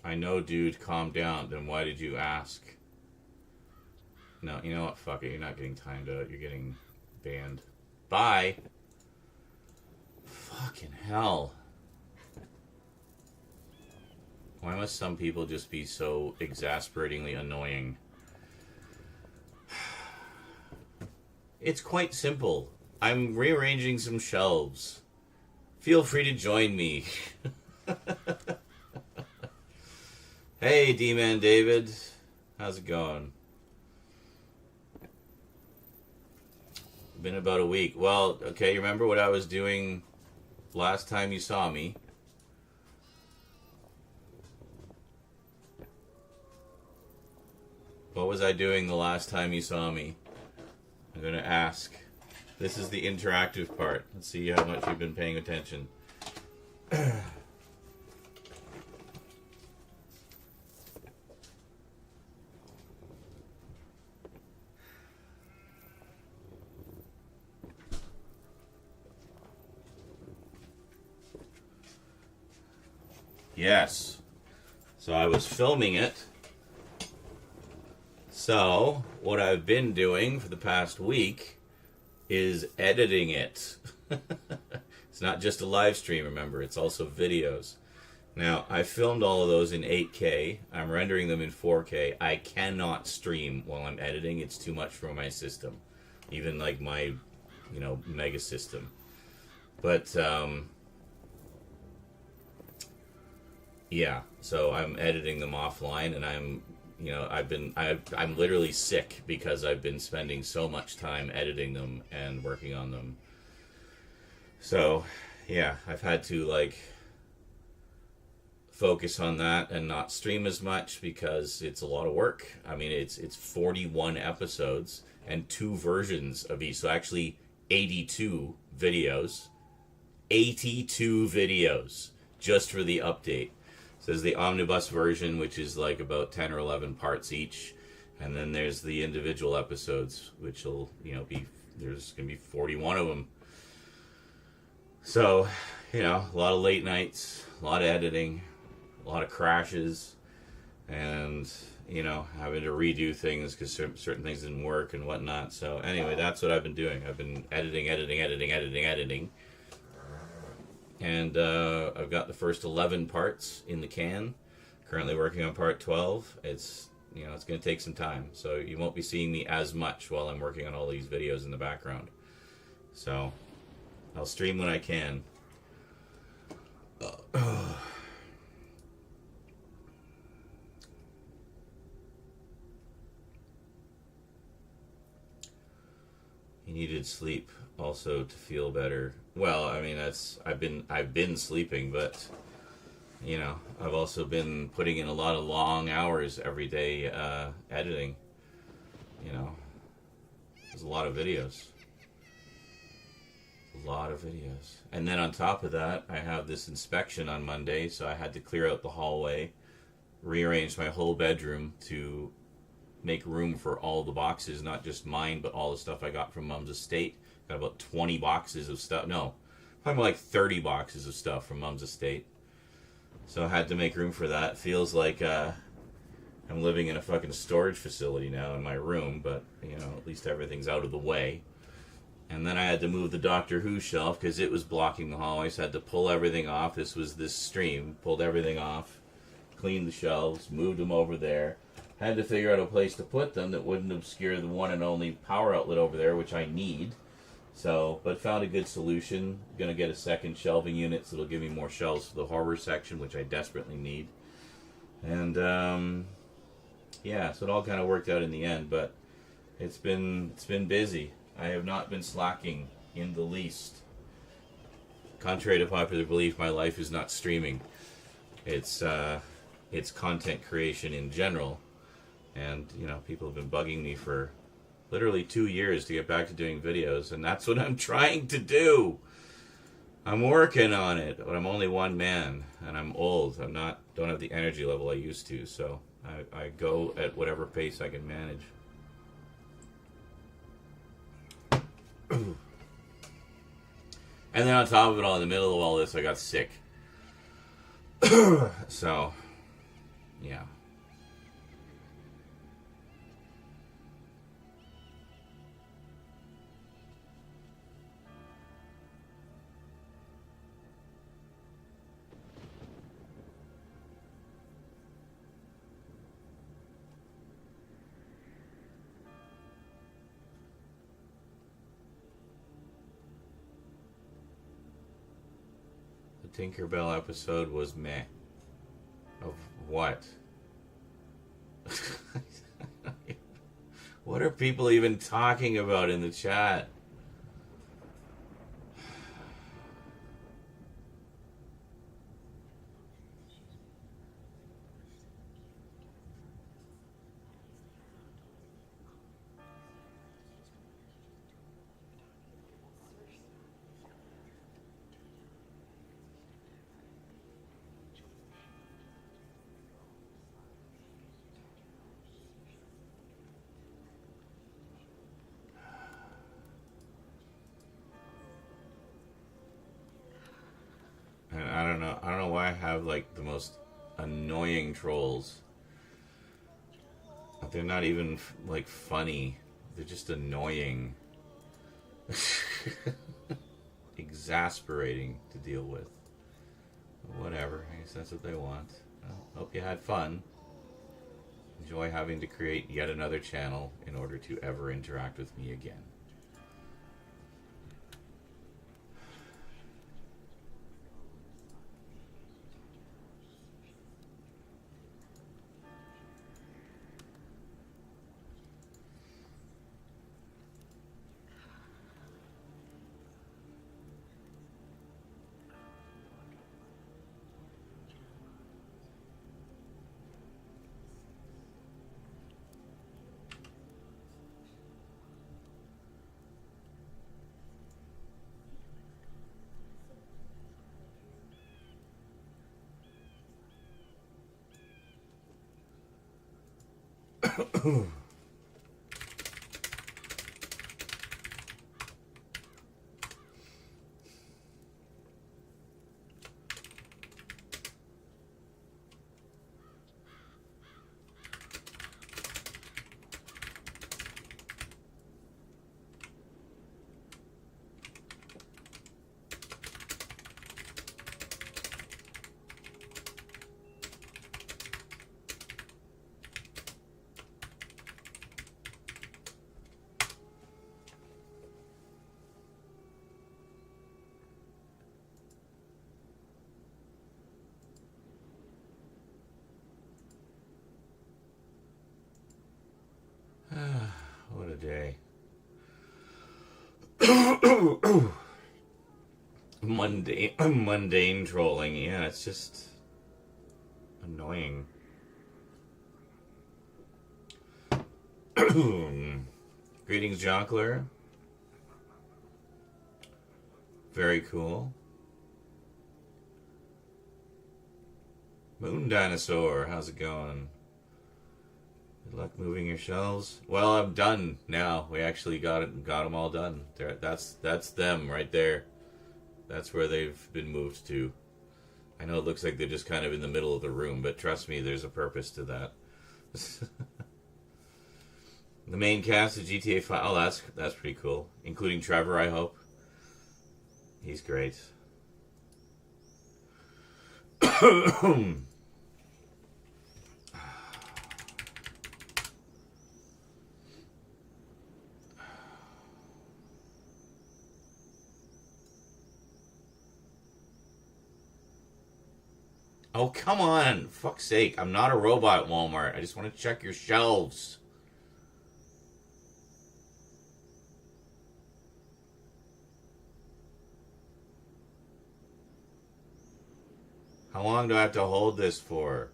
S1: I know, dude, calm down. Then why did you ask? No, you know what? Fuck it. You're not getting timed out. You're getting banned. Bye. Fucking hell. Why must some people just be so exasperatingly annoying? It's quite simple. I'm rearranging some shelves. Feel free to join me. Hey, D-Man David. How's it going? Been about a week. Well, okay, you remember what I was doing last time you saw me? What was I doing the last time you saw me? I'm going to ask. This is the interactive part. Let's see how much you've been paying attention. Yes. So I was filming it. So what I've been doing for the past week is editing it. It's not just a live stream, remember. It's also videos. Now, I filmed all of those in 8K. I'm rendering them in 4K. I cannot stream while I'm editing. It's too much for my system. Even like my, mega system. But, yeah, so I'm editing them offline, and I'm literally sick because I've been spending so much time editing them and working on them. So, yeah, I've had to focus on that and not stream as much because it's a lot of work. I mean, it's 41 episodes and 2 versions of each. So actually 82 videos. 82 videos just for the update. So there's the omnibus version, which is like about 10 or 11 parts each. And then there's the individual episodes, which will, there's going to be 41 of them. So, a lot of late nights, a lot of editing, a lot of crashes, and, having to redo things because certain things didn't work and whatnot. So anyway, that's what I've been doing. I've been editing. And I've got the first 11 parts in the can. Currently working on part 12. It's going to take some time. So you won't be seeing me as much while I'm working on all these videos in the background. So I'll stream when I can. He needed sleep also to feel better. Well, I mean, I've been sleeping, but I've also been putting in a lot of long hours every day editing. There's a lot of videos. And then on top of that, I have this inspection on Monday, so I had to clear out the hallway, rearrange my whole bedroom to make room for all the boxes, not just mine, but all the stuff I got from Mom's estate. Got about 20 boxes of stuff. No, probably like 30 boxes of stuff from Mom's estate. So I had to make room for that. Feels like I'm living in a fucking storage facility now in my room, but, at least everything's out of the way. And then I had to move the Doctor Who shelf because it was blocking the hallway, so I had to pull everything off. This was this stream. Pulled everything off, cleaned the shelves, moved them over there. Had to figure out a place to put them that wouldn't obscure the one and only power outlet over there, which I need. So, but found a good solution. Gonna get a second shelving unit, so it'll give me more shelves for the horror section, which I desperately need. And, so it all kind of worked out in the end, but it's been busy. I have not been slacking in the least. Contrary to popular belief, my life is not streaming. It's content creation in general. And, people have been bugging me for literally 2 years to get back to doing videos, and that's what I'm trying to do. I'm working on it, but I'm only one man, and I'm old. Don't have the energy level I used to, so I go at whatever pace I can manage. And then on top of it all, in the middle of all this, I got sick. So, yeah. Tinkerbell episode was meh. Of what? What are people even talking about in the chat? I don't know why I have like the most annoying trolls. They're not even like funny. They're just annoying. Exasperating to deal with. Whatever. I guess that's what they want. Well, hope you had fun. Enjoy having to create yet another channel in order to ever interact with me again. What a day. Mundane trolling. Yeah, it's just annoying. Greetings, Jonkler. Very cool. Moon Dinosaur, how's it going? Good luck moving your shelves. Well, I'm done now. We actually got them all done. That's them right there. That's where they've been moved to. I know it looks like they're just kind of in the middle of the room, but trust me, there's a purpose to that. The main cast of GTA 5. Oh, that's pretty cool. Including Trevor, I hope. He's great. Oh, come on. Fuck's sake. I'm not a robot, Walmart. I just want to check your shelves. How long do I have to hold this for?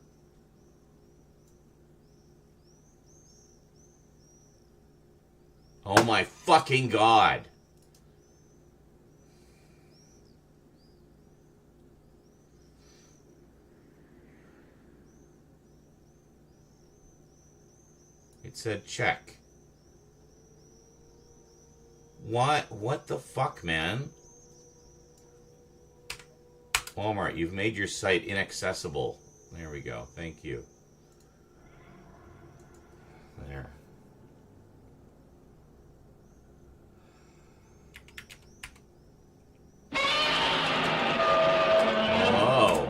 S1: Oh my fucking god. It said check. What the fuck, man? Walmart, you've made your site inaccessible. There we go. Thank you. There. Whoa.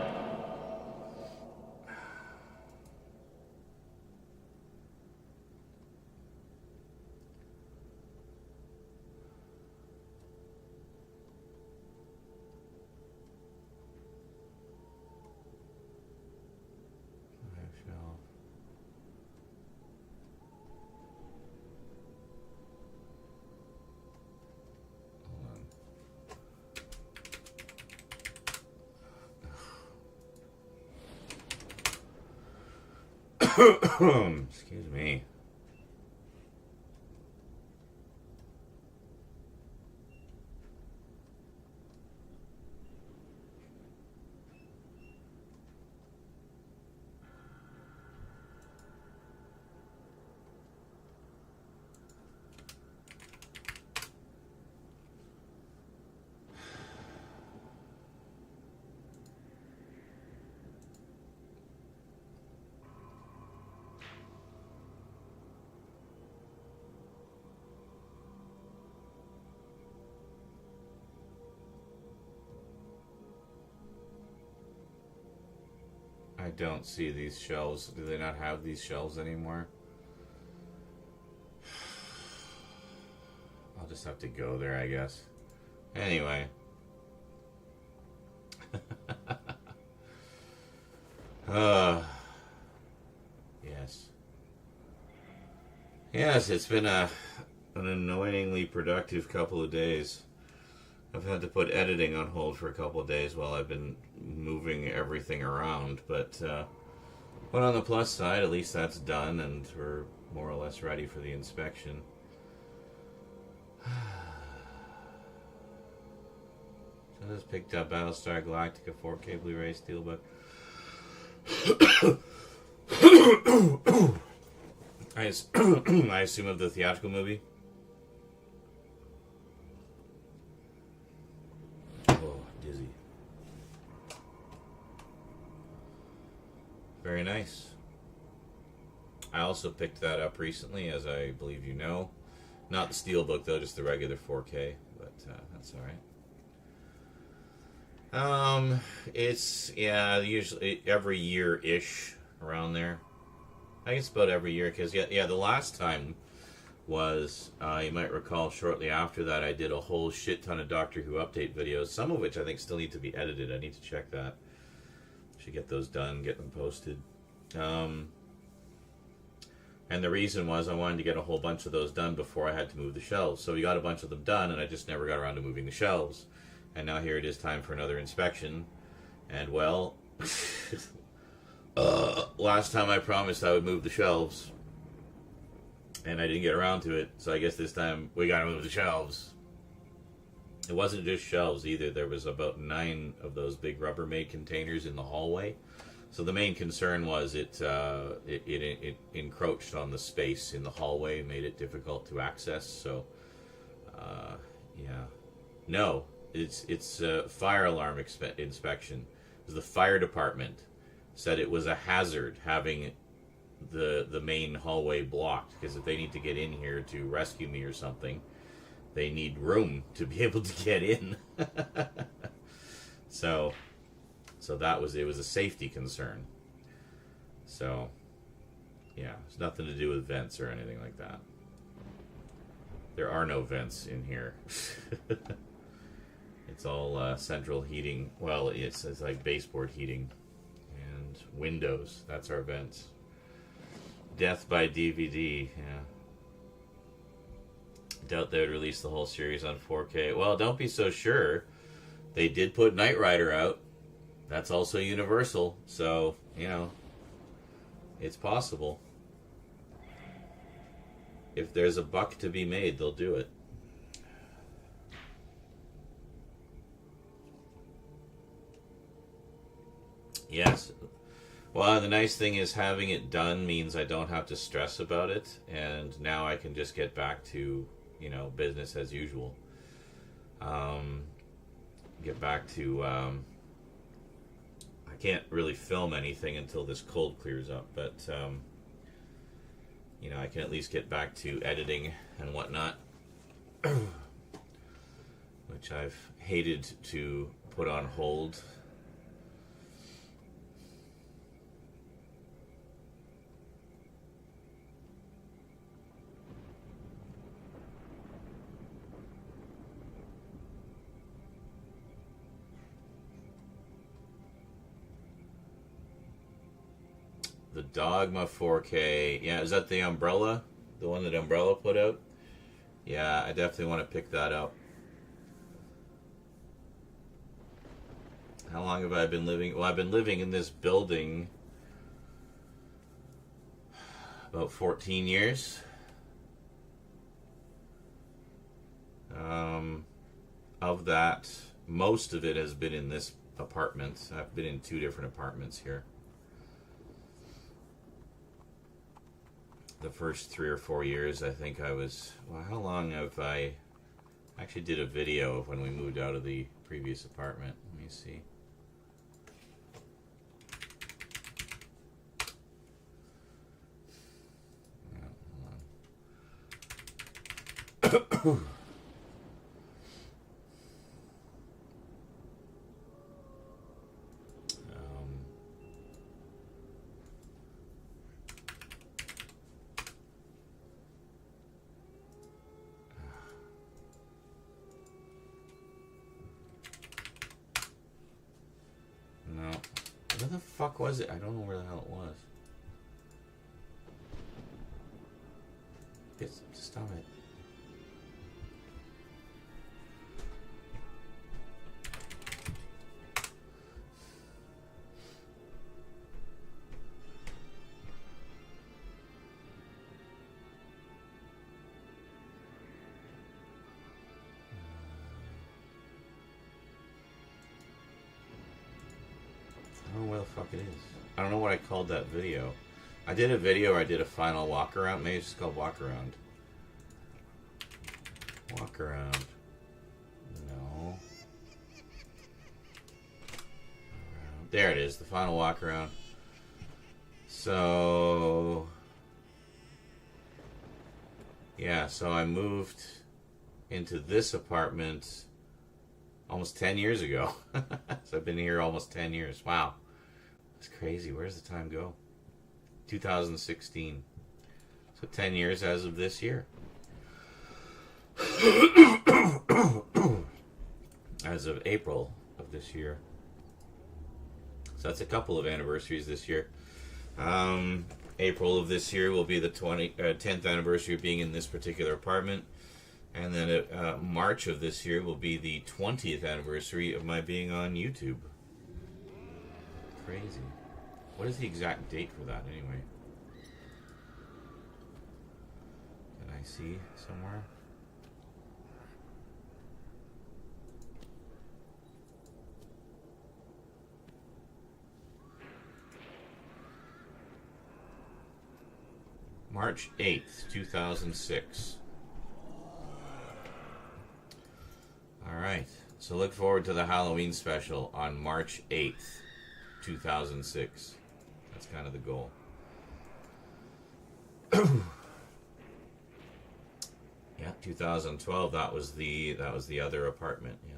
S1: Excuse me. I don't see these shelves. Do they not have these shelves anymore? I'll just have to go there, I guess. Anyway. Yes. Yes, it's been an annoyingly productive couple of days. I've had to put editing on hold for a couple of days while I've been moving everything around, but on the plus side, at least that's done, and we're more or less ready for the inspection. So I just picked up Battlestar Galactica 4K Blu-ray Steelbook. I assume of the theatrical movie. Oh, dizzy. Very nice. I also picked that up recently, as I believe you know. Not the Steelbook, though, just the regular 4K, but that's alright. It's, yeah, usually every year-ish around there. I think it's about every year, because, yeah, the last time was, you might recall, shortly after that, I did a whole shit ton of Doctor Who update videos, some of which I think still need to be edited. I need to check that. Should get those done, get them posted. And the reason was I wanted to get a whole bunch of those done before I had to move the shelves. So we got a bunch of them done, and I just never got around to moving the shelves. And now here it is, time for another inspection. And, well, last time I promised I would move the shelves, and I didn't get around to it. So I guess this time we got to move the shelves. It wasn't just shelves either. There was about 9 of those big Rubbermaid containers in the hallway. So the main concern was it encroached on the space in the hallway, made it difficult to access. So, yeah, no, it's a fire alarm inspection. It was the fire department said it was a hazard having the main hallway blocked, because if they need to get in here to rescue me or something, they need room to be able to get in. So that was, it was a safety concern. So, yeah, it's nothing to do with vents or anything like that. There are no vents in here. It's all central heating. Well, it's like baseboard heating and windows. That's our vents. Death by DVD. Yeah. Doubt they would release the whole series on 4K. Well, don't be so sure. They did put Knight Rider out. That's also Universal, so, you know, it's possible. If there's a buck to be made, they'll do it. Yes. Well, the nice thing is having it done means I don't have to stress about it, and now I can just get back to, you know, business as usual. Get back to, I can't really film anything until this cold clears up, but, you know, I can at least get back to editing and whatnot, which I've hated to put on hold. The Dogma 4K. Yeah, is that the Umbrella? The one that Umbrella put out? Yeah, I definitely want to pick that up. How long have I been living? Well, I've been living in this building about 14 years. Of that, most of it has been in this apartment. I've been in 2 different apartments here. The first 3 or 4 years, I think I was... Well, how long have I... actually did a video of when we moved out of the previous apartment. Let me see. Hold on. Where the fuck was it? I don't know where the hell it was. Stop it. I don't know where the fuck it is. I don't know what I called that video. I did a video where I did a final walk around. Maybe it's just called walk around. Walk around. No. There it is, the final walk around. So yeah, so I moved into this apartment almost 10 years ago. So I've been here almost 10 years. Wow. That's crazy. Where's the time go? 2016. So 10 years as of this year. As of April of this year. So that's a couple of anniversaries this year. April of this year will be the 10th anniversary of being in this particular apartment. And then March of this year will be the 20th anniversary of my being on YouTube. Crazy. What is the exact date for that anyway? Can I see somewhere? March 8th, 2006. Alright, so look forward to the Halloween special on March 8th, 2006. That's kind of the goal. Yeah, 2012, that was the other apartment, yeah.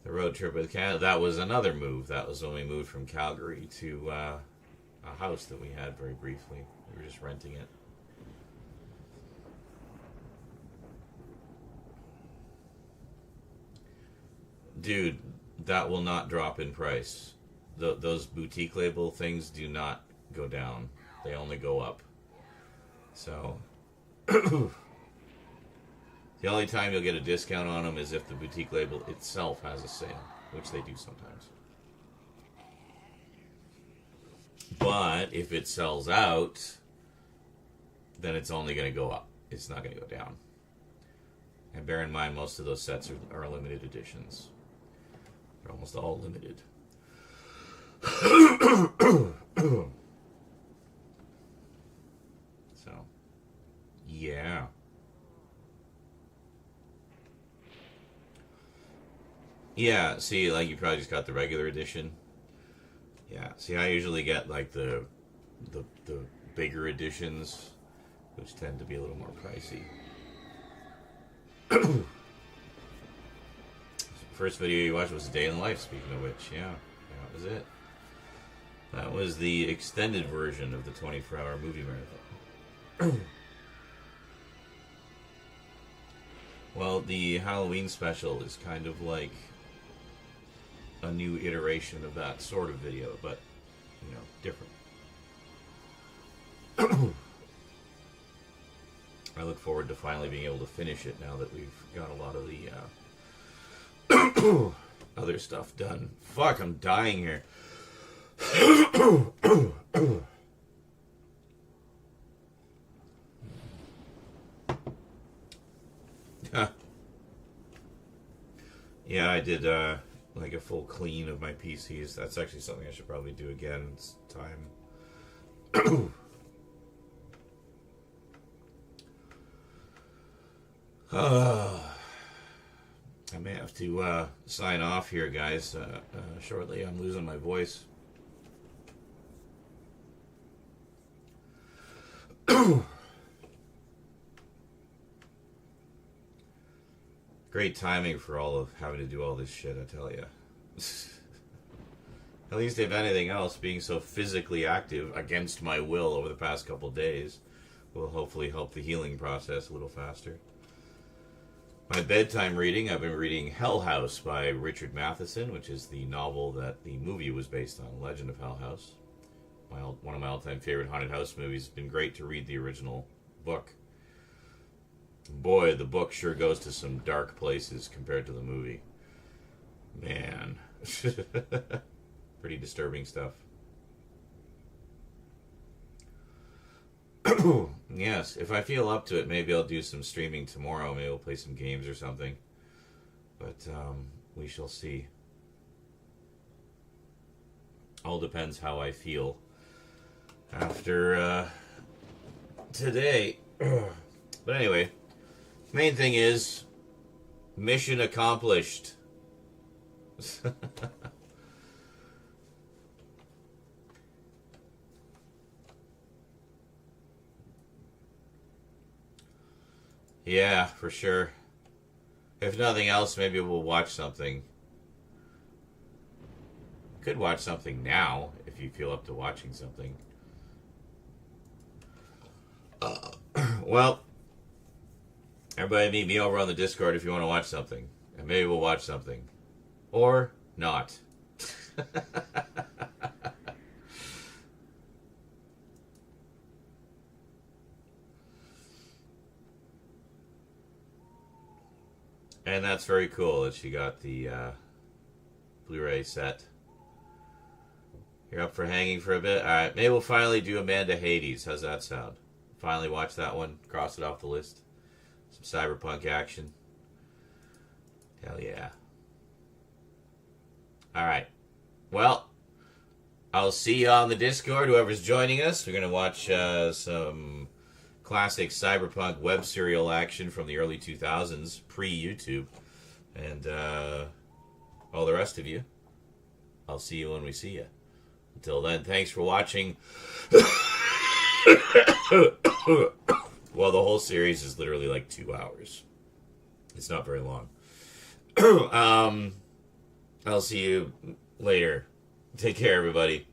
S1: The road trip with Canada, that was another move. That was when we moved from Calgary to a house that we had very briefly. We were just renting it. Dude, that will not drop in price. Those boutique label things do not go down. They only go up. So, the only time you'll get a discount on them is if the boutique label itself has a sale, which they do sometimes. But if it sells out, then it's only going to go up. It's not going to go down. And bear in mind, most of those sets are limited editions. They're almost all limited. So, yeah. Yeah, see, like you probably just got the regular edition. Yeah, see, I usually get like the bigger editions, which tend to be a little more pricey. First video you watched was A Day in Life, speaking of which, yeah, that was it. That was the extended version of the 24-hour movie marathon. Well, the Halloween special is kind of like a new iteration of that sort of video, but, you know, different. I look forward to finally being able to finish it now that we've got a lot of the other stuff done. Fuck, I'm dying here. Yeah, I did like a full clean of my PCs. That's actually something I should probably do again. It's time. I may have to sign off here, guys, shortly. I'm losing my voice. Great timing for all of having to do all this shit, I tell you. At least if anything else, being so physically active against my will over the past couple of days will hopefully help the healing process a little faster. My bedtime reading, I've been reading Hell House by Richard Matheson, which is the novel that the movie was based on, Legend of Hell House. One of my all-time favorite haunted house movies. It's been great to read the original book. Boy, the book sure goes to some dark places compared to the movie. Man. Pretty disturbing stuff. Yes, if I feel up to it, maybe I'll do some streaming tomorrow. Maybe we'll play some games or something. But we shall see. All depends how I feel. after today. But anyway, main thing is mission accomplished. Yeah, for sure. If nothing else, maybe we'll watch something. Could watch something now if you feel up to watching something. Well, everybody meet me over on the Discord if you want to watch something. And maybe we'll watch something. Or not. And that's very cool that she got the Blu-ray set. You're up for hanging for a bit? Alright, maybe we'll finally do Amanda Hades. How's that sound? Finally watch that one. Cross it off the list. Some cyberpunk action. Hell yeah. Alright. Well, I'll see you on the Discord, whoever's joining us. We're going to watch some classic cyberpunk web serial action from the early 2000s, pre-YouTube. And all the rest of you, I'll see you when we see you. Until then, thanks for watching. Well, the whole series is literally like 2 hours. It's not very long. I'll see you later. Take care, everybody.